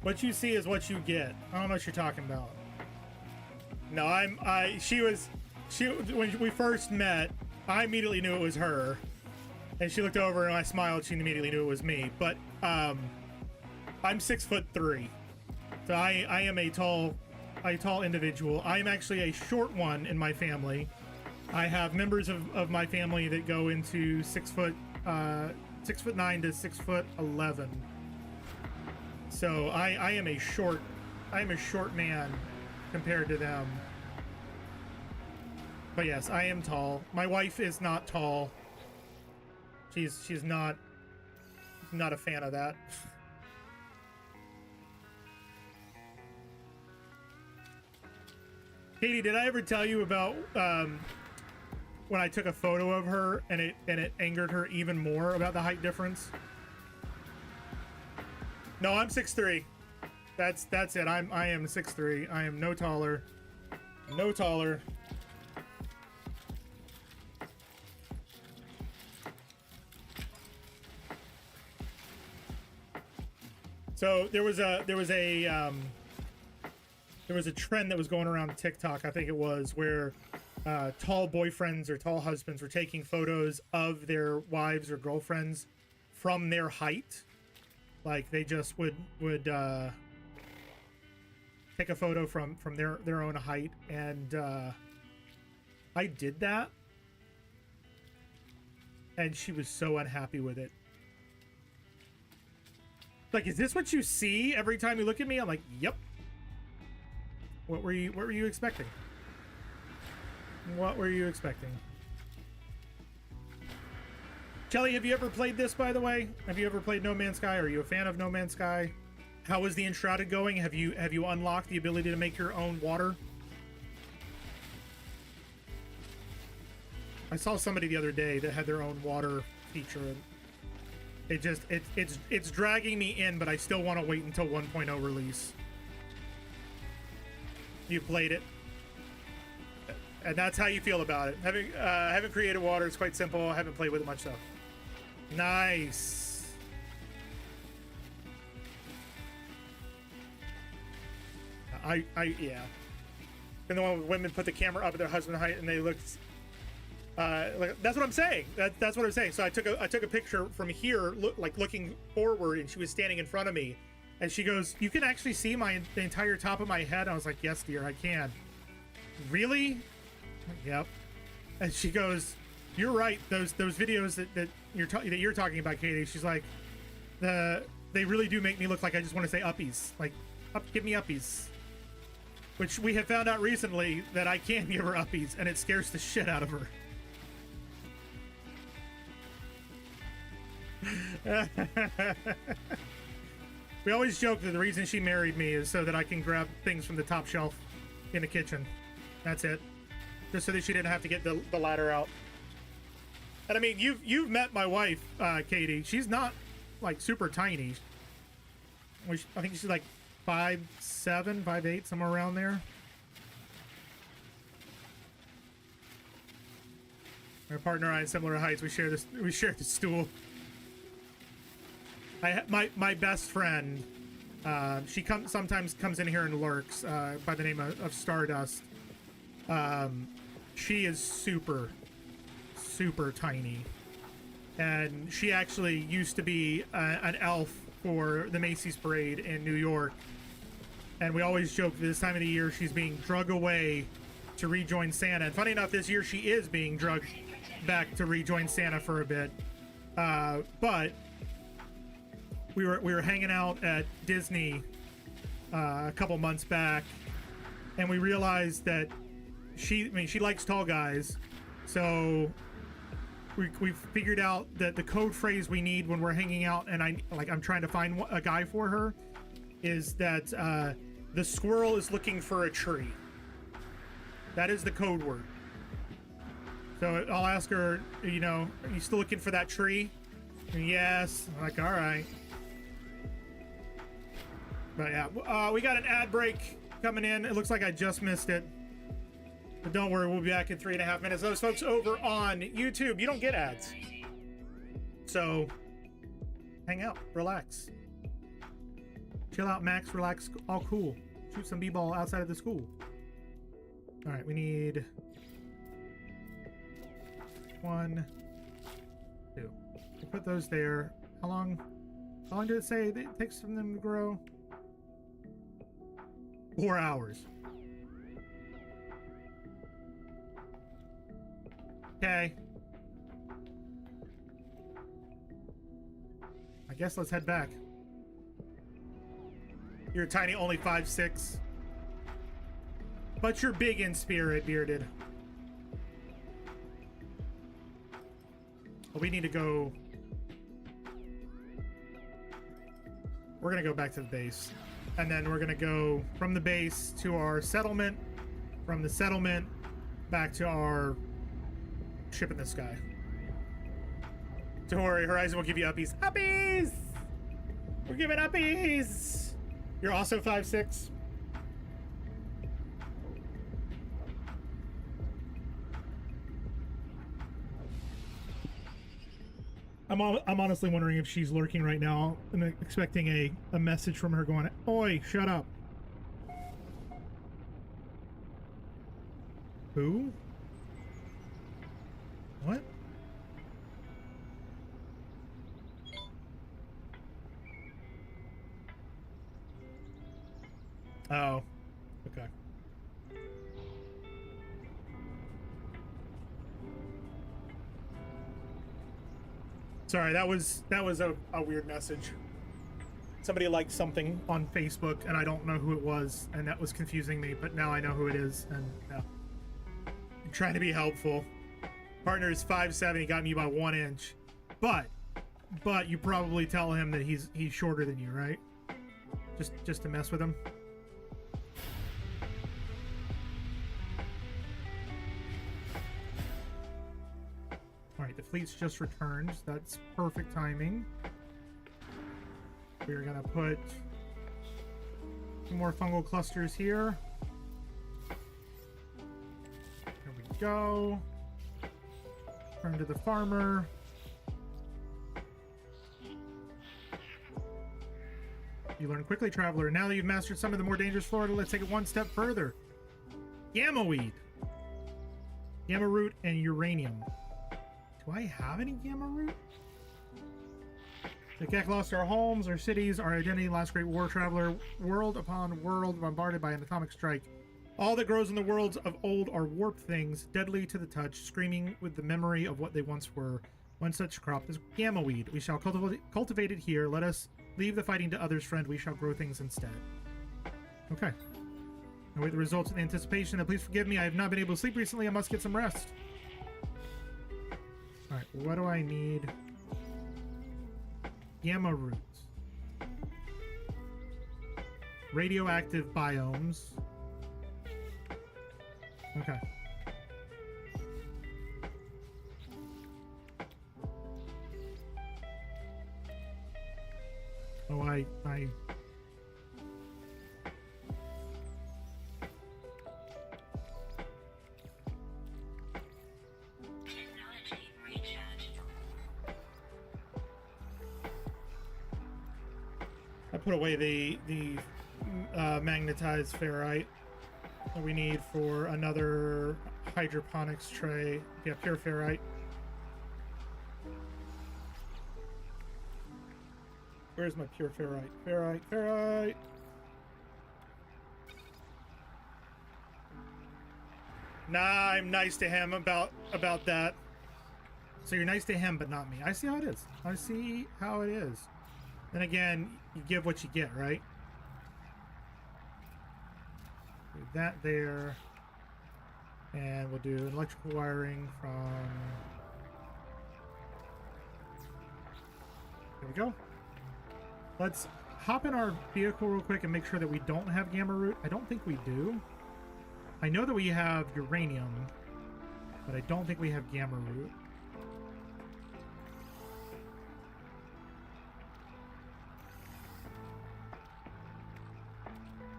What you see is what you get. I don't know what you're talking about. No, when we first met, I immediately knew it was her. And she looked over and I smiled, she immediately knew it was me. But, I'm 6'3". So I am a tall individual. I am actually a short one in my family. I have members of my family that go into 6'9" to 6'11". So I am a short man compared to them. But yes, I am tall. My wife is not tall. She's not a fan of that. Katie, did I ever tell you about when I took a photo of her and it angered her even more about the height difference? No, I'm 6'3". That's it. I am 6'3". I am no taller. No taller. So there was a trend that was going around TikTok, I think it was, where tall boyfriends or tall husbands were taking photos of their wives or girlfriends from their height. Like they just would take a photo from their own height, and I did that, and she was so unhappy with it. Like, is this what you see every time you look at me? I'm like, yep. What were you expecting? What were you expecting? Shelly, have you ever played this, by the way? Have you ever played No Man's Sky? Are you a fan of No Man's Sky? How is the Enshrouded going? Have you unlocked the ability to make your own water? I saw somebody the other day that had their own water feature. It's dragging me in, but I still want to wait until 1.0 release. You played it, and that's how you feel about it. Having created water, it's quite simple. I haven't played with it much though. Nice. Yeah. And the one with women put the camera up at their husband height and they looked. That's what I'm saying. That's what I'm saying. So I took a picture from here, looking forward, and she was standing in front of me, and she goes, "You can actually see the entire top of my head." I was like, "Yes, dear, I can." Really? Yep. And she goes, "You're right. Those videos that you're talking about, Katie." She's like, they really do make me look like I just want to say uppies. Like, give me uppies. Which we have found out recently that I can give her uppies, and it scares the shit out of her. We always joke that the reason she married me is so that I can grab things from the top shelf in the kitchen. That's it. Just so that she didn't have to get the ladder out. And I mean, you've met my wife, Katie. She's not like super tiny. I think she's like 5'7", 5'8", somewhere around there. My partner and I, in similar heights, we share the stool. My best friend, she sometimes comes in here and lurks, by the name of Stardust. She is super tiny, and she actually used to be an elf for the Macy's parade in New York. And we always joke that this time of the year she's being drug away to rejoin Santa. And funny enough, this year she is being drugged back to rejoin Santa for a bit. But we were hanging out at Disney a couple months back, and we realized that she likes tall guys. So we figured out that the code phrase we need when we're hanging out, and I'm trying to find a guy for her, is that the squirrel is looking for a tree. That is the code word. So I'll ask her, are you still looking for that tree? And yes. I'm like, all right. But yeah, we got an ad break coming in. It looks like I just missed it. But don't worry, we'll be back in 3.5 minutes. Those folks over on YouTube, you don't get ads. So hang out, relax. Chill out, Max, relax, all cool. Shoot some b-ball outside of the school. All right, we need 1, 2. We'll put those there. How long did it say it takes for them to grow? 4 hours. Okay. I guess let's head back. You're tiny, only 5'6". But you're big in spirit, Bearded. Well, we need to go... We're gonna go back to the base. And then we're gonna go from the base to our settlement. From the settlement back to our ship in the sky. Don't worry, Horizon will give you uppies. Uppies! We're giving uppies! You're also 5'6". I'm honestly wondering if she's lurking right now. I'm expecting a message from her going, "Oi, shut up." Who? What? Oh, okay. Sorry, that was a weird message. Somebody liked something on Facebook, and I don't know who it was, and that was confusing me, but now I know who it is, and yeah. I'm trying to be helpful. Partner is 5'7", he got me by 1 inch. But you probably tell him that he's shorter than you, right? Just to mess with him. Alright, the fleet's just returned. That's perfect timing. We're gonna put 2 more fungal clusters here. There we go. Turn to the farmer. You learn quickly, traveler. Now that you've mastered some of the more dangerous flora, let's take it one step further. Gamma weed. Gamma root and uranium. Do I have any gamma root? The Kek lost our homes, our cities, our identity, last great war traveler, world upon world bombarded by an atomic strike. All that grows in the worlds of old are warped things, deadly to the touch, screaming with the memory of what they once were. One such crop is gamma weed. We shall cultivate it here. Let us leave the fighting to others, friend. We shall grow things instead. Okay. I wait the results in anticipation. Please forgive me. I have not been able to sleep recently. I must get some rest. Alright, what do I need? Gamma roots. Radioactive biomes. Okay. Oh, I put away the magnetized ferrite that we need for another hydroponics tray. Yeah, pure ferrite. Where's my pure ferrite? Ferrite. Nah, I'm nice to him about that. So you're nice to him, but not me. I see how it is. I see how it is. Then again, you give what you get, right? Do that there. And we'll do electrical wiring from... There we go. Let's hop in our vehicle real quick and make sure that we don't have gamma root. I don't think we do. I know that we have uranium, but I don't think we have gamma root.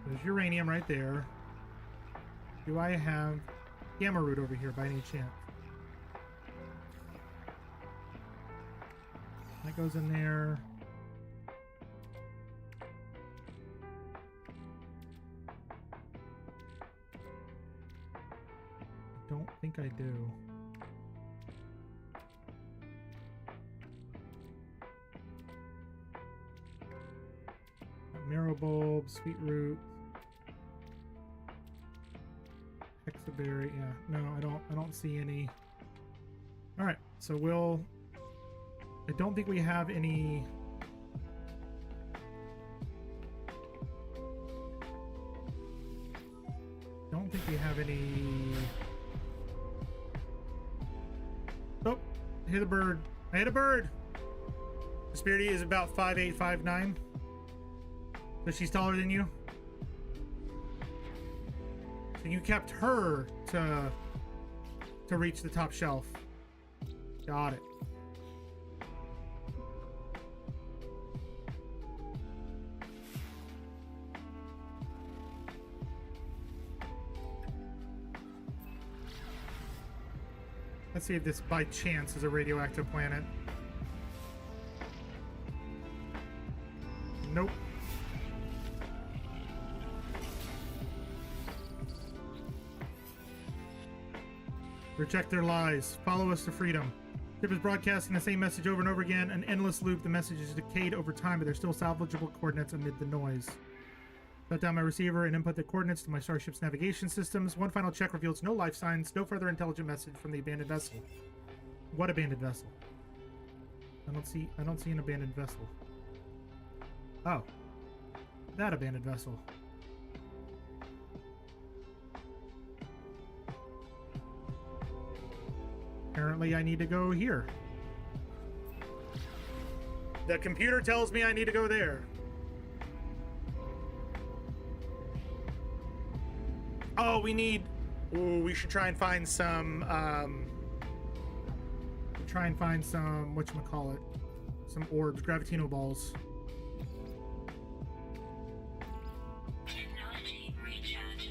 There's uranium right there. Do I have gamma root over here by any chance? That goes in there. I don't think I do. Marrow bulb, sweet root. Very, yeah. No, I don't see any. All right, so I don't think we have any. Don't think we have any. Oh, I hit a bird. I hit a bird. Spirity is about 5'8", 5'9". So she's taller than you. So you kept her to reach the top shelf. Got it. Let's see if this by chance is a radioactive planet. Nope. Reject their lies. Follow us to freedom. Ship is broadcasting the same message over and over again. An endless loop. The message is decayed over time, but there's still salvageable coordinates amid the noise. Shut down my receiver and input the coordinates to my starship's navigation systems. One final check reveals no life signs, no further intelligent message from the abandoned vessel. What abandoned vessel? I don't see an abandoned vessel. Oh. That abandoned vessel. Apparently I need to go here. The computer tells me I need to go there. Oh, we need... Ooh, we should try and find some, whatchamacallit, some orbs, gravitino balls. Technology recharge.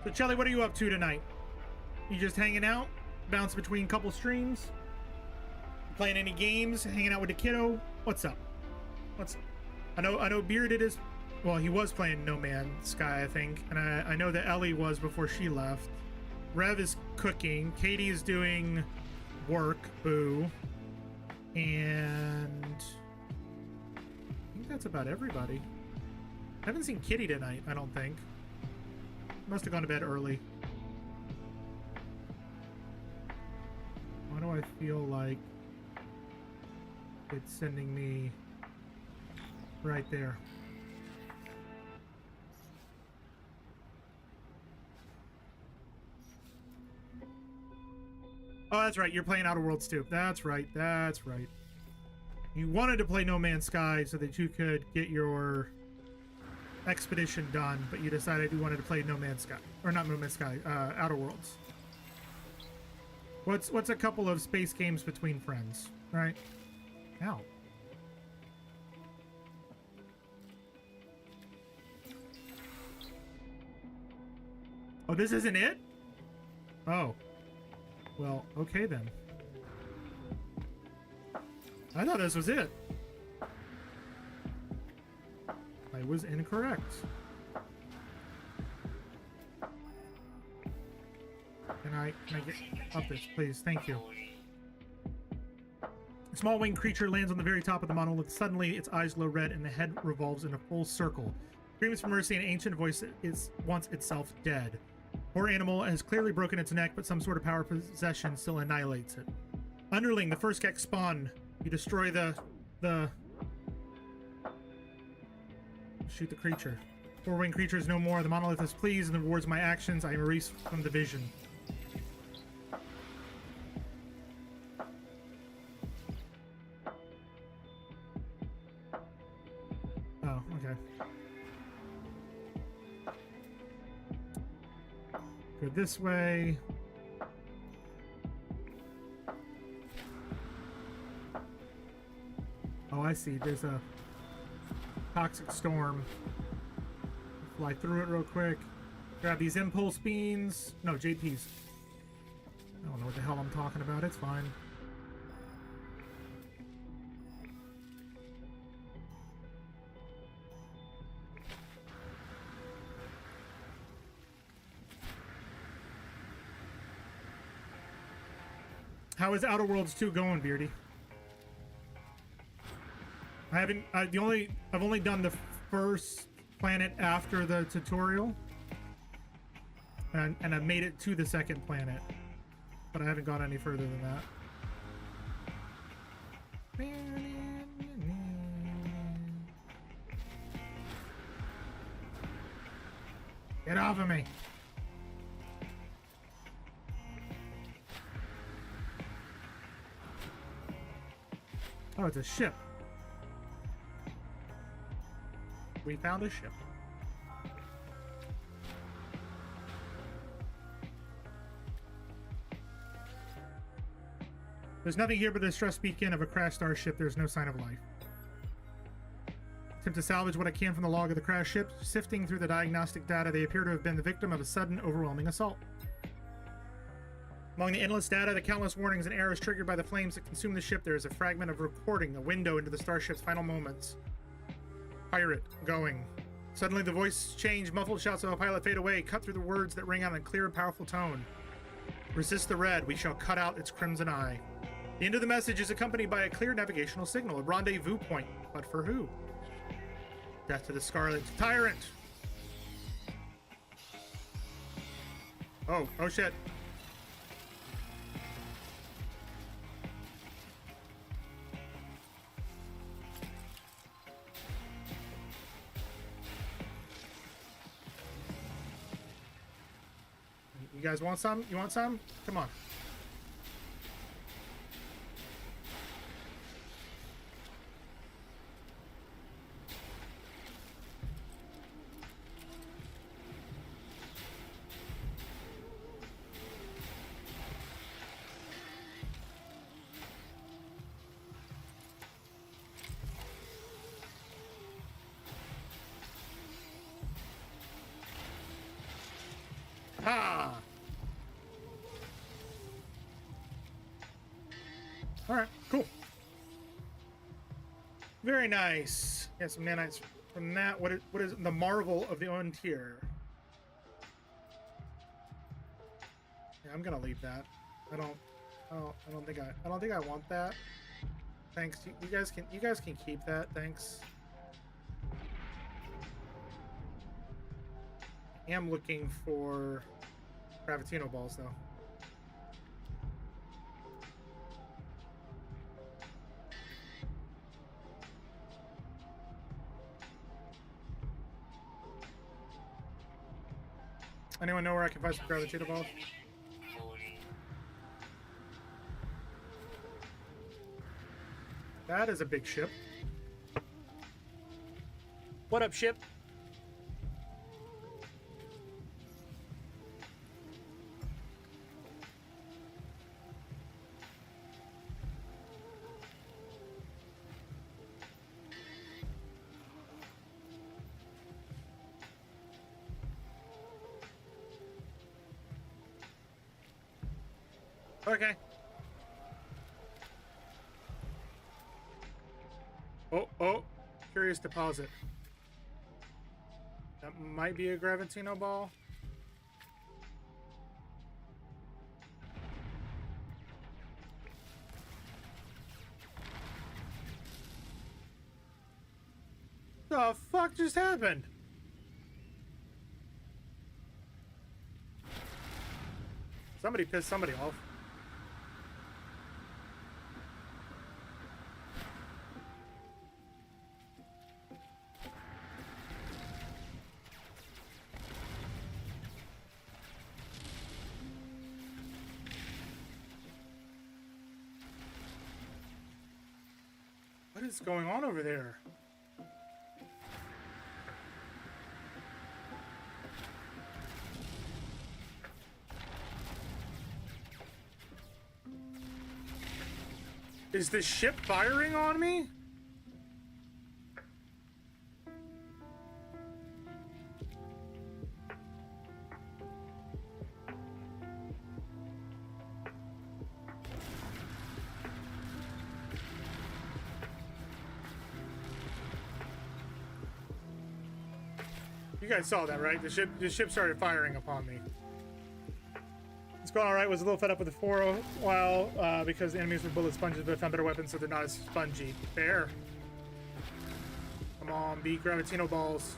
So, Shelly, what are you up to tonight? You just hanging out? Bouncing between couple streams? Playing any games? Hanging out with the kiddo? What's up? I know Bearded is... Well, he was playing No Man's Sky, I think. And I know that Ellie was before she left. Rev is cooking. Katie is doing work. Boo. And... I think that's about everybody. I haven't seen Kitty tonight, I don't think. Must have gone to bed early. Why do I feel like it's sending me right there? Oh, that's right. You're playing Outer Worlds too. That's right. That's right. You wanted to play No Man's Sky so that you could get your expedition done, but you decided you wanted to play No Man's Sky, or not No Man's Sky, Outer Worlds. What's a couple of space games between friends, right? Ow. Oh, this isn't it? Oh. Well, okay then. I thought this was it. I was incorrect. Can I get up this, please? Thank you. A small winged creature lands on the very top of the monolith. Suddenly, its eyes glow red and the head revolves in a full circle. Screams for mercy, an ancient voice is once itself dead. Poor animal has clearly broken its neck, but some sort of power possession still annihilates it. Underling, the first Gek spawn. You destroy the... Shoot the creature. Four-winged creature is no more. The monolith is pleased and rewards my actions. I am erased from the vision. Oh, okay. Go this way. Oh, I see. There's a toxic storm. Fly through it real quick. Grab these impulse beans. No, JP's. I don't know what the hell I'm talking about. It's fine. How is Outer Worlds 2 going, Beardy? I haven't. I've only done the first planet after the tutorial, and I made it to the second planet, but I haven't gone any further than that. Get off of me! Oh, it's a ship. We found a ship. There's nothing here but a distress beacon of a crashed starship. There's no sign of life. Attempt to salvage what I can from the log of the crashed ship. Sifting through the diagnostic data, they appear to have been the victim of a sudden, overwhelming assault. Among the endless data, the countless warnings and errors triggered by the flames that consume the ship, there is a fragment of recording, a window into the starship's final moments. Pirate, going. Suddenly the voice changed, muffled shouts of a pilot fade away, cut through the words that ring out in a clear and powerful tone. Resist the red, we shall cut out its crimson eye. The end of the message is accompanied by a clear navigational signal, a rendezvous point. But for who? Death to the Scarlet Tyrant! Oh shit. You guys want some? You want some? Come on. Ha! Alright, cool. Very nice. Got some nanites from that. What is the marvel of the Ontier? Yeah, I'm gonna leave that. I don't think I want that. Thanks. You guys can keep that. Thanks. I am looking for Gravitino balls though. Anyone know where I can find some Gravitino balls? That is a big ship. What up, ship? Okay. Oh, curious deposit. That might be a Gravitino ball. The fuck just happened? Somebody pissed somebody off. What is going on over there? Is the ship firing on me? You guys saw that, right? The ship started firing upon me. going all right. Was a little fed up with the 4 a while because the enemies were bullet sponges, but I found better weapons, so they're not as spongy. Fair. Come on, beat Gravitino balls.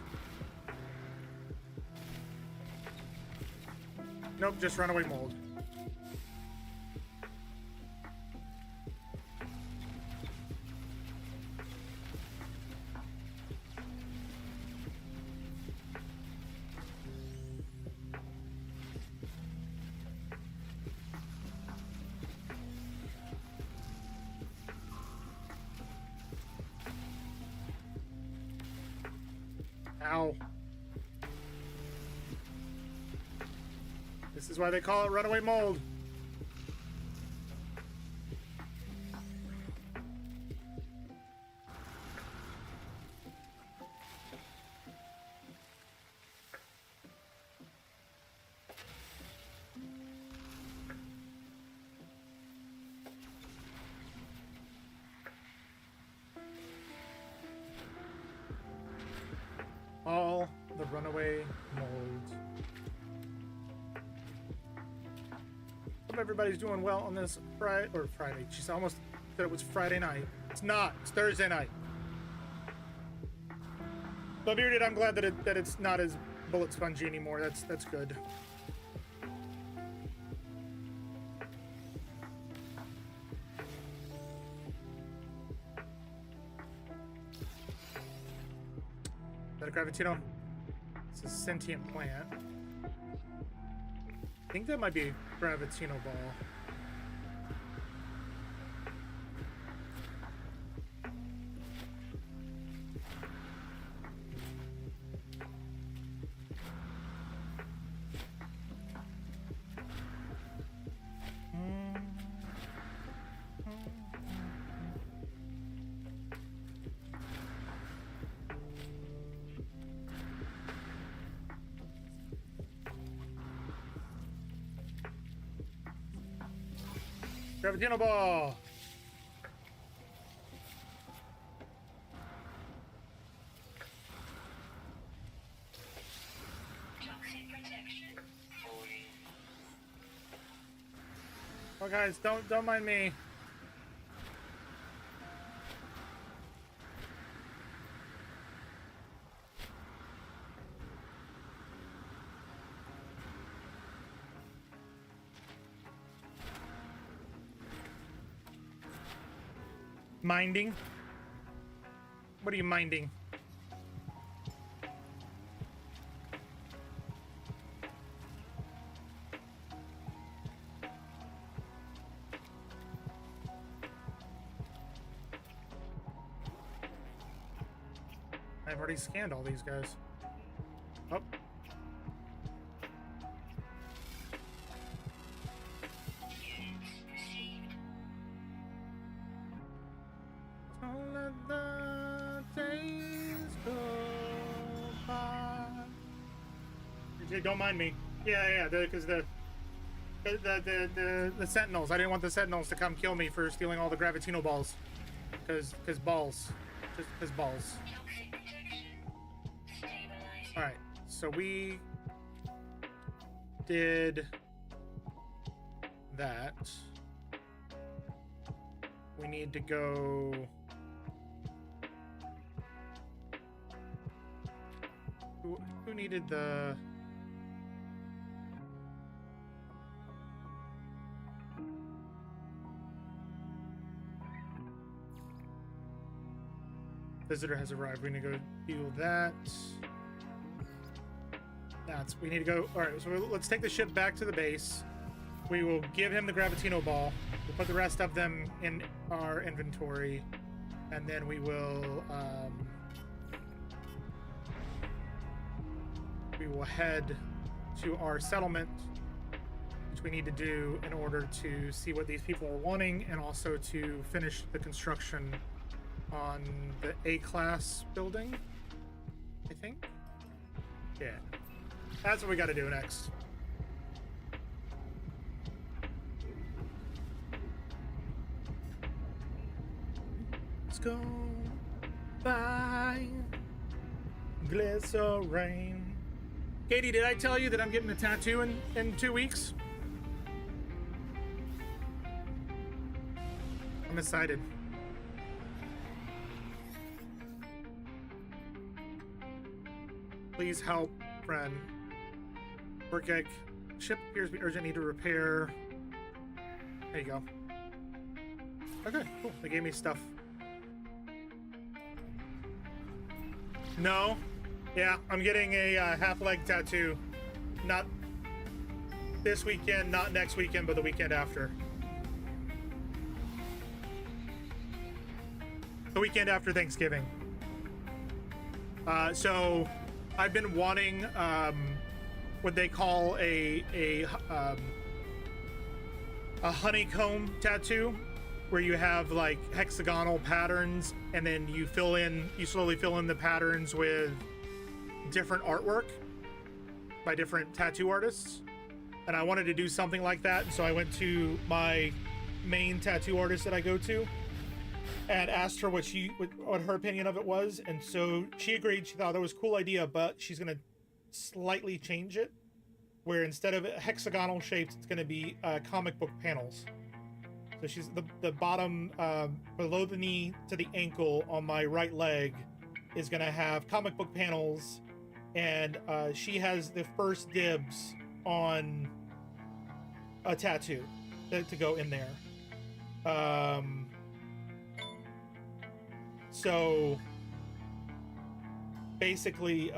Nope, just runaway mold. Ow. This is why they call it runaway mold. All the runaway mold. Hope everybody's doing well on this Friday. Jeez, I almost said it was Friday night. It's not. It's Thursday night. But Bearded, I'm glad that it's not as bullet spongy anymore. That's good. Is that a Gravitino? It's a sentient plant. I think that might be a Gravitino ball. Gravitino ball. Toxic protection 40. Oh guys, don't mind me. Minding? What are you minding? I've already scanned all these guys. Oh. Don't let the days go by. Don't mind me. Yeah, because the Sentinels. I didn't want the Sentinels to come kill me for stealing all the Gravitino balls. Because balls. Just because balls. Alright, so we did that. We need to go... Who needed the... Visitor has arrived. We need to go do that. We need to go... Alright, so let's take the ship back to the base. We will give him the Gravitino ball. We'll put the rest of them in our inventory. And then we will... we will head to our settlement, which we need to do in order to see what these people are wanting and also to finish the construction on the A-class building, I think. Yeah. That's what we got to do next. Let's go by glycerine. Katie, did I tell you that I'm getting a tattoo in 2 weeks? I'm excited. Please help, friend. Work egg. Ship appears to be urgent. Need to repair. There you go. Okay, cool. They gave me stuff. No. Yeah, I'm getting a half-leg tattoo. Not this weekend, not next weekend, but the weekend after. The weekend after Thanksgiving. So I've been wanting what they call a honeycomb tattoo, where you have like hexagonal patterns, and then you slowly fill in the patterns with different artwork by different tattoo artists. And I wanted to do something like that, so I went to my main tattoo artist that I go to and asked her what her opinion of it was, and so she agreed. She thought it was a cool idea, but she's gonna slightly change it, where instead of hexagonal shapes, it's gonna be comic book panels. So she's the bottom below the knee to the ankle on my right leg is gonna have comic book panels, and she has the first dibs on a tattoo to go in there. So basically,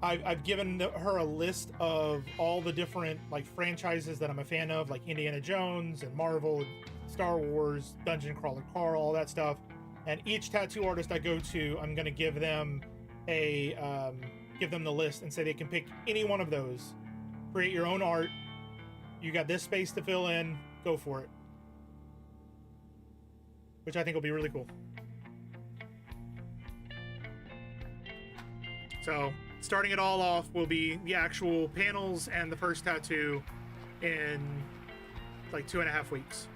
I've given her a list of all the different like franchises that I'm a fan of, like Indiana Jones and Marvel, and Star Wars, Dungeon Crawler Carl, all that stuff. And each tattoo artist I go to, I'm gonna give them the list and say they can pick any one of those, create your own art. You got this space to fill in, go for it. Which I think will be really cool. So, starting it all off will be the actual panels and the first tattoo in like 2.5 weeks.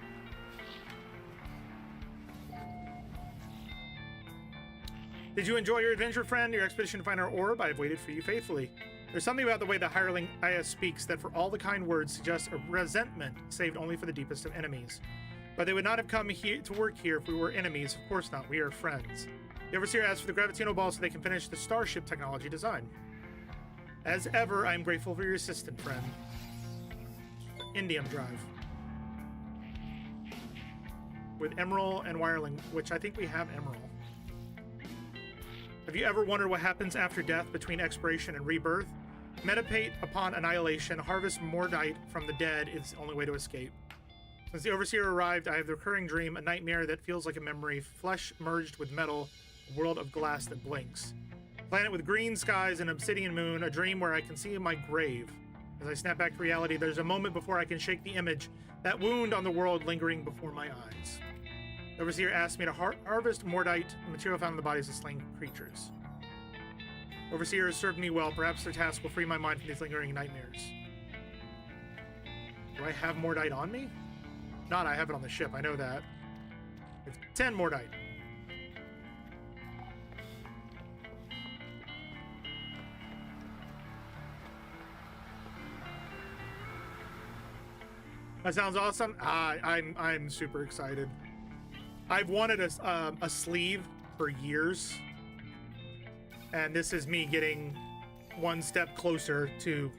Did you enjoy your adventure, friend? Your expedition to find our orb? I have waited for you faithfully. There's something about the way the hireling Aya speaks that for all the kind words suggests a resentment saved only for the deepest of enemies. But they would not have come here to work here if we were enemies. Of course not. We are friends. The Overseer asked for the Gravitino Ball so they can finish the starship technology design. As ever, I am grateful for your assistance, friend. Indium Drive. With Emerald and Wireling, which I think we have Emerald. Have you ever wondered what happens after death, between expiration and rebirth? Meditate upon annihilation, harvest Mordite from the dead is the only way to escape. Since the Overseer arrived, I have the recurring dream, a nightmare that feels like a memory, flesh merged with metal, a world of glass that blinks. Planet with green skies and obsidian moon, a dream where I can see my grave. As I snap back to reality, there's a moment before I can shake the image, that wound on the world lingering before my eyes. The Overseer asked me to harvest Mordite, the material found in the bodies of slain creatures. Overseer has served me well. Perhaps their task will free my mind from these lingering nightmares. Do I have Mordite on me? Not, I have it on the ship. I know that. It's 10 Mordite. That sounds awesome. I'm super excited. I've wanted a sleeve for years, and this is me getting one step closer to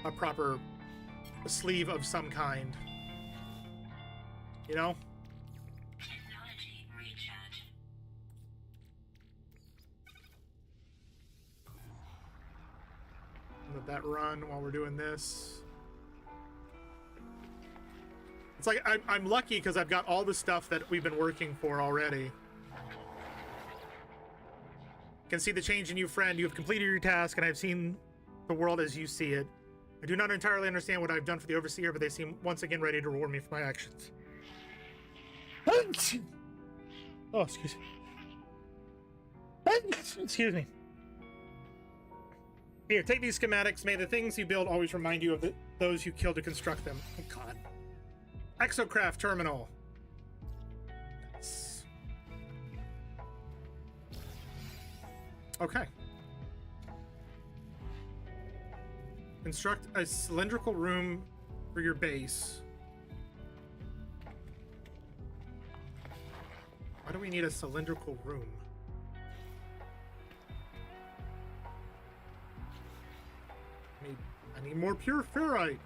a proper sleeve of some kind. You know? Technology recharge. Let that run while we're doing this. It's like I'm lucky because I've got all the stuff that we've been working for already. Can see the change in you, friend. You have completed your task, and I've seen the world as you see it. I do not entirely understand what I've done for the Overseer, but they seem once again ready to reward me for my actions. Oh, excuse me. Excuse me. Here, take these schematics. May the things you build always remind you of those you killed to construct them. Oh, God. Exocraft terminal. Nice. Okay. Construct a cylindrical room for your base. Why do we need a cylindrical room? I need more pure ferrite.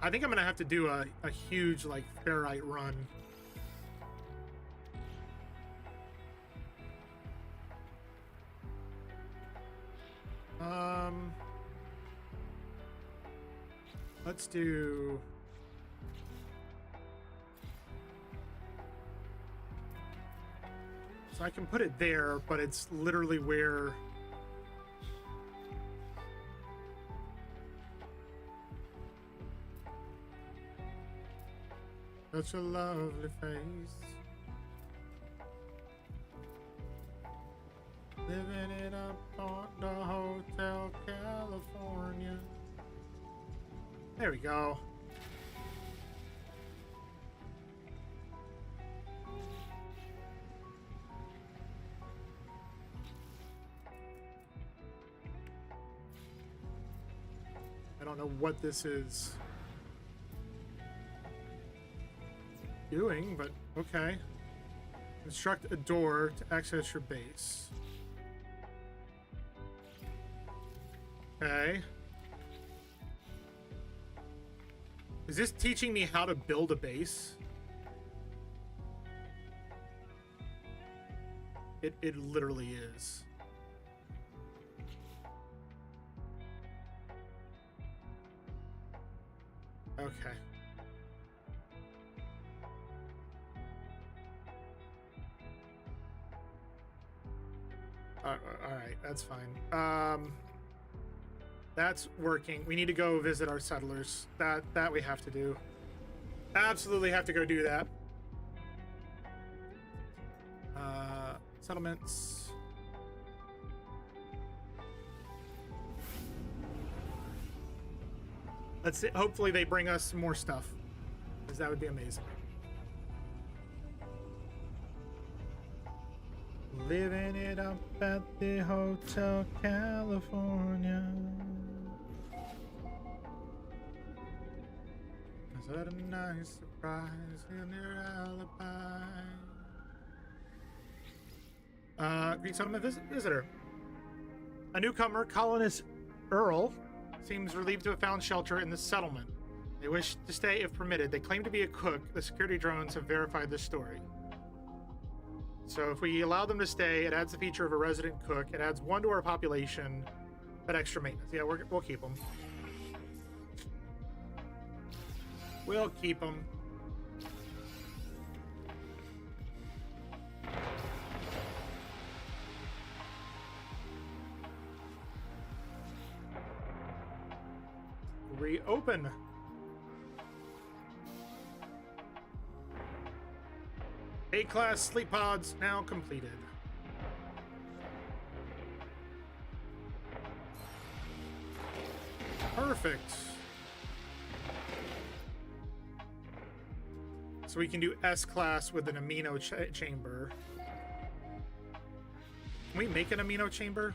I think I'm gonna have to do a huge like ferrite run. Let's do. So I can put it there, but it's literally where. Such a lovely face. Living it up on the Hotel California. There we go. I don't know what this is doing, but okay. Construct a door to access your base. Okay. Is this teaching me how to build a base? It literally is. Okay. All right, that's fine. That's working. We need to go visit our settlers. That we have to do. Absolutely have to go do that. Settlements. Let's see. Hopefully they bring us some more stuff, because that would be amazing. Living it up at the Hotel California. Is that a nice surprise in your alibi? Greek settlement visitor. A newcomer, colonist Earl, seems relieved to have found shelter in the settlement. They wish to stay if permitted. They claim to be a cook. The security drones have verified this story. So if we allow them to stay, it adds the feature of a resident cook. It adds 1 to our population, but extra maintenance. Yeah, we'll keep them. We'll keep them. Reopen. A-class sleep pods now completed. Perfect. So we can do S-class with an amino chamber. Can we make an amino chamber?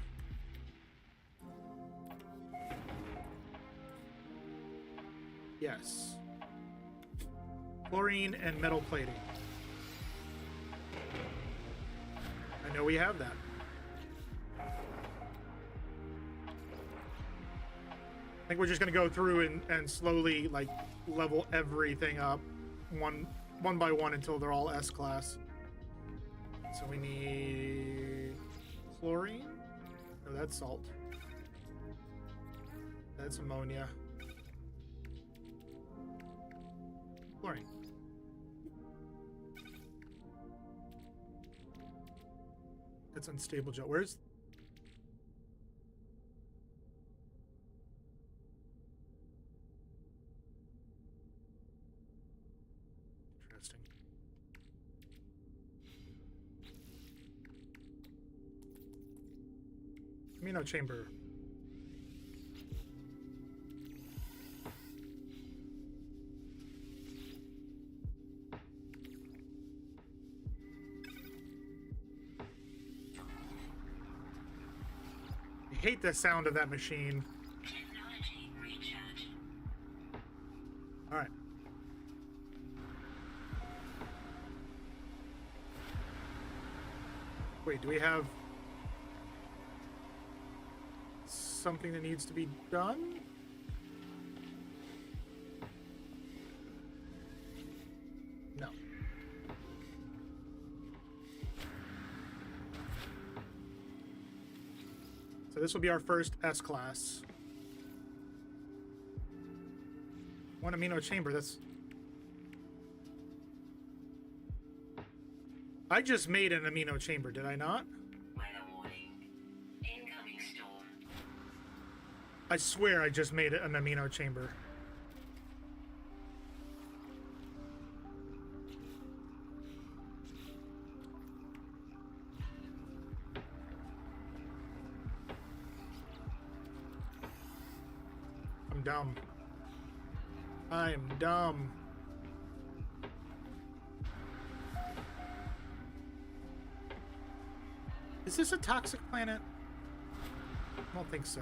Yes. Chlorine and metal plating. I know we have that. I think we're just going to go through and slowly like level everything up one by one until they're all S-class. So we need chlorine. No, that's salt. That's ammonia. Chlorine. That's unstable gel. Where's... Interesting. Amino chamber. hate the sound of that machine. Technology recharge. All right. Wait, do we have something that needs to be done? No. So this will be our first S-class. One amino chamber, that's... I just made an amino chamber, did I not? Weather warning. Incoming storm. I swear I just made an amino chamber. I'm dumb. I'm dumb. Is this a toxic planet? I don't think so.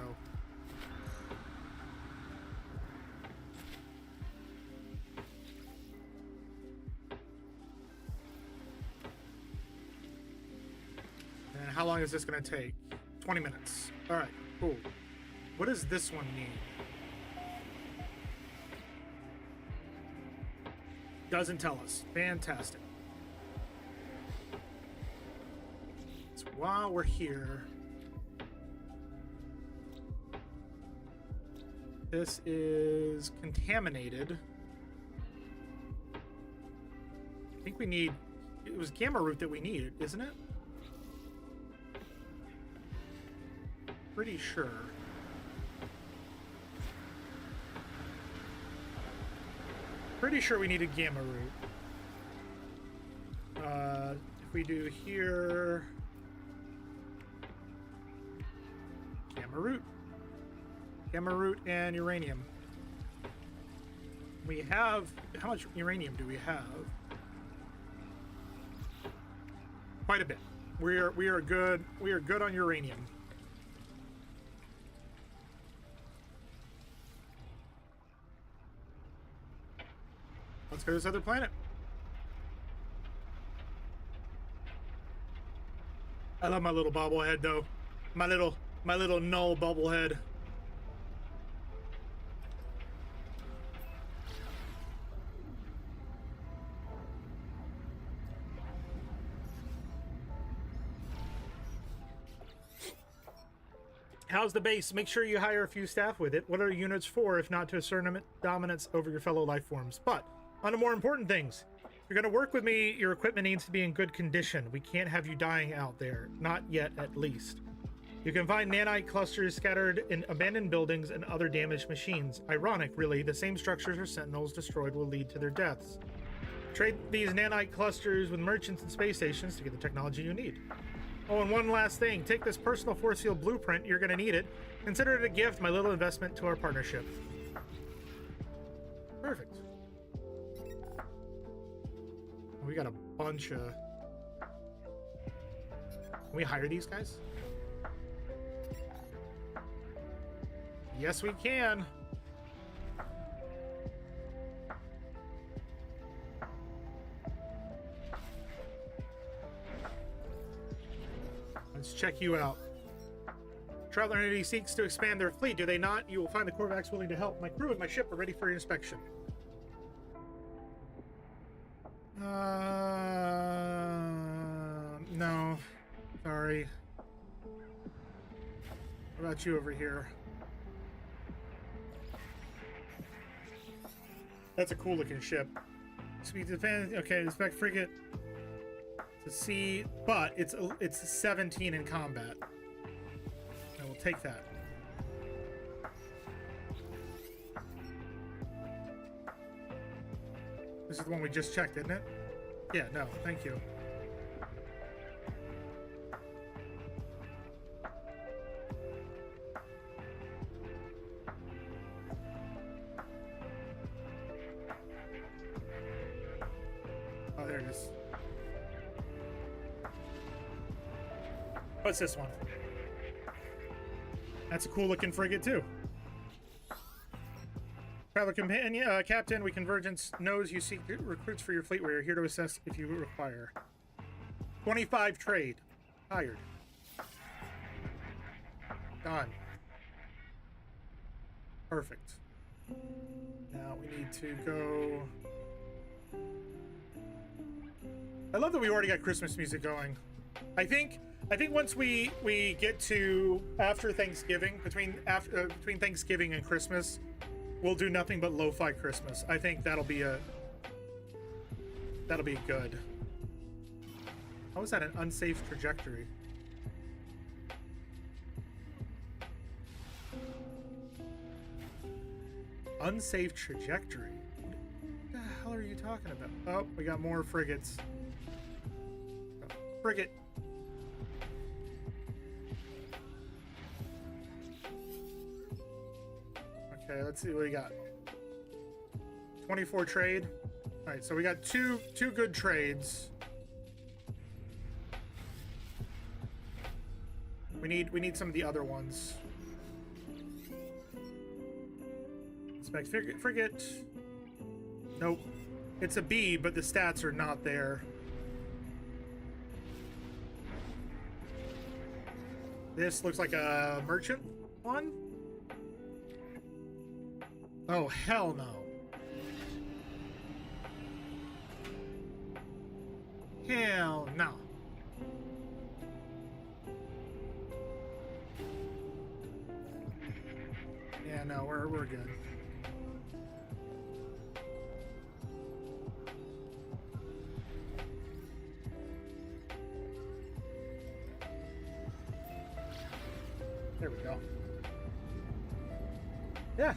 And how long is this going to take? 20 minutes. All right, cool. What does this one need? Doesn't tell us. Fantastic. So while we're here, this is contaminated. I think we need... It was gamma root that we needed, isn't it? Pretty sure. Pretty sure we needed gamma root. If we do here... Gamma root and uranium. We have... How much uranium do we have? Quite a bit. We are good. We are good on uranium. Let's go to this other planet. I love my little bobblehead though. My little null bobblehead. How's the base? Make sure you hire a few staff with it. What are units for if not to assert dominance over your fellow life forms? But on to more important things. If you're going to work with me, your equipment needs to be in good condition. We can't have you dying out there. Not yet, at least. You can find nanite clusters scattered in abandoned buildings and other damaged machines. Ironic, really. The same structures or sentinels destroyed will lead to their deaths. Trade these nanite clusters with merchants and space stations to get the technology you need. Oh, and one last thing. Take this personal force field blueprint. You're going to need it. Consider it a gift, my little investment to our partnership. Perfect. We got a bunch of... Can we hire these guys? Yes, we can. Let's check you out. Traveler Entity seeks to expand their fleet. Do they not? You will find the Korvax willing to help. My crew and my ship are ready for your inspection. No. Sorry. What about you over here? That's a cool looking ship. Speed defense. Okay, inspect frigate to see, but it's 17 in combat. I will take that. This is the one we just checked, isn't it? Yeah, no, thank you. Oh, there it is. What's this one? That's a cool looking frigate too. Travel companion, captain, we Convergence knows you seek recruits for your fleet. We are here to assess if you require. 25 trade. Hired. Done. Perfect. Now we need to go... I love that we already got Christmas music going. I think once we get to after Thanksgiving, between Thanksgiving and Christmas, we'll do nothing but lo-fi Christmas. I think that'll be good. How is that an unsafe trajectory? Unsafe trajectory? What the hell are you talking about? Oh, we got more frigates. Oh, frigate. Okay, let's see what we got. 24 trade. All right, so we got two good trades. We need some of the other ones. Inspect frigate. Nope. It's a B, but the stats are not there. This looks like a merchant one. Oh, hell no. Hell no. Yeah, no, we're good. There we go. Yeah.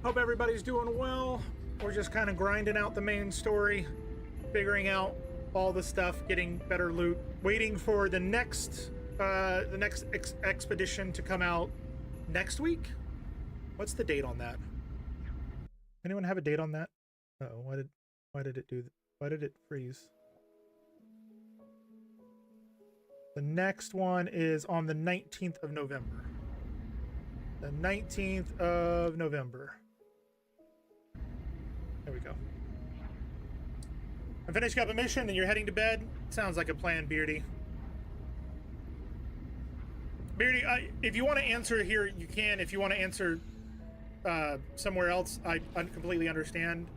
Hope everybody's doing well. We're just kind of grinding out the main story, figuring out all the stuff, getting better loot, waiting for the next expedition to come out next week. What's the date on that? Anyone have a date on that? Uh-oh, why did it do that? Why did it freeze? The next one is on the 19th of November. The 19th of November. There we go. I finished up a mission and you're heading to bed? Sounds like a plan, Beardy. Beardy, if you want to answer here, you can. If you want to answer somewhere else, I completely understand.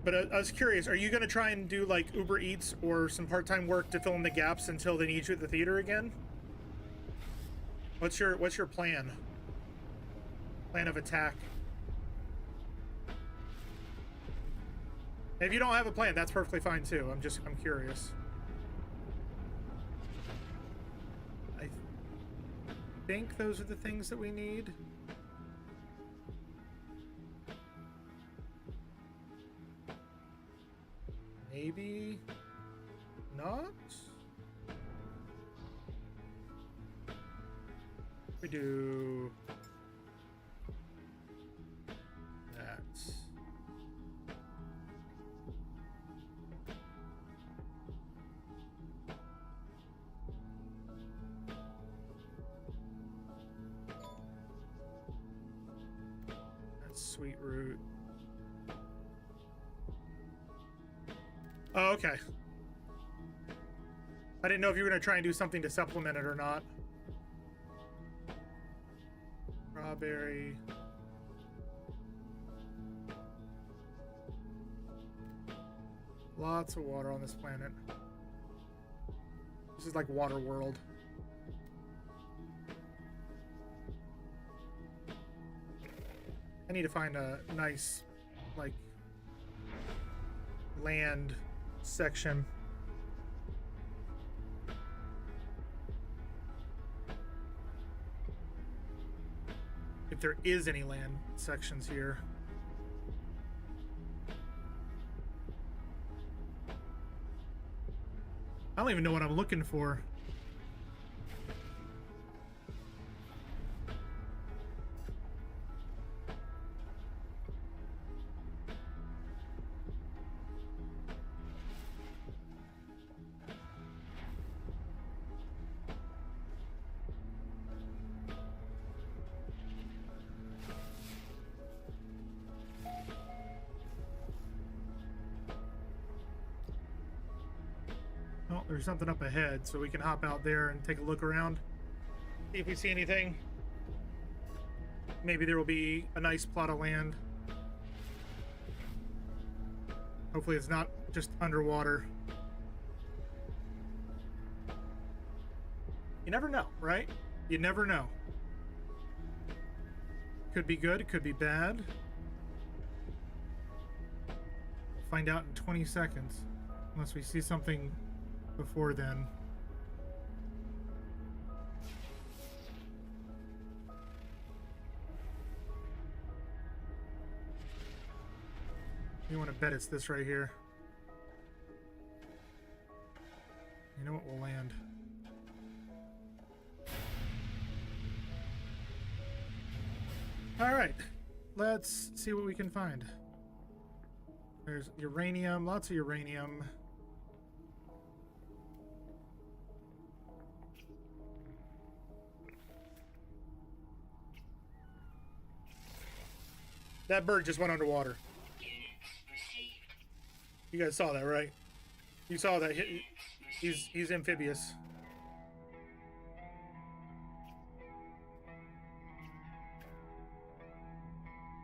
But I was curious, are you going to try and do like Uber Eats or some part-time work to fill in the gaps until they need you at the theater again? What's your plan? Plan of attack? If you don't have a plan, that's perfectly fine too. I'm curious. I think those are the things that we need. Maybe not. We do that. That's sweet root. Oh, okay. I didn't know if you were going to try and do something to supplement it or not. Strawberry. Lots of water on this planet. This is like water world. I need to find a nice, like, land section. If there is any land sections here. I don't even know what I'm looking for. there's something up ahead, so we can hop out there and take a look around. See if we see anything. Maybe there will be a nice plot of land. Hopefully it's not just underwater. You never know, right? You never know. Could be good, it could be bad. Find out in 20 seconds. Unless we see something before then. You want to bet it's this right here. You know what, will land. All right, let's see what we can find. There's uranium, lots of uranium. That bird just went underwater. You guys saw that, right? You saw that. He's amphibious.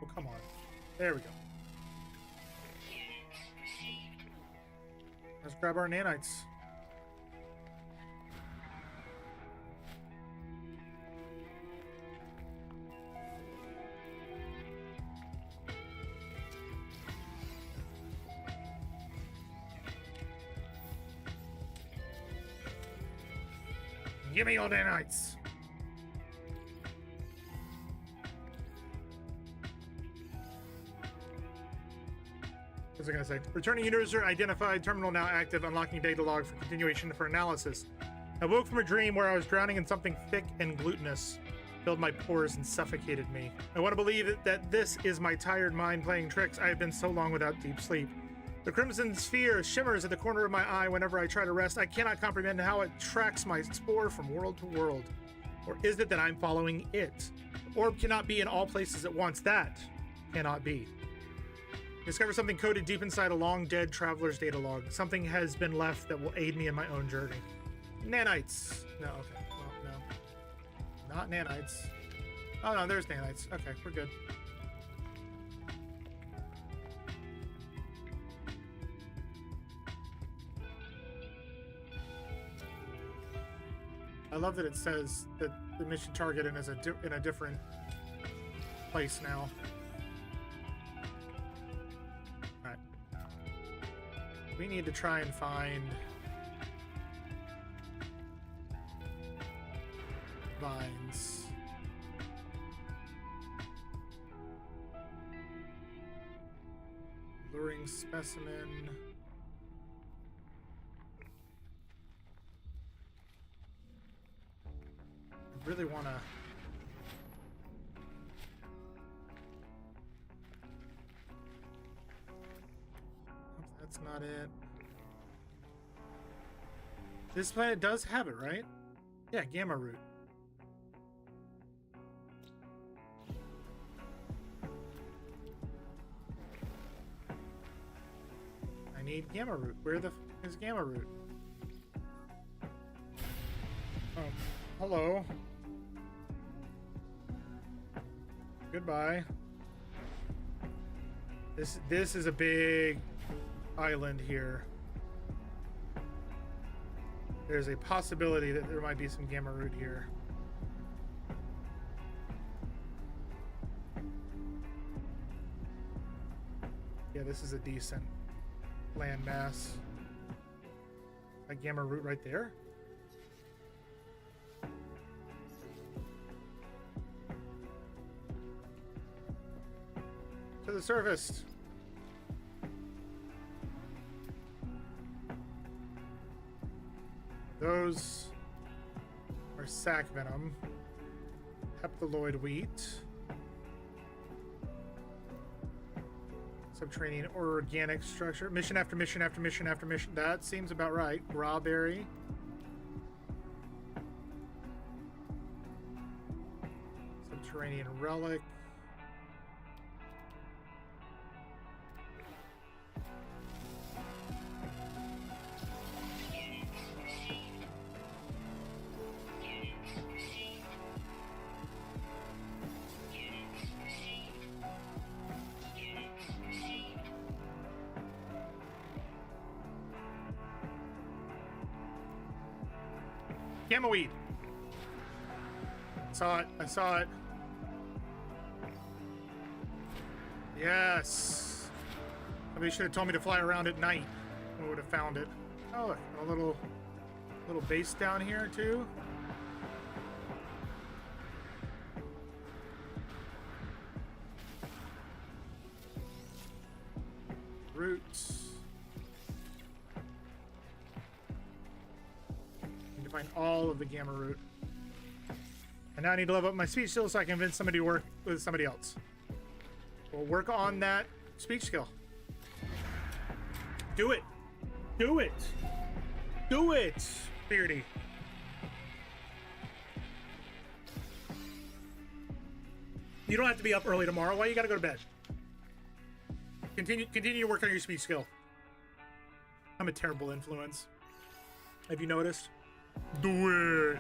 Oh, come on. There we go. Let's grab our nanites. Give me your nanites. What was I gonna say? Returning user identified, terminal now active, unlocking data log for continuation for analysis. I woke from a dream where I was drowning in something thick and glutinous, filled my pores and suffocated me. I want to believe that this is my tired mind playing tricks. I have been so long without deep sleep. The crimson sphere shimmers at the corner of my eye whenever I try to rest. I cannot comprehend how it tracks my spore from world to world. Or is it that I'm following it? The orb cannot be in all places at once. That cannot be. Discover something coded deep inside a long dead traveler's data log. Something has been left that will aid me in my own journey. Nanites. No, okay. Well, no. Not nanites. Oh, no, there's nanites. Okay, we're good. I love that it says that the mission target is in a different place now. Alright. We need to try and find vines. Luring specimen. Really want to that's not it. This planet does have it, right? Yeah, gamma root. I need gamma root. Where the f is gamma root? Oh, hello. Goodbye. This is a big island here. There's a possibility that there might be some gamma root here. Yeah, this is a decent land mass. A gamma root right there. To the surface. Those are sac venom, heptaloid wheat, subterranean or organic structure. Mission after mission after mission after mission. That seems about right. Strawberry. Subterranean relic. Gamma weed. Saw it. I saw it. Yes. Somebody should have told me to fly around at night. I would have found it. Oh, look, a little base down here too. Roots. Need to find all of the gamma root. And now I need to level up my speech skill so I can convince somebody to work with somebody else. We'll work on that speech skill. Do it. Do it. Do it, Beardy. You don't have to be up early tomorrow. Why you gotta go to bed? Continue to work on your speech skill. I'm a terrible influence. Have you noticed? Do it.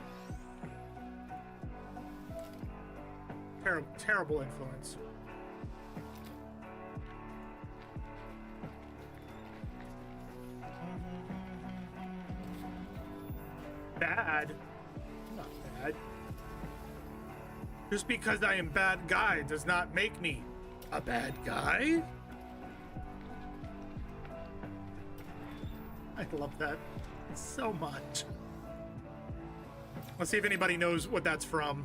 Terrible influence. Bad? Not bad. Just because I am bad guy does not make me a bad guy. I love that so much. Let's see if anybody knows what that's from.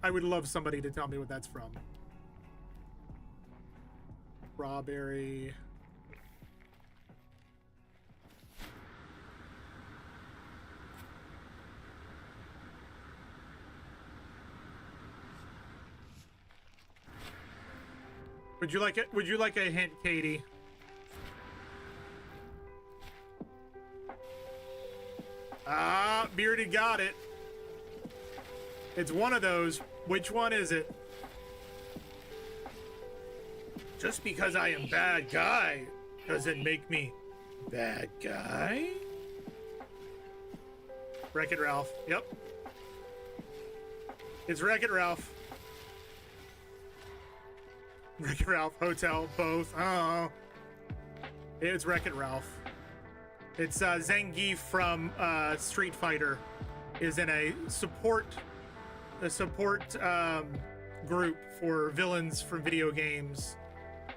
I would love somebody to tell me what that's from. Strawberry. Would you like it? Would you like a hint, Katie? Ah, Beardy got it. It's one of those. Which one is it? Just because I am bad guy doesn't make me bad guy. Wreck-It Ralph. Yep. It's Wreck-It Ralph. Wreck-It Ralph, Hotel, both. Oh. It's Wreck-It Ralph. It's Zangief from Street Fighter is in a support group for villains from video games,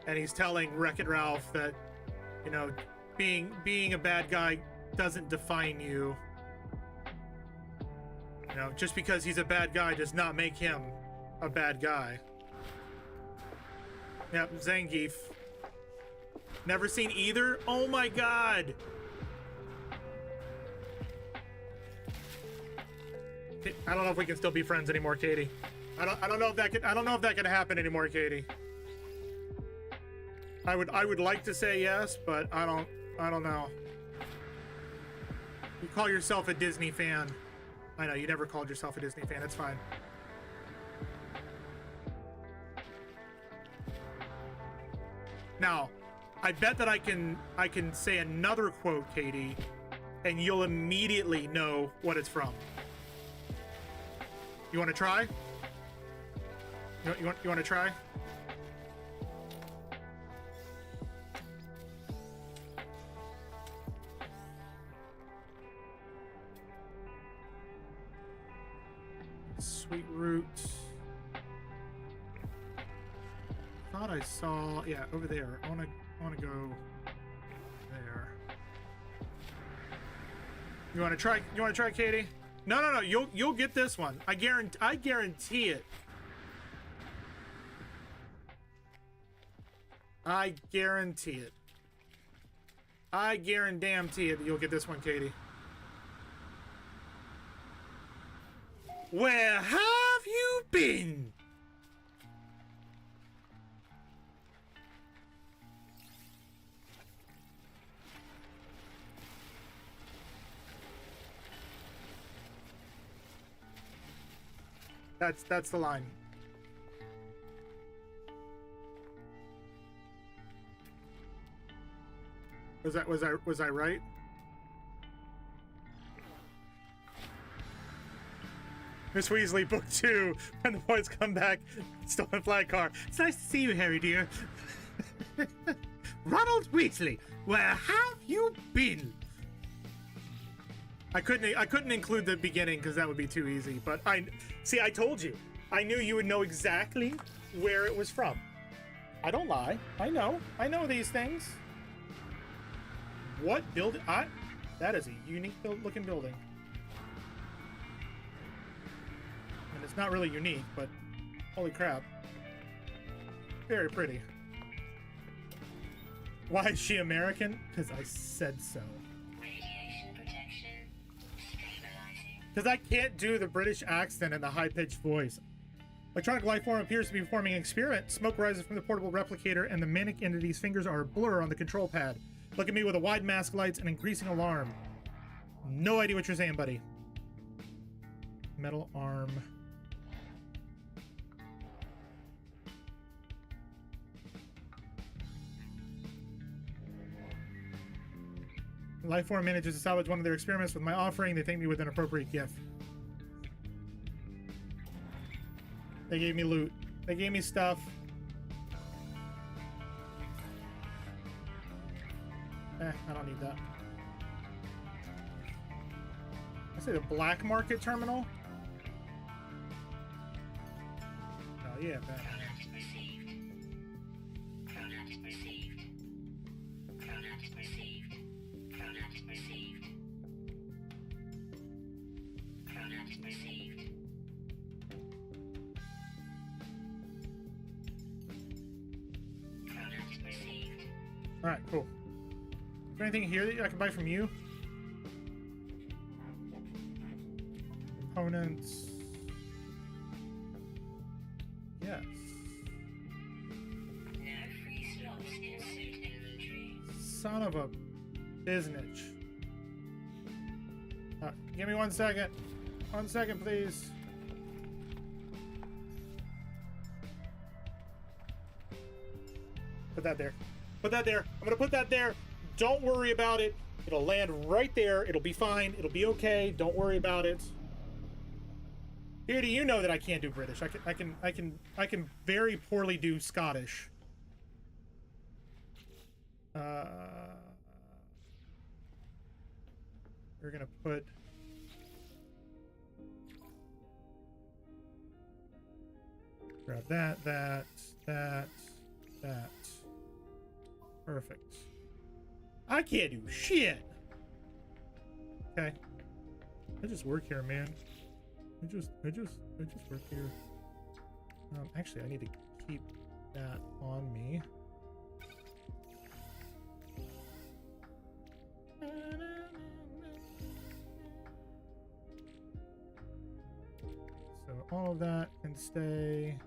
and he's telling Wreck-It Ralph that, you know, being a bad guy doesn't define you. You know, just because he's a bad guy does not make him a bad guy. Yep, Zangief. Never seen either? Oh my god! I don't know if we can still be friends anymore, Katie. I don't know if that can happen anymore, Katie. I would like to say yes, but I don't know. You call yourself a Disney fan. I know you never called yourself a Disney fan. It's fine. Now, I bet that I can say another quote, Katie, and you'll immediately know what it's from. You want to try? You want to try? Sweet root. Thought I saw, yeah, over there. I want to go there. You want to try? You want to try, Katie? No. You'll get this one. I guarantee it. I guarantee it. I guarantee it that you'll get this one, Katie. Where have you been? That's the line. Was I right? Miss Weasley, book 2. When the boys come back, stolen flag car. It's nice to see you, Harry dear. Ronald Weasley, where have you been? I couldn't include the beginning because that would be too easy, but I told you. I knew you would know exactly where it was from. I don't lie. I know these things. What building? That is a unique looking building. And it's not really unique, but holy crap. Very pretty. Why is she American? Because I said so. Radiation protection. Stabilizing. Because I can't do the British accent and the high-pitched voice. Electronic life form appears to be performing an experiment. Smoke rises from the portable replicator, and the manic entity's fingers are a blur on the control pad. Look at me with a wide mask lights and increasing alarm. No idea what you're saying, buddy. Metal arm. Lifeform manages to salvage one of their experiments with my offering. They thank me with an appropriate gift. They gave me loot. They gave me stuff. I don't need that. I say the black market terminal. Oh yeah, that. Product received. Product received. Product received. Product received. Product received. Product received. All right, cool. Is there anything here that I can buy from you? Components. Yes. No free slots in suit inventory. Son of a biznitch. Give me 1 second. 1 second, please. Put that there. Put that there. I'm gonna put that there. Don't worry about it. It'll land right there. It'll be fine. It'll be okay. Don't worry about it. Here, do you know that I can't do British? I can very poorly do Scottish. We're gonna put. Grab that. Perfect. I can't do shit. Okay. I just work here, man. I just work here. Actually, I need to keep that on me. So all of that can stay.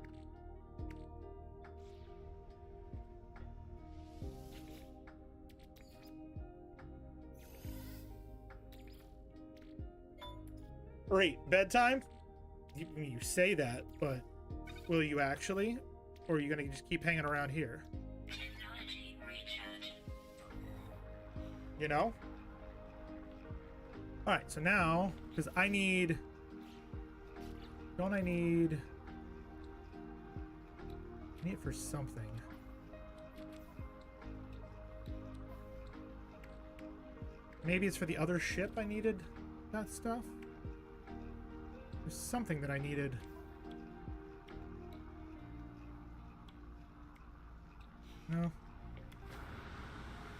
Great. Bedtime? You say that, but will you actually? Or are you going to just keep hanging around here? Technology recharge. You know? Alright, so now, because I need... Don't I need... I need it for something. Maybe it's for the other ship I needed that stuff? There's something that I needed. No.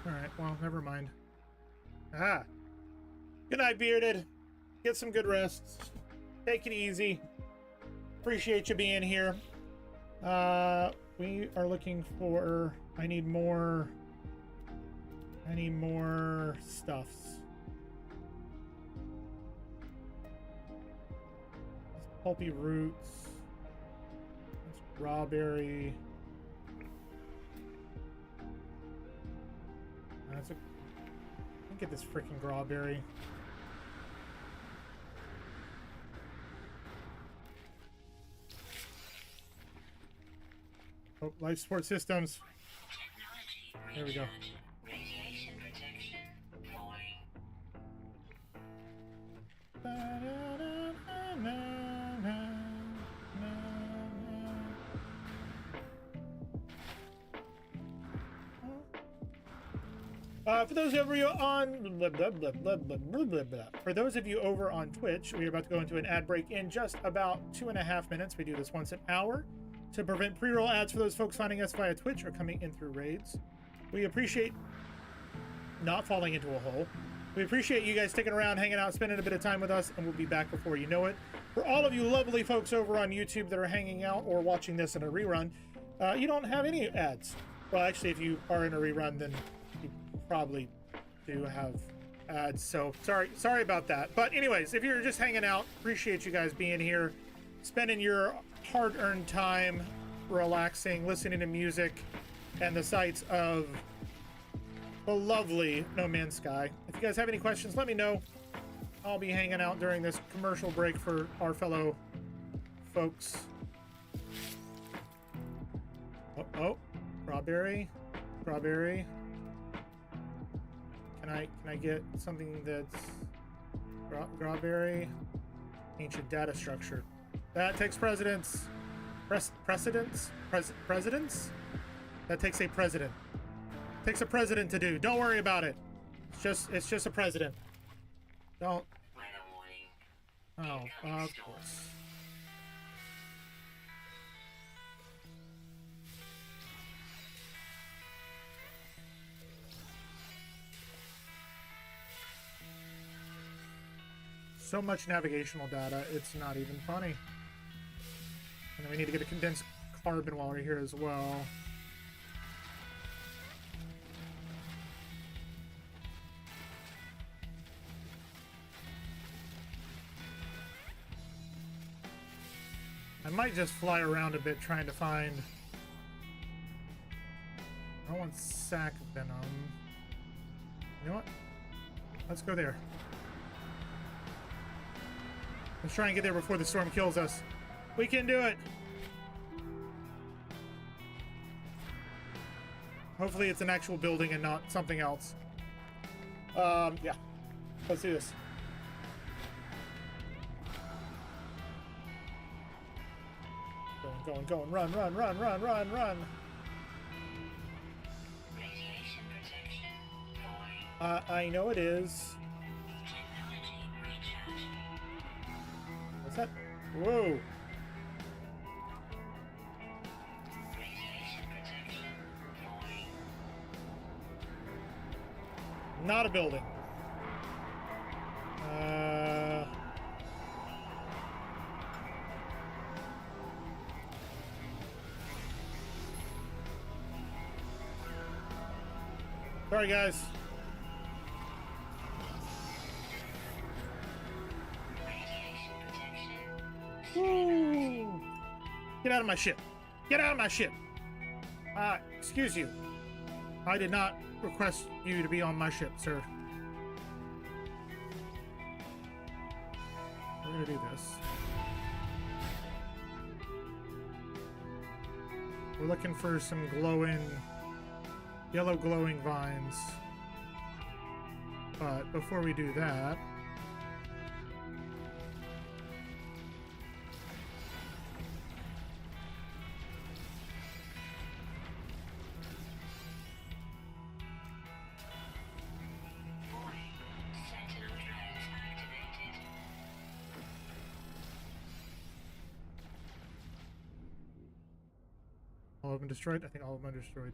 Alright, well, never mind. Ah! Good night, Bearded. Get some good rest. Take it easy. Appreciate you being here. We are looking for... I need more stuffs. Pulpy roots. Strawberry. That's a... Let me get this freaking strawberry. Oh, life support systems. Technology There we go. recharge. Radiation protection falling. For those of you on for those of you over on Twitch, we are about to go into an ad break in just about 2.5 minutes. We do this once an hour to prevent pre-roll ads for those folks finding us via Twitch or coming in through raids. We appreciate not falling into a hole. We appreciate you guys sticking around, hanging out, spending a bit of time with us, and we'll be back before you know it. For all of you lovely folks over on YouTube that are hanging out or watching this in a rerun, you don't have any ads. Well, actually, if you are in a rerun, then you probably do have ads. So sorry about that. But anyways, if you're just hanging out, appreciate you guys being here, spending your hard-earned time relaxing, listening to music, and the sights of the lovely No Man's Sky. If you guys have any questions, let me know. I'll be hanging out during this commercial break for our fellow folks. Oh, strawberry. Can I get something that's strawberry? Ancient data structure. That takes precedence. Precedence? That takes a president. Takes a president to do. Don't worry about it. It's just a president. Don't. Oh, of course. So much navigational data, it's not even funny. And then we need to get a condensed carbon while we're here as well. I might just fly around a bit trying to find... I want sac venom. You know what? Let's go there. Let's try and get there before the storm kills us. We can do it! Hopefully it's an actual building and not something else. Yeah. Let's do this. Going, run. Radiation protection going. I know it is. Technology recharge. What's that? Whoa. Radiation protection going. Not a building. Sorry, guys. Radiation protection. Woo. Get out of my ship. Get out of my ship. Excuse you. I did not request you to be on my ship, sir. We're gonna do this. We're looking for some yellow glowing vines. But before we do that, Sentinel drones activated. all of them destroyed? I think all of them are destroyed.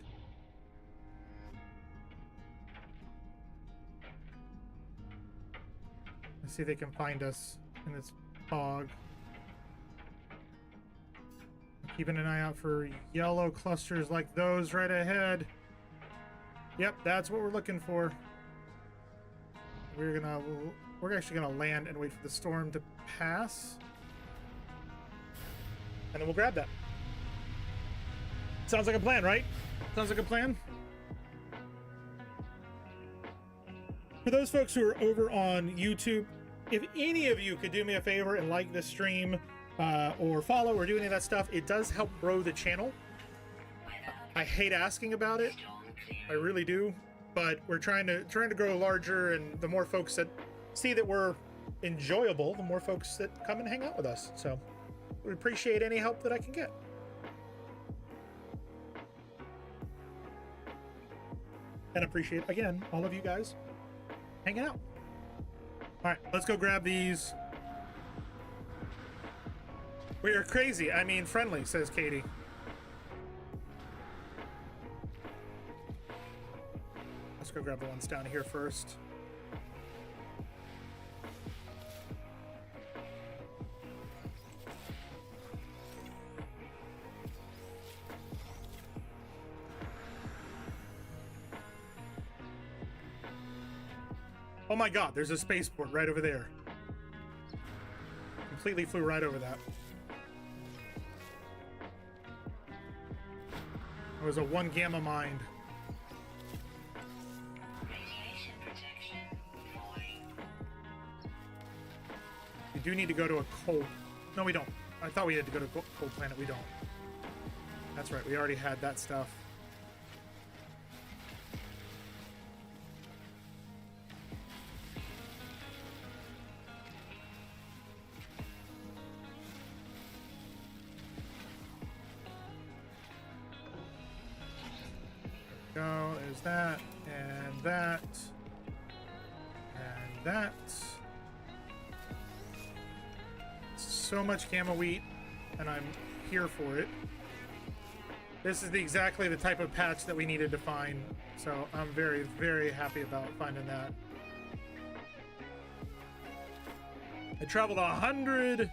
Let's see if they can find us in this fog. Keeping an eye out for yellow clusters like those right ahead. Yep, that's what we're looking for. We're actually gonna land and wait for the storm to pass. And then we'll grab that. Sounds like a plan, right? Sounds like a plan. For those folks who are over on YouTube, if any of you could do me a favor and like this stream or follow or do any of that stuff, it does help grow the channel. I hate asking about it, I really do, but we're trying to grow larger, and the more folks that see that we're enjoyable, the more folks that come and hang out with us. So we appreciate any help that I can get. and appreciate, again, all of you guys hanging out. All right, let's go grab these. We are crazy. I mean, friendly, says Katie. Let's go grab the ones down here first. Oh my god, there's a spaceport right over there. Completely flew right over that. It was a 1 gamma mind. Radiation protection void. We do need to go to a cold... No, we don't. I thought we had to go to a cold planet. We don't. That's right. We already had that stuff. Go. There's that. And that. And that. So much gamma wheat, and I'm here for it. This is exactly the type of patch that we needed to find, so I'm very, very happy about finding that. I traveled 100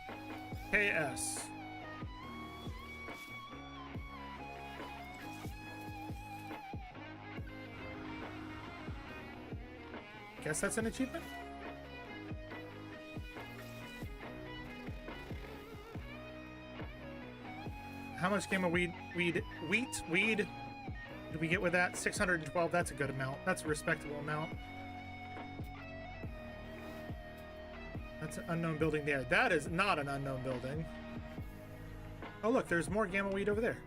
KS. Guess that's an achievement? How much gamma weed did we get with that? 612. That's a good amount. That's a respectable amount. That's an unknown building there. That is not an unknown building. Oh look, there's more gamma weed over there.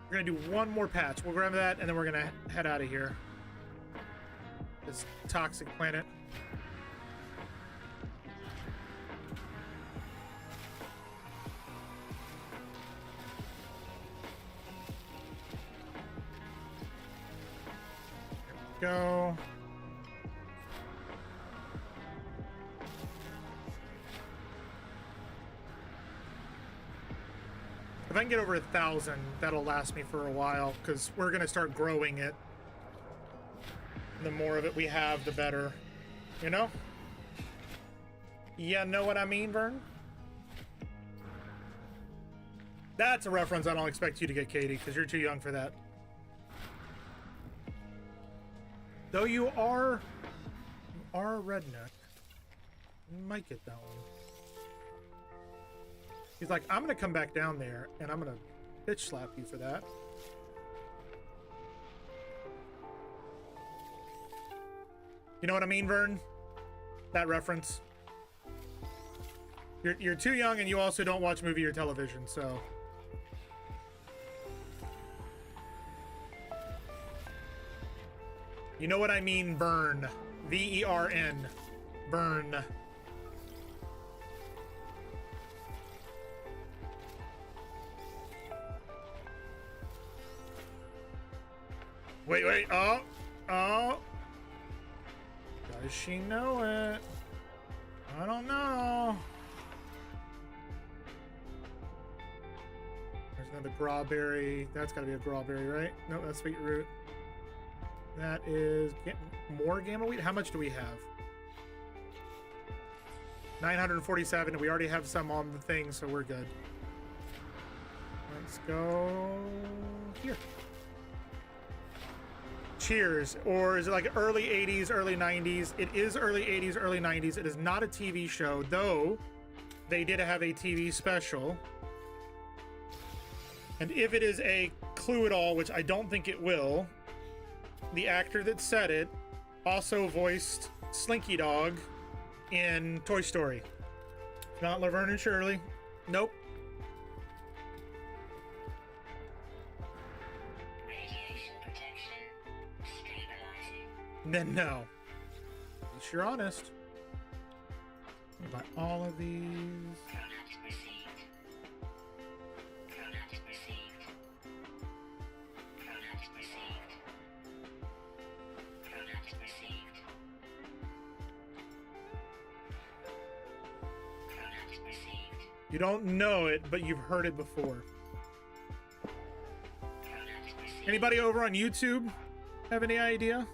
We're gonna do one more patch. We'll grab that and then we're gonna head out of here. This toxic planet. Go. If I can get over 1,000, that'll last me for a while, because we're going to start growing it. The more of it we have, the better. You know? Yeah, know what I mean, Vern? That's a reference I don't expect you to get, Katie, because you're too young for that. Though you are a redneck, you might get that one. He's like, I'm gonna come back down there and I'm gonna bitch slap you for that. You know what I mean, Vern? That reference. You're too young and you also don't watch movie or television, so. You know what I mean, burn. V-E-R-N. Burn. Wait. Oh. Does she know it? I don't know. There's another strawberry. That's gotta be a strawberry, right? No, that's sweet root. That is more gamma wheat. How much do we have? 947. We already have some on the thing, so we're good. Let's go here. Cheers. Or is it like early 80s, early 90s? It is early 80s, early 90s. It is not a TV show, though they did have a TV special. And if it is a Clue It All, which I don't think it will, the actor that said it also voiced Slinky Dog in Toy Story. Not Laverne and Shirley. Nope. Radiation protection stabilizing. Then no. At least you're honest. Buy all of these. Product received. Product received. Product received. received. You don't know it, but you've heard it before. Product received. Anybody over on YouTube have any idea?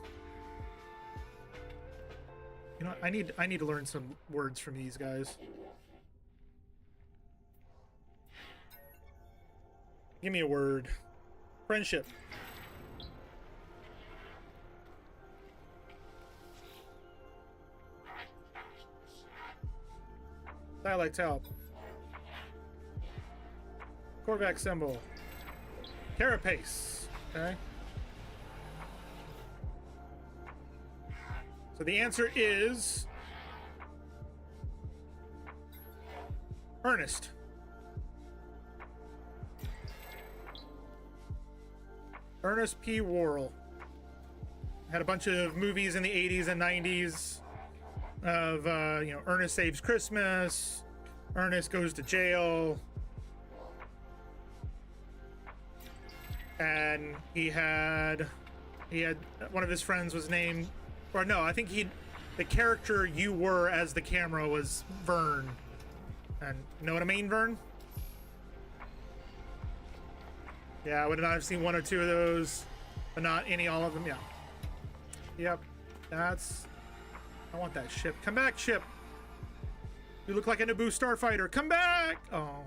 You know, I need to learn some words from these guys. Give me a word. Friendship. Dialect help. Korvac symbol. Carapace. Okay. So the answer is Ernest. Ernest P. Worrell. Had a bunch of movies in the 80s and 90s of, you know, Ernest Saves Christmas, Ernest Goes to Jail, and he had one of his friends was named, or no, I think the character you were as the camera was Vern. And you know what I mean, Vern? Yeah, would not have seen one or two of those, but not all of them. Yeah. Yep. I want that ship. Come back, ship. You look like a Naboo starfighter. Come back. Oh.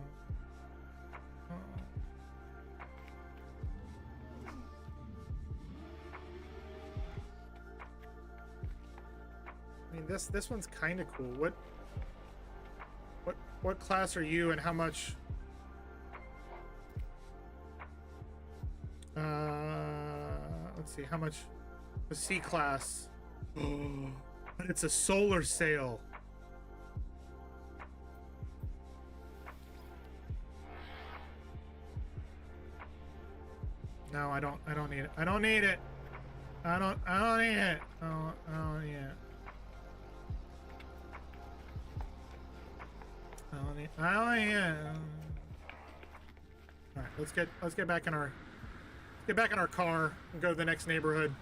I mean, this one's kind of cool. What class are you, and how much? Let's see, how much? The C class. But it's a solar sail. No, I don't need it. I don't need it. I don't need it. I don't need it. I don't need it. All right, let's get back in our car and go to the next neighborhood.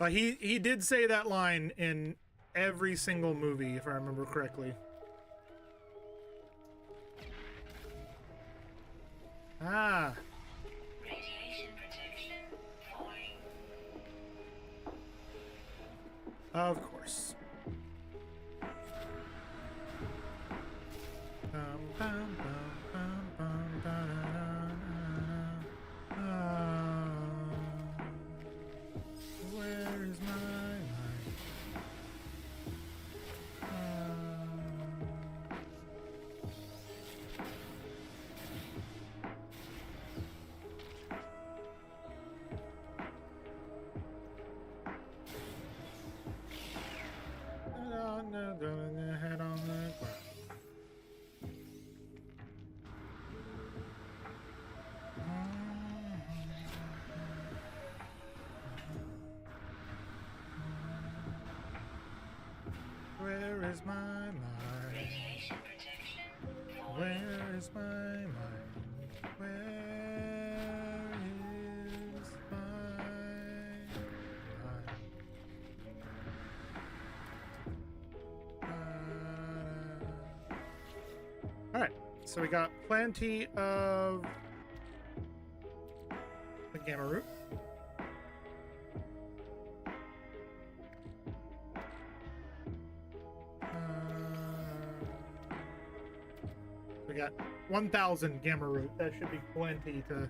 He did say that line in every single movie, if I remember correctly. Ah. Radiation protection falling. Of course. Where is my life? Head on the ground. Where is my mind? Radiation protection falling. Where is my mind? Where is my mind? All right, so we got plenty of the gamma root. We got 1,000 gamma root. That should be plenty to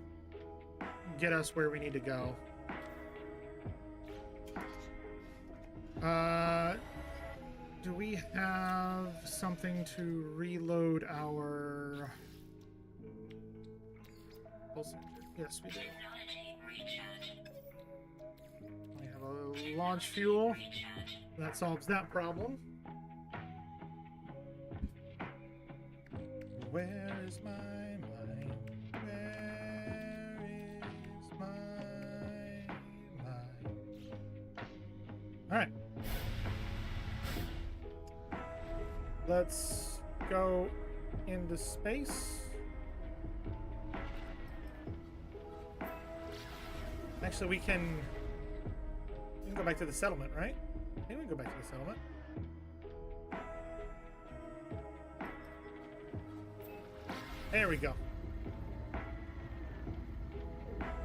get us where we need to go. Do we have something to reload our pulse engine? Yes, we do. Technology recharge. We have a launch fuel. Recharge. That solves that problem. Where is my mind? Where is my mind? All right. Let's go into space. Actually, we can go back to the settlement, right? Maybe we can go back to the settlement. There we go.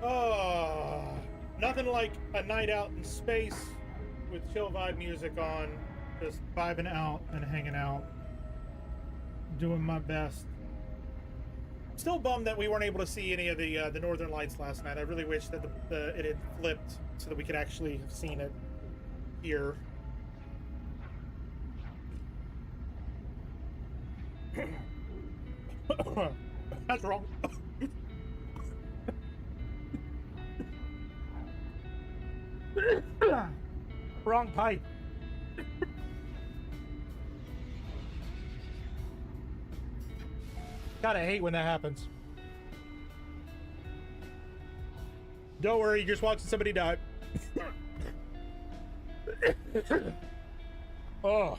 Oh, nothing like a night out in space with chill vibe music on, just vibing out and hanging out, doing my best. Still bummed that we weren't able to see any of the Northern Lights last night. I really wish that it had flipped so that we could actually have seen it here. That's wrong. Wrong pipe. God, I hate when that happens. Don't worry, you're just watching somebody die. Oh.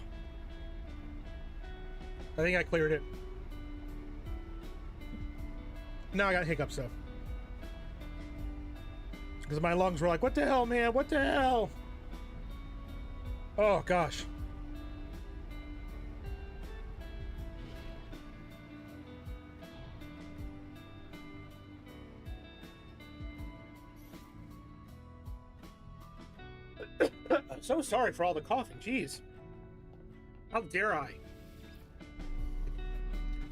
I think I cleared it. Now I got hiccups though. Because my lungs were like, what the hell, man? What the hell? Oh, gosh. I'm so sorry for all the coughing. Jeez. How dare I?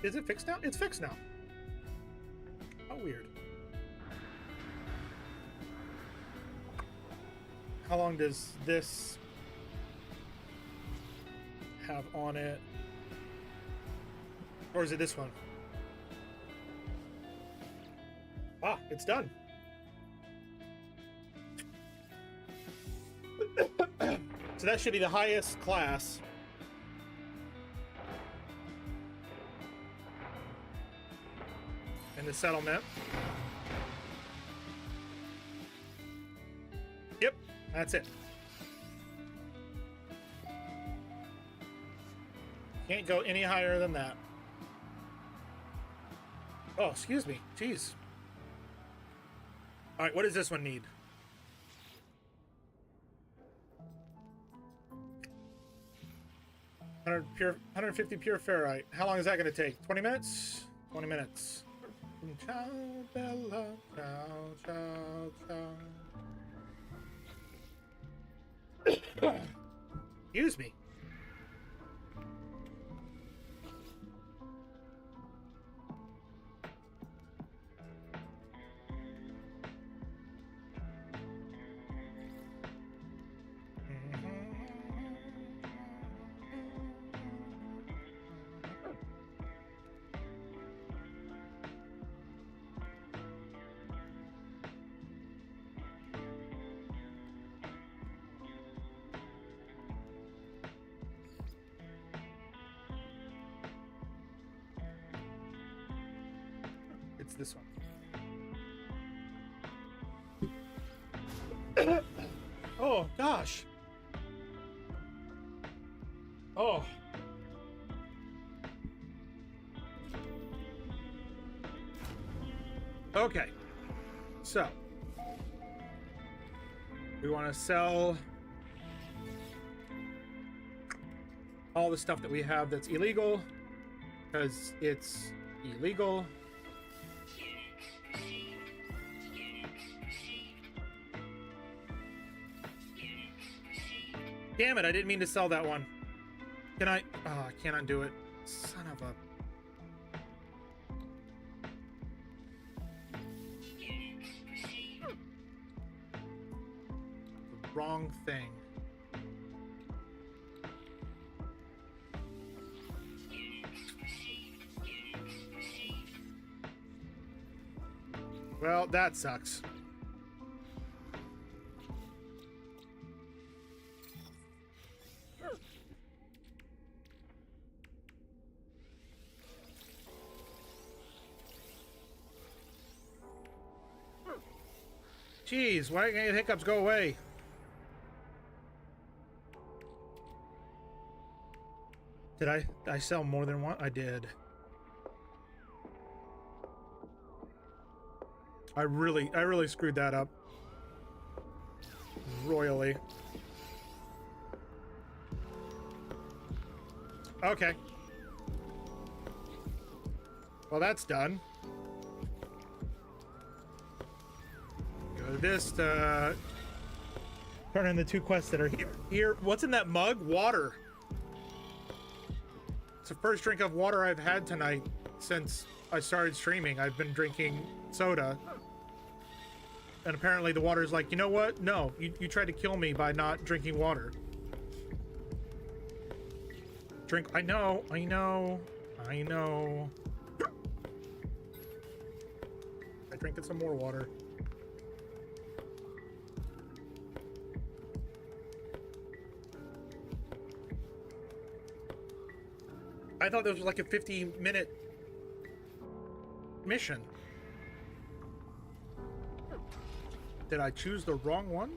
Is it fixed now? It's fixed now. How weird. How long does this have on it? Or is it this one? Ah, it's done. So that should be the highest class. In the settlement. Yep, that's it. Can't go any higher than that. Oh, excuse me. Jeez. All right, what does this one need? 150 pure ferrite. How long is that going to take? 20 minutes? 20 minutes. Ciao, Bella. Ciao, ciao, ciao. Excuse me. It's this one. Oh, gosh. Oh. Okay. So. We want to sell all the stuff that we have that's illegal, because it's illegal. Damn it, I didn't mean to sell that one. Can I? Oh, I can't undo it. Son of a... The wrong thing. Well, that sucks. Jeez, why can't the hiccups go away? Did I sell more than one? I did. I really screwed that up. Royally. Okay. Well, that's done. Go to this to turn in the 2 quests that are here. What's in that mug? Water. It's the first drink of water I've had tonight since I started streaming. I've been drinking soda. And apparently the water's like, you know what? No, you tried to kill me by not drinking water. Drink. I know. I drinking some more water. I thought this was like a 50-minute mission. Did I choose the wrong one?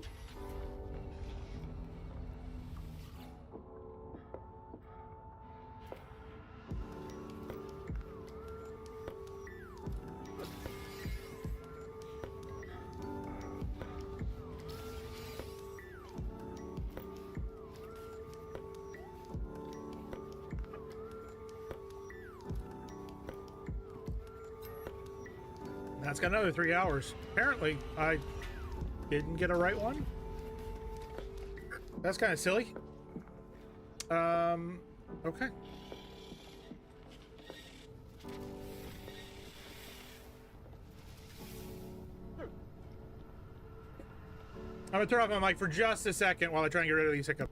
That's got another 3 hours. Apparently, I didn't get a right one. That's kind of silly. Okay. I'm gonna turn off my mic for just a second while I try and get rid of these hiccups.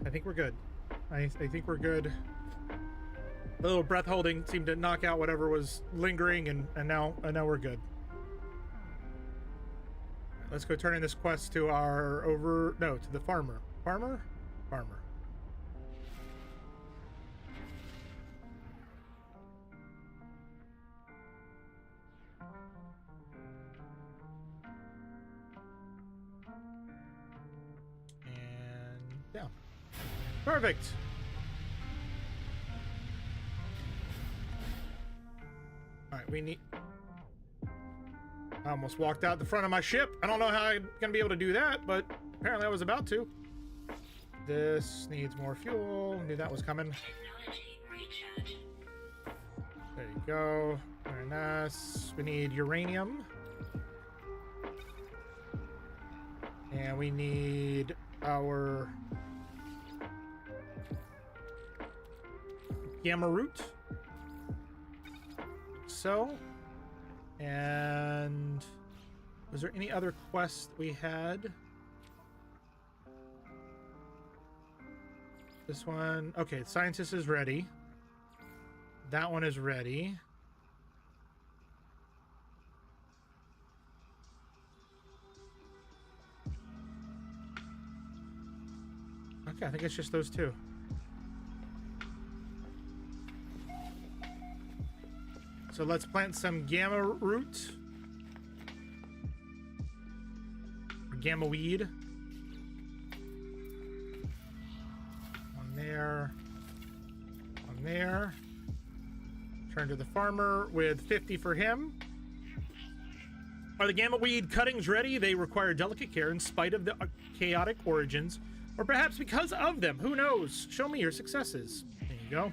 I think we're good. I think we're good. A little breath holding seemed to knock out whatever was lingering, and now we're good. Let's go turn in this quest to to the farmer. Farmer. And yeah. Perfect. All right, we need... I almost walked out the front of my ship. I don't know how I'm gonna be able to do that, but apparently I was about to. This needs more fuel. Knew that was coming. Technology recharge. There you go. Very nice. We need uranium. And we need our gamma root. So, and was there any other quests we had? This one, okay, scientist is ready. That one is ready. Okay, I think it's just those two. So let's plant some gamma root. Or gamma weed. One there. One there. Turn to the farmer with 50 for him. Are the gamma weed cuttings ready? They require delicate care in spite of the chaotic origins, or perhaps because of them. Who knows? Show me your successes. There you go.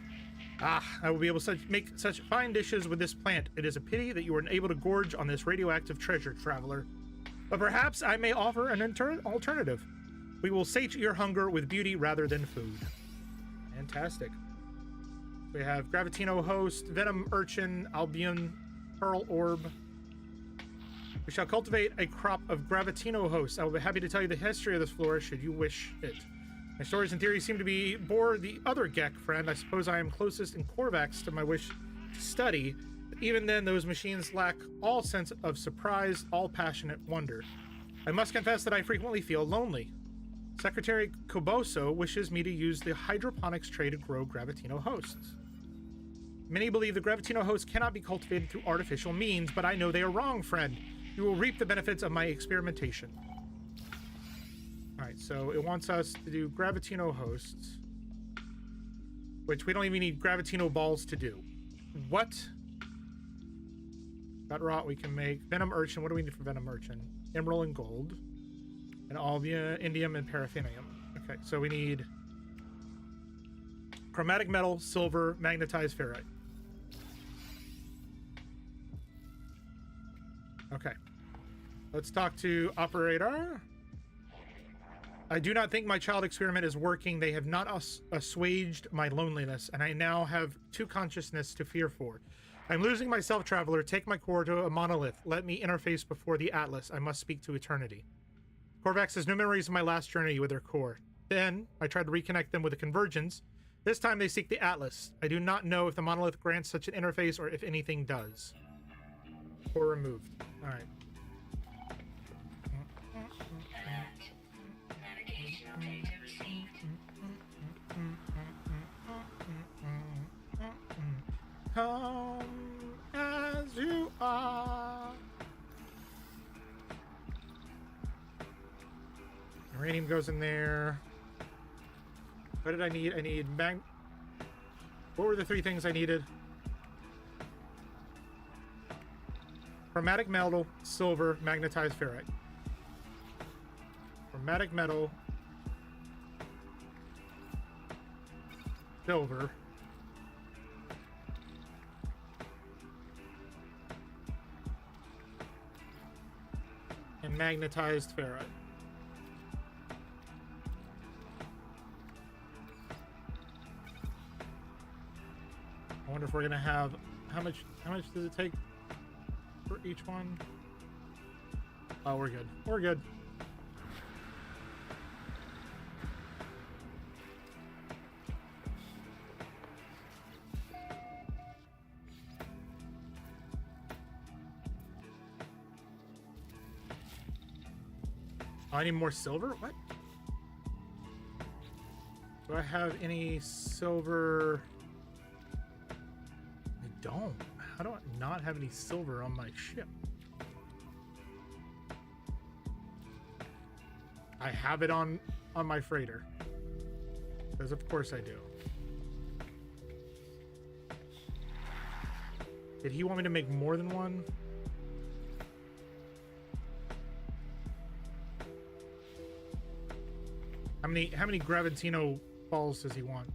Ah, I will be able to make such fine dishes with this plant. It is a pity that you were unable to gorge on this radioactive treasure, traveler. But perhaps I may offer an alternative. We will sate your hunger with beauty rather than food. Fantastic. We have Gravitino Host, Venom Urchin, Albion, Pearl Orb. We shall cultivate a crop of Gravitino Hosts. I will be happy to tell you the history of this flora should you wish it. My stories and theories seem to be bore the other Gek friend. I suppose I am closest in Korvax to my wish to study, but even then those machines lack all sense of surprise, all passionate wonder. I must confess that I frequently feel lonely. Secretary Koboso wishes me to use the hydroponics tray to grow Gravitino hosts. Many believe the Gravitino hosts cannot be cultivated through artificial means, but I know they are wrong, friend. You will reap the benefits of my experimentation. Alright, so it wants us to do Gravitino hosts, which we don't even need Gravitino balls to do. What? Got rot we can make. Venom Urchin. What do we need for Venom Urchin? Emerald and gold. And Alvia, Indium, and Paraffinium. Okay, so we need chromatic metal, silver, magnetized ferrite. Okay. Let's talk to Operator. I do not think my child experiment is working. They have not assuaged my loneliness, and I now have two consciousness to fear for. I'm losing my self-traveler. Take my core to a monolith. Let me interface before the Atlas. I must speak to eternity. Korvax has no memories of my last journey with their core. Then, I tried to reconnect them with a convergence. This time they seek the Atlas. I do not know if the monolith grants such an interface or if anything does. Core removed. Alright. Navigational data received. Come as you are. Uranium goes in there. What did I need? I need What were the three things I needed? Chromatic metal, silver, magnetized ferrite. Chromatic metal, silver, and magnetized ferrite. I wonder if we're gonna have how much does it take for each one? Oh, we're good. We're good. Oh, I need more silver? What? Do I have any silver? I don't. How do I not have any silver on my ship? I have it on my freighter. Because of course I do. Did he want me to make more than one? How many Gravitino balls does he want?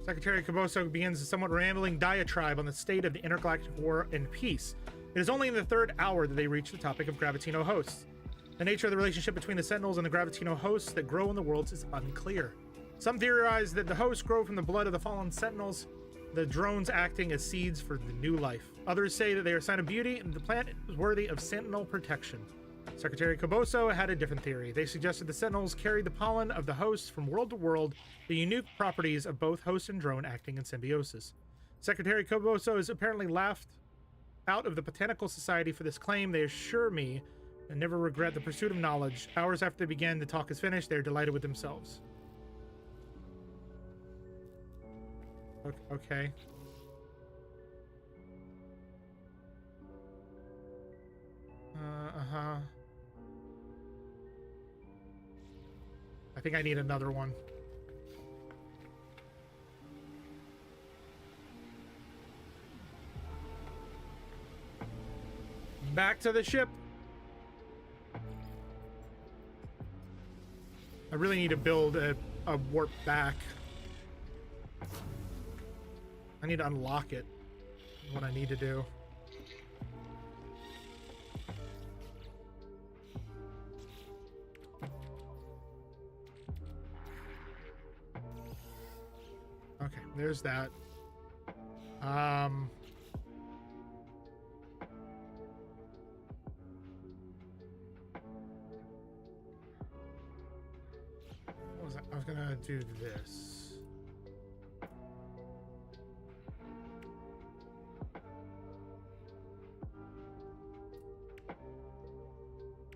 Secretary Koboso begins a somewhat rambling diatribe on the state of the intergalactic war and peace. It is only in the third hour that they reach the topic of Gravitino hosts. The nature of the relationship between the Sentinels and the Gravitino hosts that grow in the worlds is unclear. Some theorize that the hosts grow from the blood of the fallen Sentinels, the drones acting as seeds for the new life. Others say that they are a sign of beauty and the planet is worthy of Sentinel protection. Secretary Koboso had a different theory. They suggested the Sentinels carried the pollen of the hosts from world to world, the unique properties of both host and drone acting in symbiosis. Secretary Koboso is apparently laughed out of the Botanical Society for this claim. They assure me and never regret the pursuit of knowledge. Hours after they begin, the talk is finished. They are delighted with themselves. Okay. Uh-huh. I think I need another one. Back to the ship. I really need to build a warp back. I need to unlock it. What I need to do. Okay, there's that. I was gonna do this.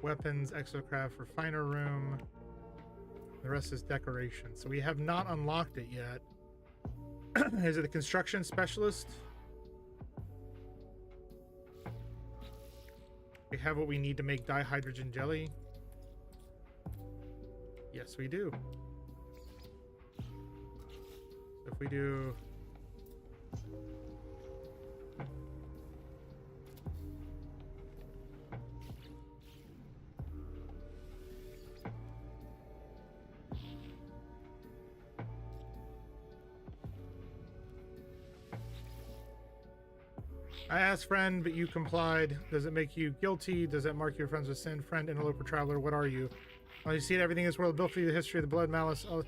Weapons, exocraft, refiner room. The rest is decoration. So we have not unlocked it yet. Is it the construction specialist? We have what we need to make dihydrogen jelly. Yes, we do. So if we do... I asked friend, but you complied. Does it make you guilty? Does that mark you friends with sin? Friend, interloper, traveler, what are you? Oh, you see it, everything in this world built for you, the history of the blood, malice. Oh.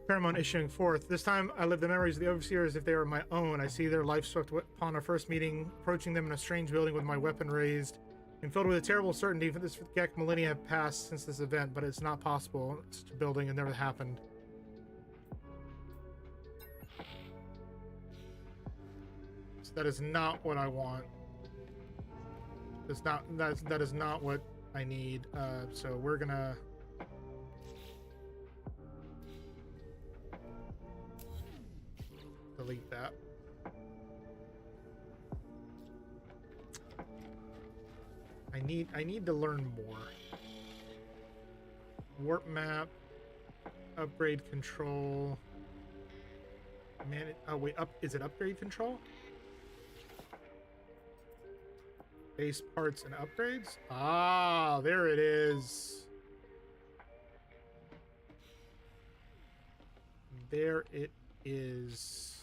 Pheromone issuing forth. This time I live the memories of the overseers as if they were my own. I see their life swept upon our first meeting, approaching them in a strange building with my weapon raised, and filled with a terrible certainty for this millennia have passed since this event, but it's not possible. Such a building, it never happened. That is not what I want. That is not what I need. So we're gonna delete that. I need to learn more. Warp map, upgrade control. Man, oh wait, is it upgrade control? Base parts and upgrades? Ah, there it is. There it is.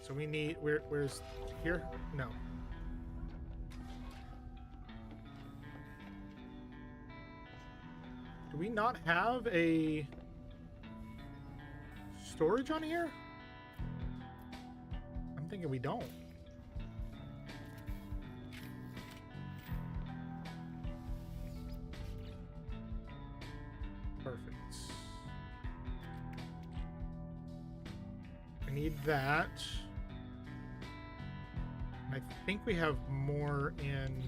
So we need, where's here? No. Do we not have a storage on here? I'm thinking we don't. Perfect. I need that. I think we have more in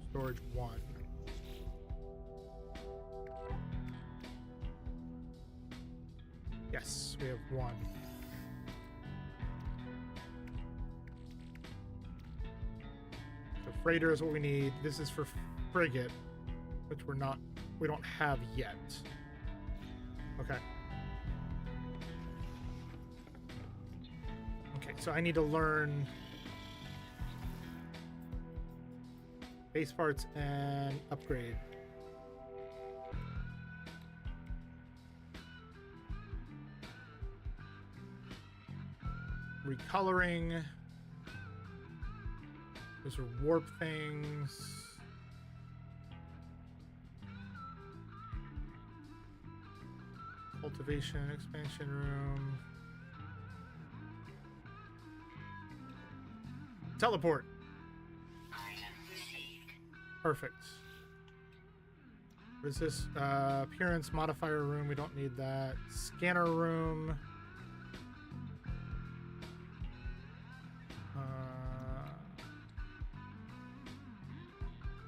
storage 1. Yes, we have 1. So freighter is what we need. This is for frigate, which we don't have yet. Okay. Okay, so I need to learn base parts and upgrade. Recoloring. Those are warp things. Cultivation, expansion room. Teleport. Perfect. What is this? Appearance modifier room. We don't need that. Scanner room.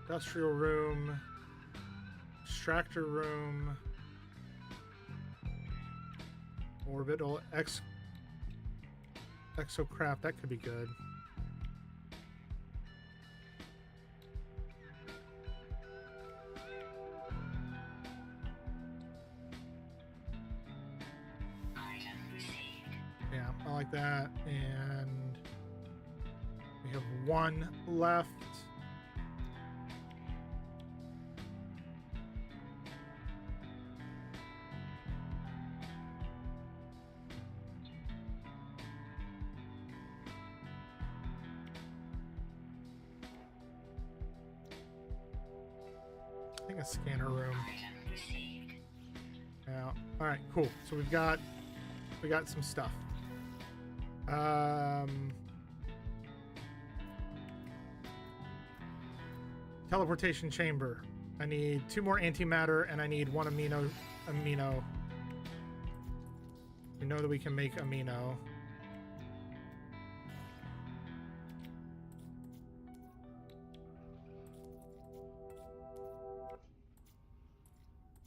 Industrial room. Extractor room. Orbital exocraft. That could be good. Yeah, I like that. And we have 1 left. I think a scanner room. Yeah. All right, cool. So we got some stuff. Teleportation chamber. I need 2 more antimatter, and I need 1 amino. We know that we can make amino.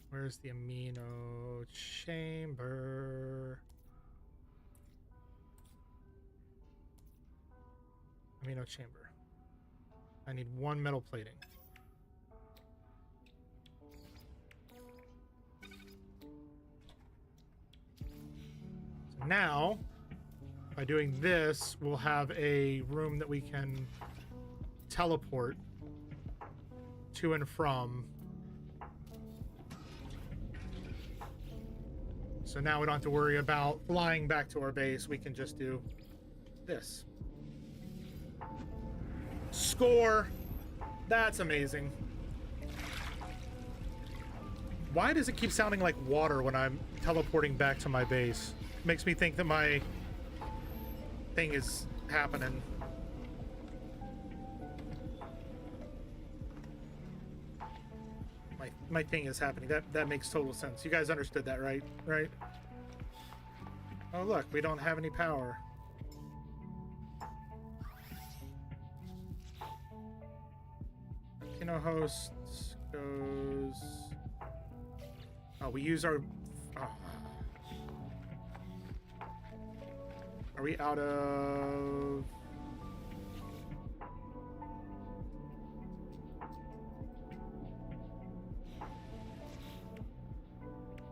Where's the amino chamber? Amino chamber. I need 1 metal plating. So now, by doing this, we'll have a room that we can teleport to and from. So now we don't have to worry about flying back to our base. We can just do this. Score! That's amazing. Why does it keep sounding like water when I'm teleporting back to my base? Makes me think that my thing is happening. My thing is happening. That makes total sense. You guys understood that, right? Right? Oh, look, we don't have any power. Hosts goes. Oh, we use our. Oh. Are we out of?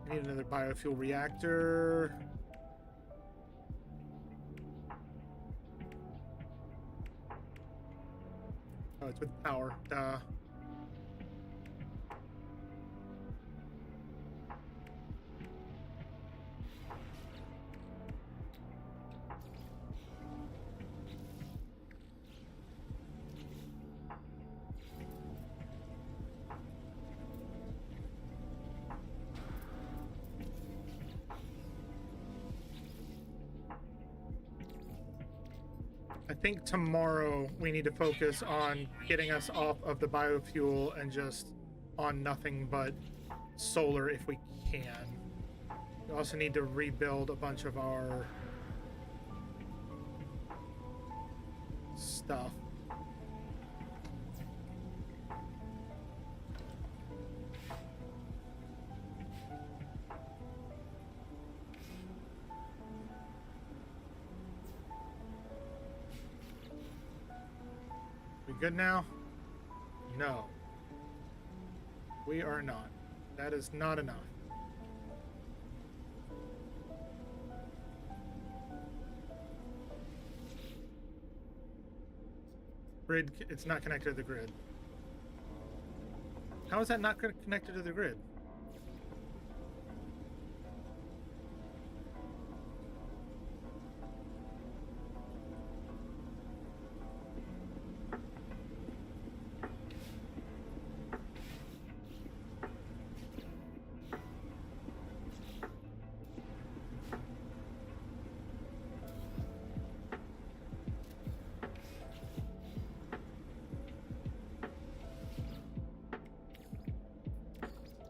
I need another biofuel reactor. Oh, it's with power. Duh. I think tomorrow we need to focus on getting us off of the biofuel and just on nothing but solar if we can. We also need to rebuild a bunch of our stuff. We good now? No. We are not. That is not enough. Grid, it's not connected to the grid. How is that not connected to the grid?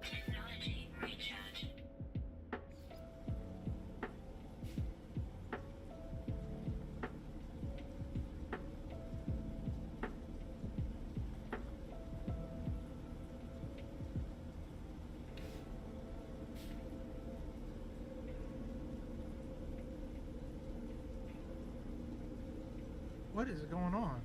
Technology recharge. What is going on?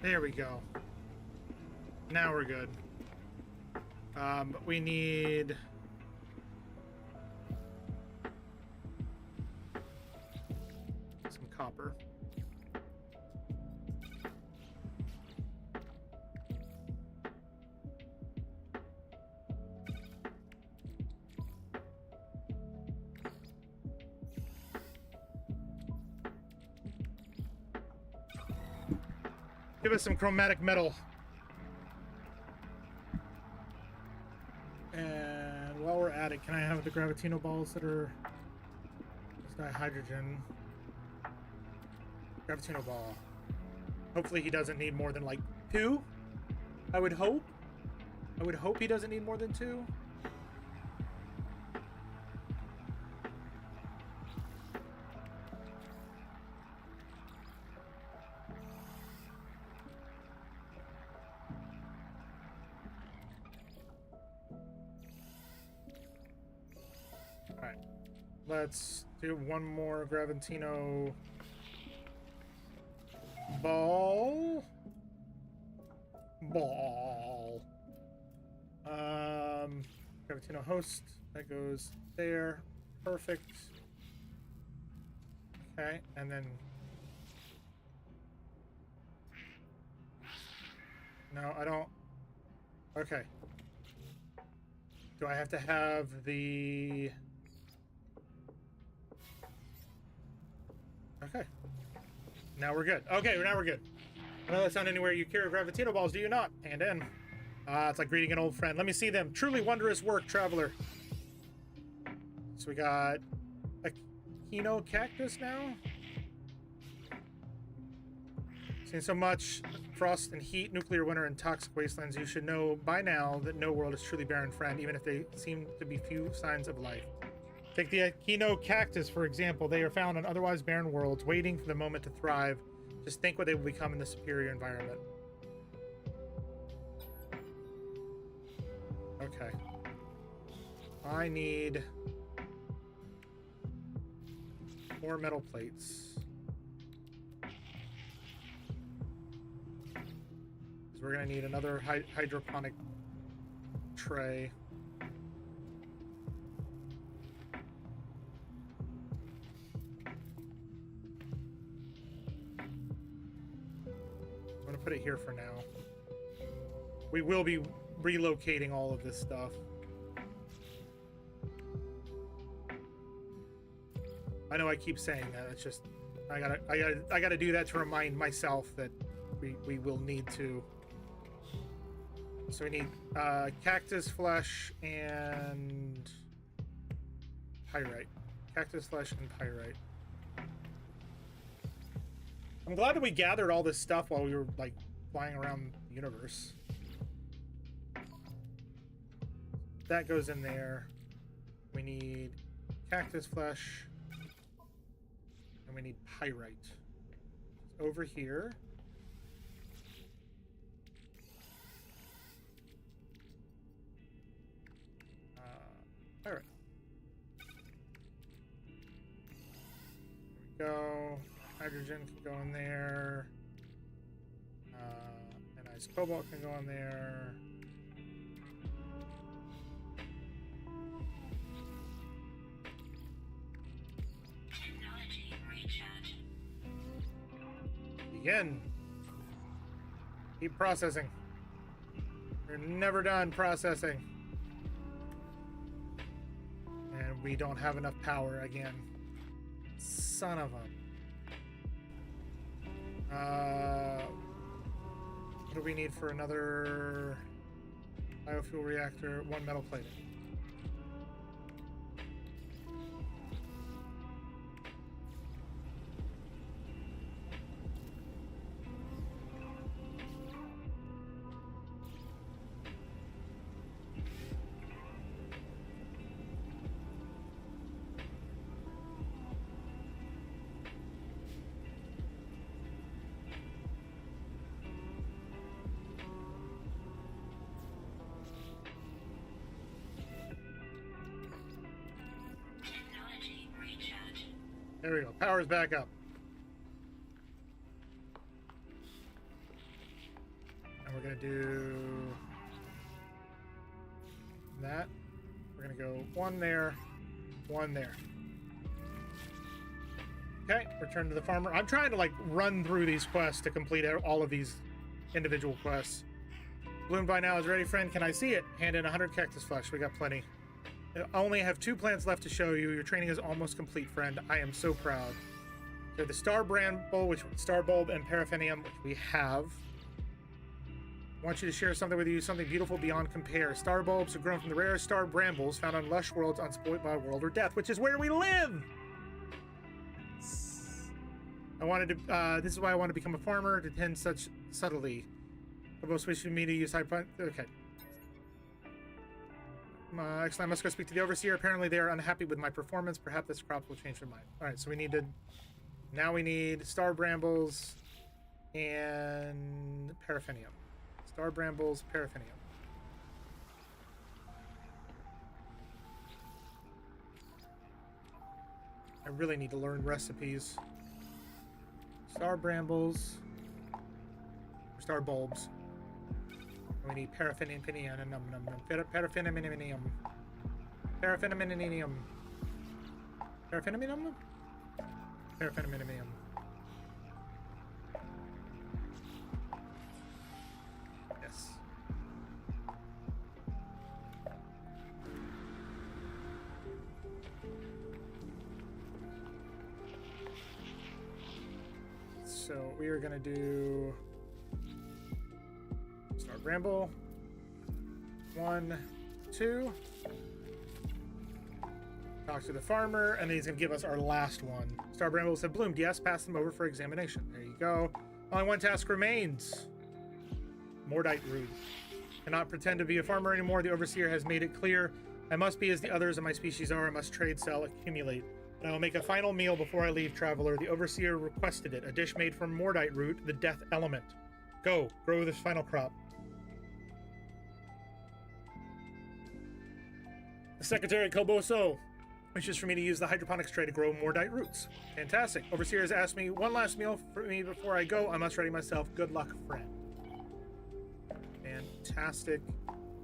There we go. Now we're good. But we need... some copper. Give us some chromatic metal. And while we're at it, can I have the gravitino balls that are... Dihydrogen. Gravitino ball. Hopefully he doesn't need more than like 2. I would hope. I would hope he doesn't need more than 2. Alright. Let's do one more Gravitino ball. Gravitino host. That goes there. Perfect. Okay, and then... No, I don't... Okay. Do I have to have the... Okay. Now we're good. Okay, now we're good. I know that's not anywhere you carry Gravitino balls, do you not? Hand in. It's like greeting an old friend. Let me see them. Truly wondrous work, traveler. So we got a Kino cactus now. Seen so much frost and heat, nuclear winter, and toxic wastelands, you should know by now that no world is truly barren, friend, even if they seem to be few signs of life. Take the Kino cactus, for example. They are found on otherwise barren worlds, waiting for the moment to thrive. Just think what they will become in the superior environment. Okay. I need 4 metal plates. Because we're going to need another hydroponic tray. I'm going to put it here for now. We will be relocating all of this stuff. I know I keep saying that. It's just I gotta do that to remind myself that we will need to. So we need cactus flesh and pyrite. Cactus flesh and pyrite. I'm glad that we gathered all this stuff while we were like flying around the universe. That goes in there. We need cactus flesh. And we need pyrite. Over here. Pyrite. There we go. Hydrogen can go in there. And ice cobalt can go in there. Begin. Keep processing. We're never done processing. And we don't have enough power again. Son of a... what do we need for another biofuel reactor? 1 metal plate. There we go. Power's back up. And we're going to do that. We're going to go 1 there, 1 there. Okay, return to the farmer. I'm trying to like run through these quests to complete all of these individual quests. Bloom by now is ready, friend. Can I see it? Hand in 100 cactus flesh. We got plenty. I only have 2 plants left to show you. Your training is almost complete, friend. I am so proud. They're the star bramble, star bulb, and paraphenium, which we have. I want you to share something with you, something beautiful beyond compare. Star bulbs are grown from the rarest star brambles found on lush worlds unspoiled by world or death, which is where we live. I wanted to, this is why I want to become a farmer, to tend such subtly. For most wishing me to use high point. Okay. Actually, I must go speak to the overseer. Apparently, they are unhappy with my performance. Perhaps this crop will change their mind. All right, so we need to. Now we need star brambles and paraffinium. Star brambles, paraffinium. I really need to learn recipes. Star brambles, star bulbs. We need paraffinium, paraffinium, paraffinium, paraffinium, paraffinium. Yes. So we are gonna do Star Bramble. 1, 2. Talk to the farmer, and then he's gonna give us our last one. Star Brambles have bloomed. Yes, pass them over for examination. There you go. Only one task remains. Mordite root. Cannot pretend to be a farmer anymore. The overseer has made it clear I must be as the others of my species are. I must trade, sell, accumulate. And I will make a final meal before I leave, traveler. The overseer requested it. A dish made from Mordite root, the death element. Go, grow this final crop. The secretary Koboso wishes for me to use the hydroponics tray to grow Mordite roots. Fantastic. Overseer has asked me one last meal for me before I go. I must ready myself. Good luck, friend. Fantastic.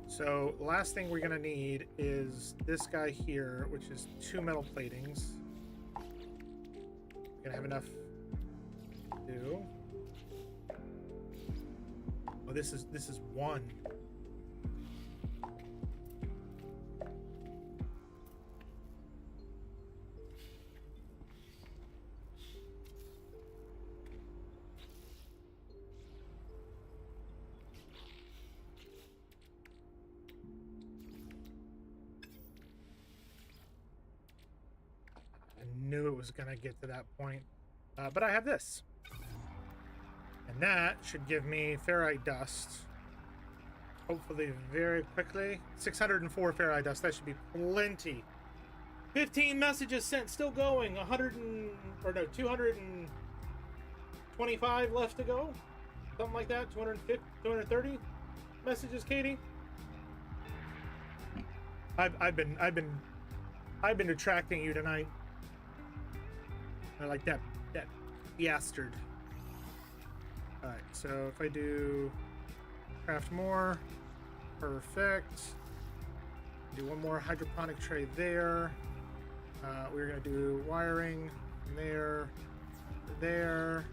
So, last thing we're going to need is this guy here, which is 2 metal platings. We're going to have enough to do. Oh, this is 1. Knew it was gonna get to that point, but I have this, and that should give me ferrite dust, hopefully very quickly. 604 ferrite dust. That should be plenty. 15 messages sent, still going. 225 left to go, something like that. 250, 230 messages, Katie. I've been attracting you tonight. I like that bastard. Alright, so if I do craft more, perfect. Do one more hydroponic tray there. We're gonna do wiring from there to there,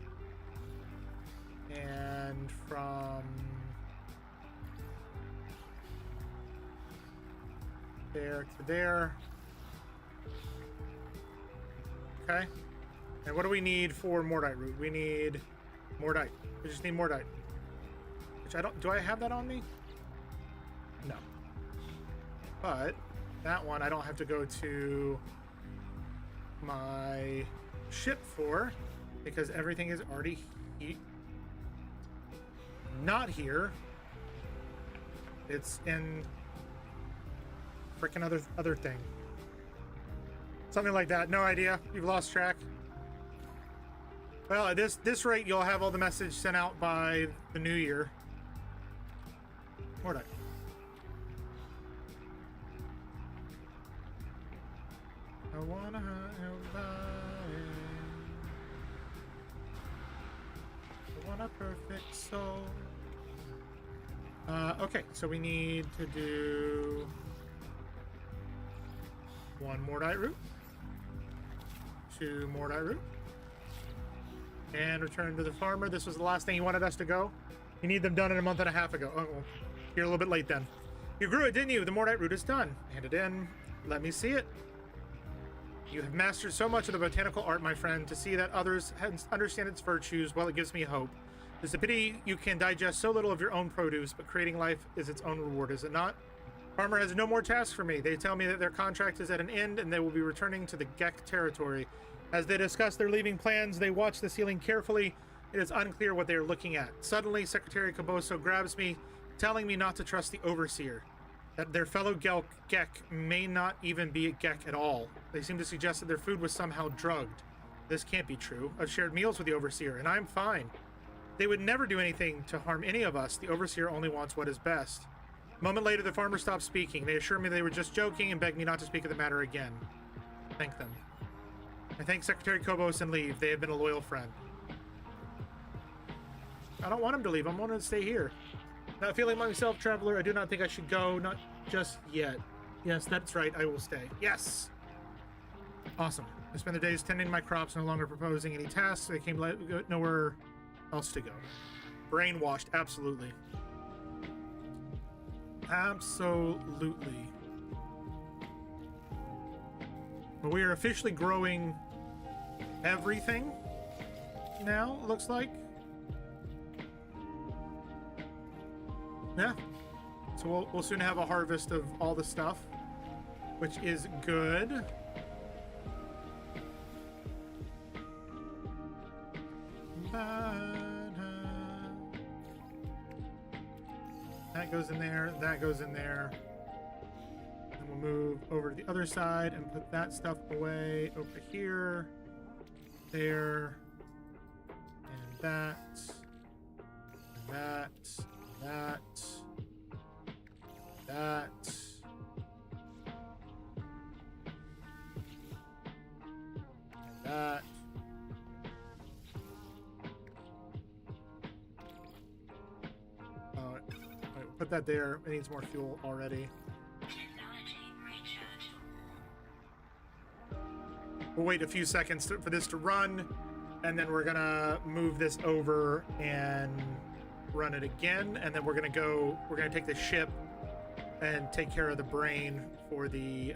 and from there to there. Okay. And what do we need for Mordite root? We need Mordite. We just need Mordite. Which I don't... Do I have that on me? No. But that one I don't have to go to my ship for, because everything is already not here. It's in frickin' other thing. Something like that. No idea. You've lost track. Well, at this rate, you'll have all the message sent out by the new year. Mordite. I wanna have life. I want a perfect soul. Okay, so we need to do 1 Mordite root, 2 Mordite root, and return to the farmer. This was the last thing he wanted us to go. You need them done in a month and a half ago. Oh, well, you're a little bit late then. You grew it, didn't you? The Mordite root is done. Hand it in. Let me see it. You have mastered so much of the botanical art, my friend. To see that others understand its virtues, well, it gives me hope. It's a pity you can digest so little of your own produce, but creating life is its own reward, is it not? Farmer has no more tasks for me. They tell me that their contract is at an end and they will be returning to the Gek territory. As they discuss their leaving plans, they watch the ceiling carefully. It is unclear what they are looking at. Suddenly, Secretary Caboso grabs me, telling me not to trust the Overseer. That their fellow Gek may not even be a Gek at all. They seem to suggest that their food was somehow drugged. This can't be true. I've shared meals with the Overseer, and I'm fine. They would never do anything to harm any of us. The Overseer only wants what is best. A moment later, the farmer stopped speaking. They assured me they were just joking and begged me not to speak of the matter again. Thank them. I thank Secretary Kobos and leave. They have been a loyal friend. I don't want him to leave. I want him to stay here. Not feeling myself, traveler, I do not think I should go. Not just yet. Yes, that's right. I will stay. Yes! Awesome. I spend the days tending my crops, no longer proposing any tasks. I came nowhere else to go. Brainwashed. Absolutely. Absolutely. But we are officially growing everything now, it looks like. Yeah. So we'll soon have a harvest of all the stuff, which is good. That goes in there, that goes in there. And we'll move over to the other side and put that stuff away over here, there, and that, and that, that, that. And that. Put that there. It needs more fuel already. We'll wait a few seconds for this to run, and then we're gonna move this over and run it again, and then we're gonna take the ship and take care of the brain for the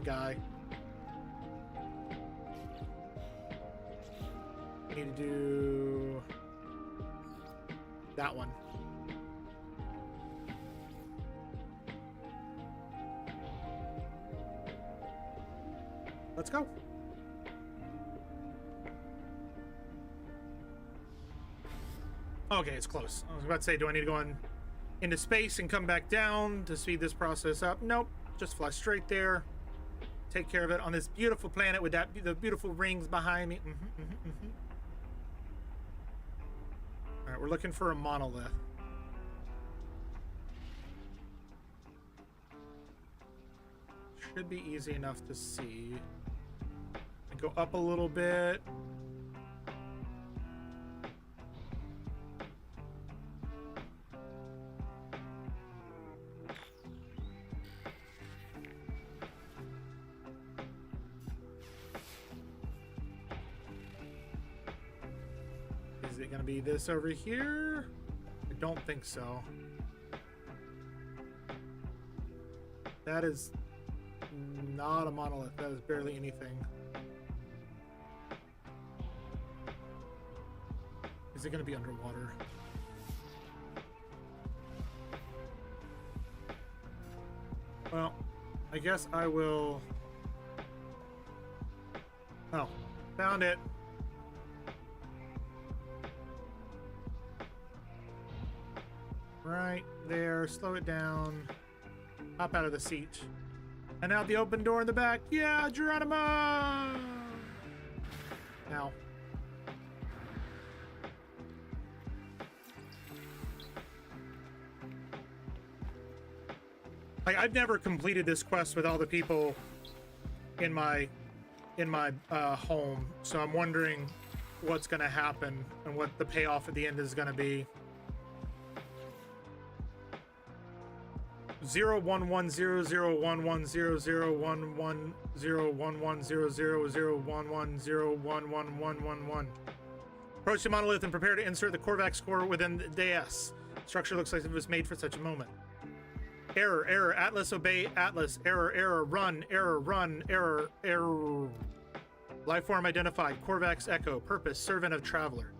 guy. We need to do that one. Let's go. Okay, it's close. I was about to say, do I need to go into space and come back down to speed this process up? Nope. Just fly straight there. Take care of it on this beautiful planet with the beautiful rings behind me. All right, we're looking for a monolith. Should be easy enough to see. And go up a little bit. Is it gonna be this over here? I don't think so. That is not a monolith. That is barely anything. Is it gonna be underwater? Well, I guess I will. Oh, found it. Right there. Slow it down. Hop out of the seat. And out the open door in the back. Yeah, Geronimo! Now. Like, I've never completed this quest with all the people in my home, so I'm wondering what's going to happen and what the payoff at the end is going to be. 011001100110011001111. Approach the monolith and prepare to insert the Korvax core within the dais. Structure looks like it was made for such a moment. Error, error, Atlas, obey Atlas. Error, error, run, error, error. Lifeform identified. Korvax Echo. Purpose, servant of traveler.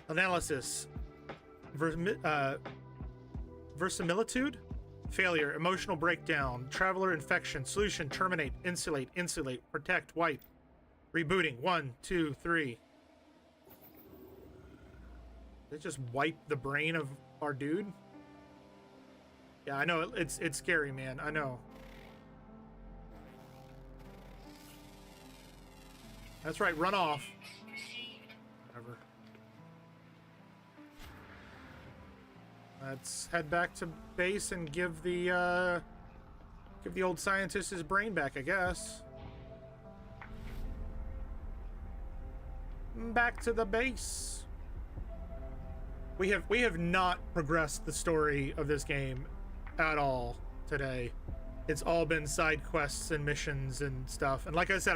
Analysis. Verisimilitude? failure, emotional breakdown, traveler infection, solution, terminate, insulate, protect, wipe, rebooting. 1, 2, 3. They just wipe the brain of our dude. Yeah, I know it's scary, man. I know. That's right. Run off. Whatever. Let's head back to base and give the old scientist his brain back, I guess. Back to the base. We have not progressed the story of this game at all today. It's all been side quests and missions and stuff. And like I said,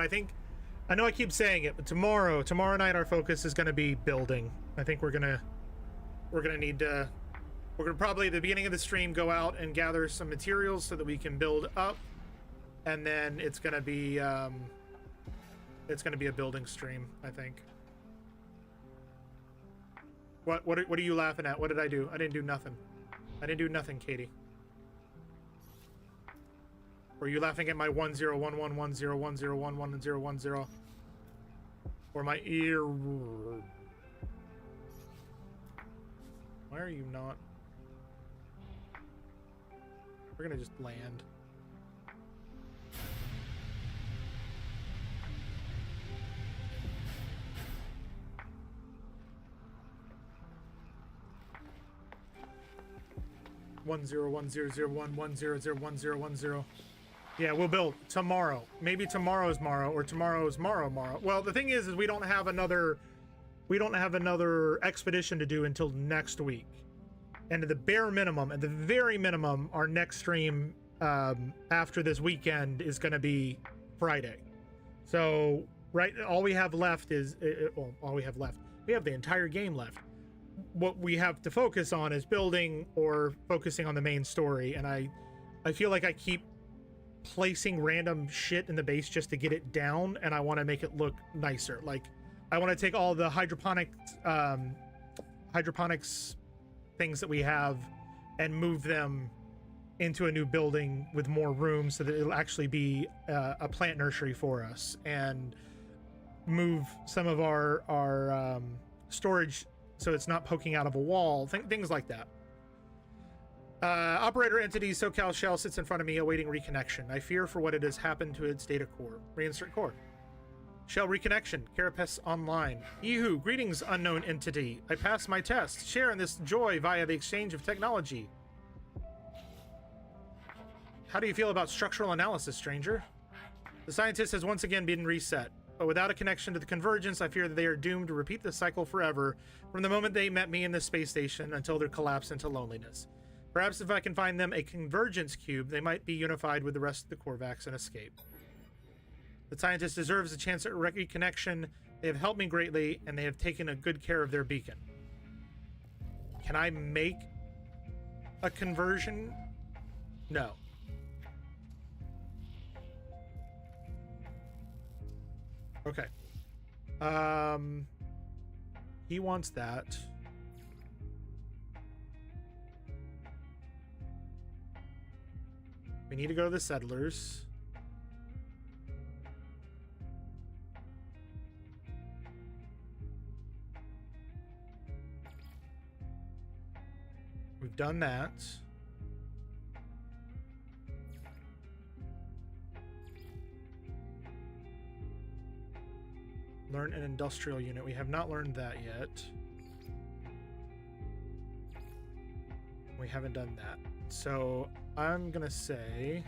I know I keep saying it, but tomorrow night our focus is going to be building. I think we're gonna probably at the beginning of the stream go out and gather some materials so that we can build up, and then it's gonna be a building stream, I think. What are you laughing at? What did I do? I didn't do nothing. I didn't do nothing, Katie. Or are you laughing at my 101110101010? Or my ear? Why are you not? We're gonna just land. One zero one zero zero one one zero zero 101010. Yeah, we'll build tomorrow. Maybe tomorrow's Morrow, or tomorrow's Morrow. Well, the thing is we don't have another expedition to do until next week. And at the bare minimum, at the very minimum, our next stream after this weekend is going to be Friday. So, right, all we have left is, we have the entire game left. What we have to focus on is building or focusing on the main story. And I feel like I keep placing random shit in the base just to get it down, and I want to make it look nicer. Like, I want to take all the hydroponics things that we have and move them into a new building with more room so that it'll actually be a plant nursery for us, and move some of our storage so it's not poking out of a wall, things like that. Operator entity SoCal Shell sits in front of me awaiting reconnection. I fear for what it has happened to its data core. Reinsert core. Shell reconnection. Carapace online. Yeehoo. Greetings, unknown entity. I passed my test. Share in this joy via the exchange of technology. How do you feel about structural analysis, stranger? The scientist has once again been reset, but without a connection to the convergence, I fear that they are doomed to repeat the cycle forever from the moment they met me in the space station until their collapse into loneliness. Perhaps if I can find them a convergence cube, they might be unified with the rest of the Korvax and escape. The scientist deserves a chance at reconnection. They have helped me greatly, and they have taken a good care of their beacon. Can I make a conversion? No. Okay. He wants that. We need to go to the settlers. We've done that. Learn an industrial unit. We have not learned that yet. We haven't done that. So I'm gonna say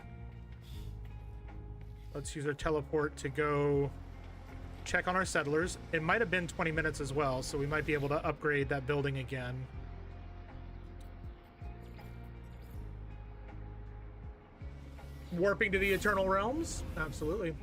let's use our teleport to go check on our settlers. It might have been 20 minutes as well, so we might be able to upgrade that building again. Warping to the Eternal Realms? Absolutely.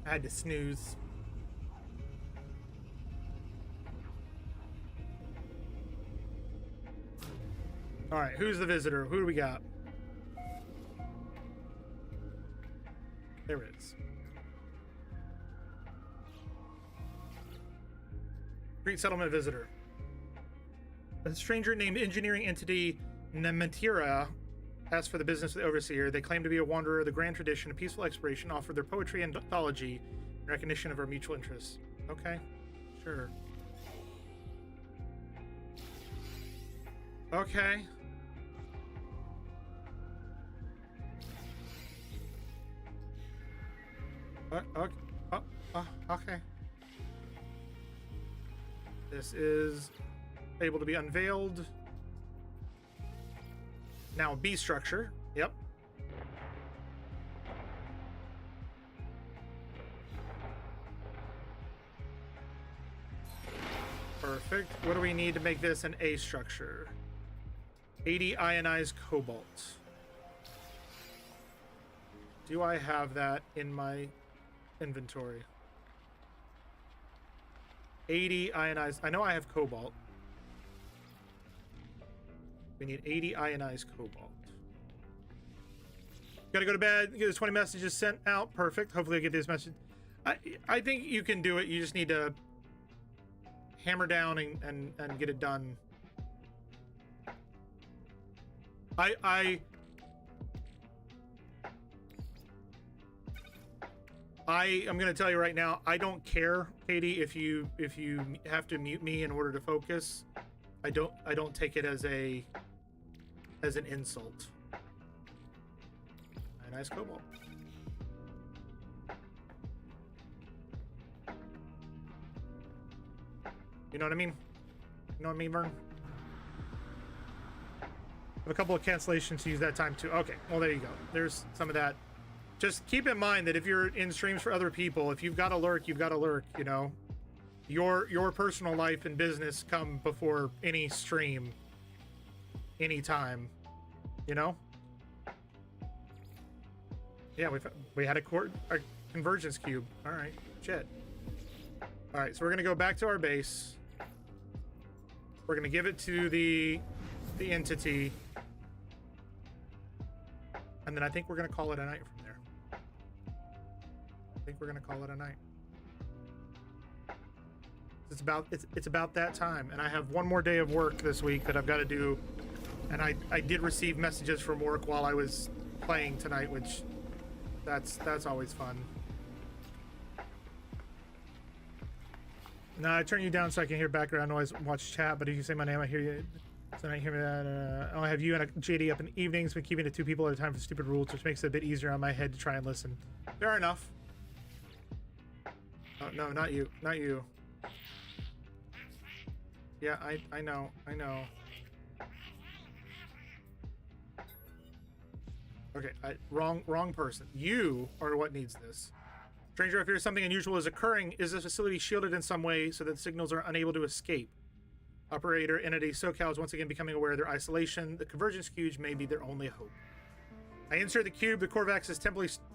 I had to snooze. All right, who's the visitor? Who do we got? There is. Great settlement visitor. A stranger named engineering entity Nementira asked for the business of the overseer. They claim to be a wanderer of the grand tradition, a peaceful exploration, offer their poetry and anthology in recognition of our mutual interests. Okay, sure. Okay. Okay. This is able to be unveiled. Now B structure. Yep. Perfect. What do we need to make this an A structure? 80 ionized cobalt. Do I have that in my inventory? 80 ionized. I know I have cobalt. We need 80 ionized cobalt. Gotta go to bed. Get 20 messages sent out. Perfect. Hopefully I get this message. I think you can do it. You just need to hammer down and get it done. I'm gonna tell you right now, I don't care, Katie, if you have to mute me in order to focus. I don't take it as an insult. Nice cobalt. You know what I mean? You know what I mean, Vern? Have a couple of cancellations to use that time too. Okay, well there you go. There's some of that. Just keep in mind that if you're in streams for other people, if you've got to lurk, you've got to lurk, you know. Your personal life and business come before any stream, anytime, you know. Yeah, we had a convergence cube. All right, shit. All right, so we're gonna go back to our base. We're gonna give it to the entity, and then I think we're gonna call it a night from there. I think we're gonna call it a night. It's about that time, and I have one more day of work this week that I've got to do, and I did receive messages from work while I was playing tonight, which that's always fun. Now I turn you down so I can hear background noise, watch chat, but if you say my name, I hear you. So I hear me that. I'll have you and a JD up in the evenings. Been keeping it 2 people at a time for stupid rules, which makes it a bit easier on my head to try and listen. Fair enough. Oh, no, not you. Not you. Yeah, I know. Okay, wrong person. You are what needs this. Stranger, if there's something unusual is occurring, is this facility shielded in some way so that the signals are unable to escape? Operator entity SoCal is once again becoming aware of their isolation. The convergence cube may be their only hope. I insert the cube. The Korvax is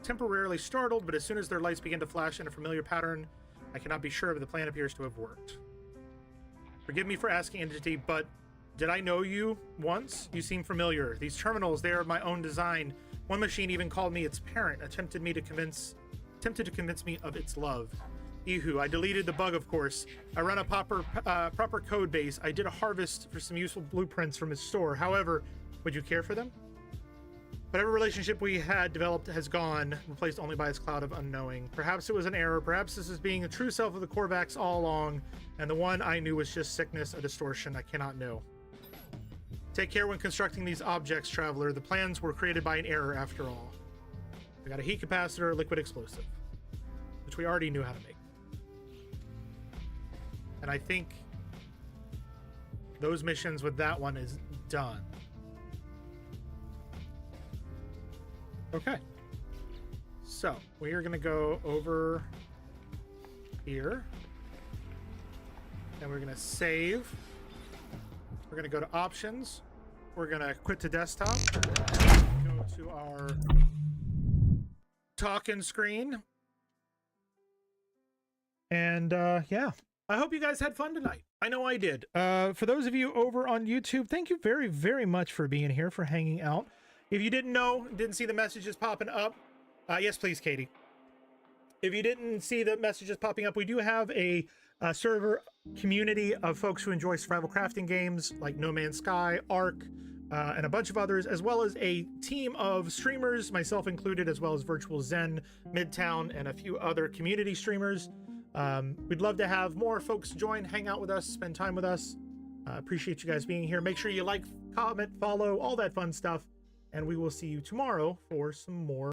temporarily startled, but as soon as their lights begin to flash in a familiar pattern, I cannot be sure, but the plan appears to have worked. Forgive me for asking, entity, but did I know you once? You seem familiar. These terminals, they are my own design. One machine even called me its parent, attempted to convince me of its love. Ehu, I deleted the bug, of course. I run a proper code base. I did a harvest for some useful blueprints from his store. However, would you care for them? Whatever relationship we had developed has gone, replaced only by its cloud of unknowing. Perhaps it was an error. Perhaps this is being the true self of the Korvax all along, and the one I knew was just sickness, a distortion. I cannot know. Take care when constructing these objects, Traveler. The plans were created by an error after all. We got a heat capacitor, liquid explosive, which we already knew how to make. And I think those missions with that one is done. Okay. So we are going to go over here. And we're going to save. We're going to go to options. We're going to quit to desktop. Go to our talking screen. And yeah. I hope you guys had fun tonight. I know I did. For those of you over on YouTube, thank you very, very much for being here, for hanging out. If you didn't know, didn't see the messages popping up, yes, please, Katie. If you didn't see the messages popping up, we do have a server community of folks who enjoy survival crafting games like No Man's Sky, Ark, and a bunch of others, as well as a team of streamers, myself included, as well as Virtual Zen, Midtown, and a few other community streamers. We'd love to have more folks join, hang out with us, spend time with us. Appreciate you guys being here. Make sure you like, comment, follow, all that fun stuff, and we will see you tomorrow for some more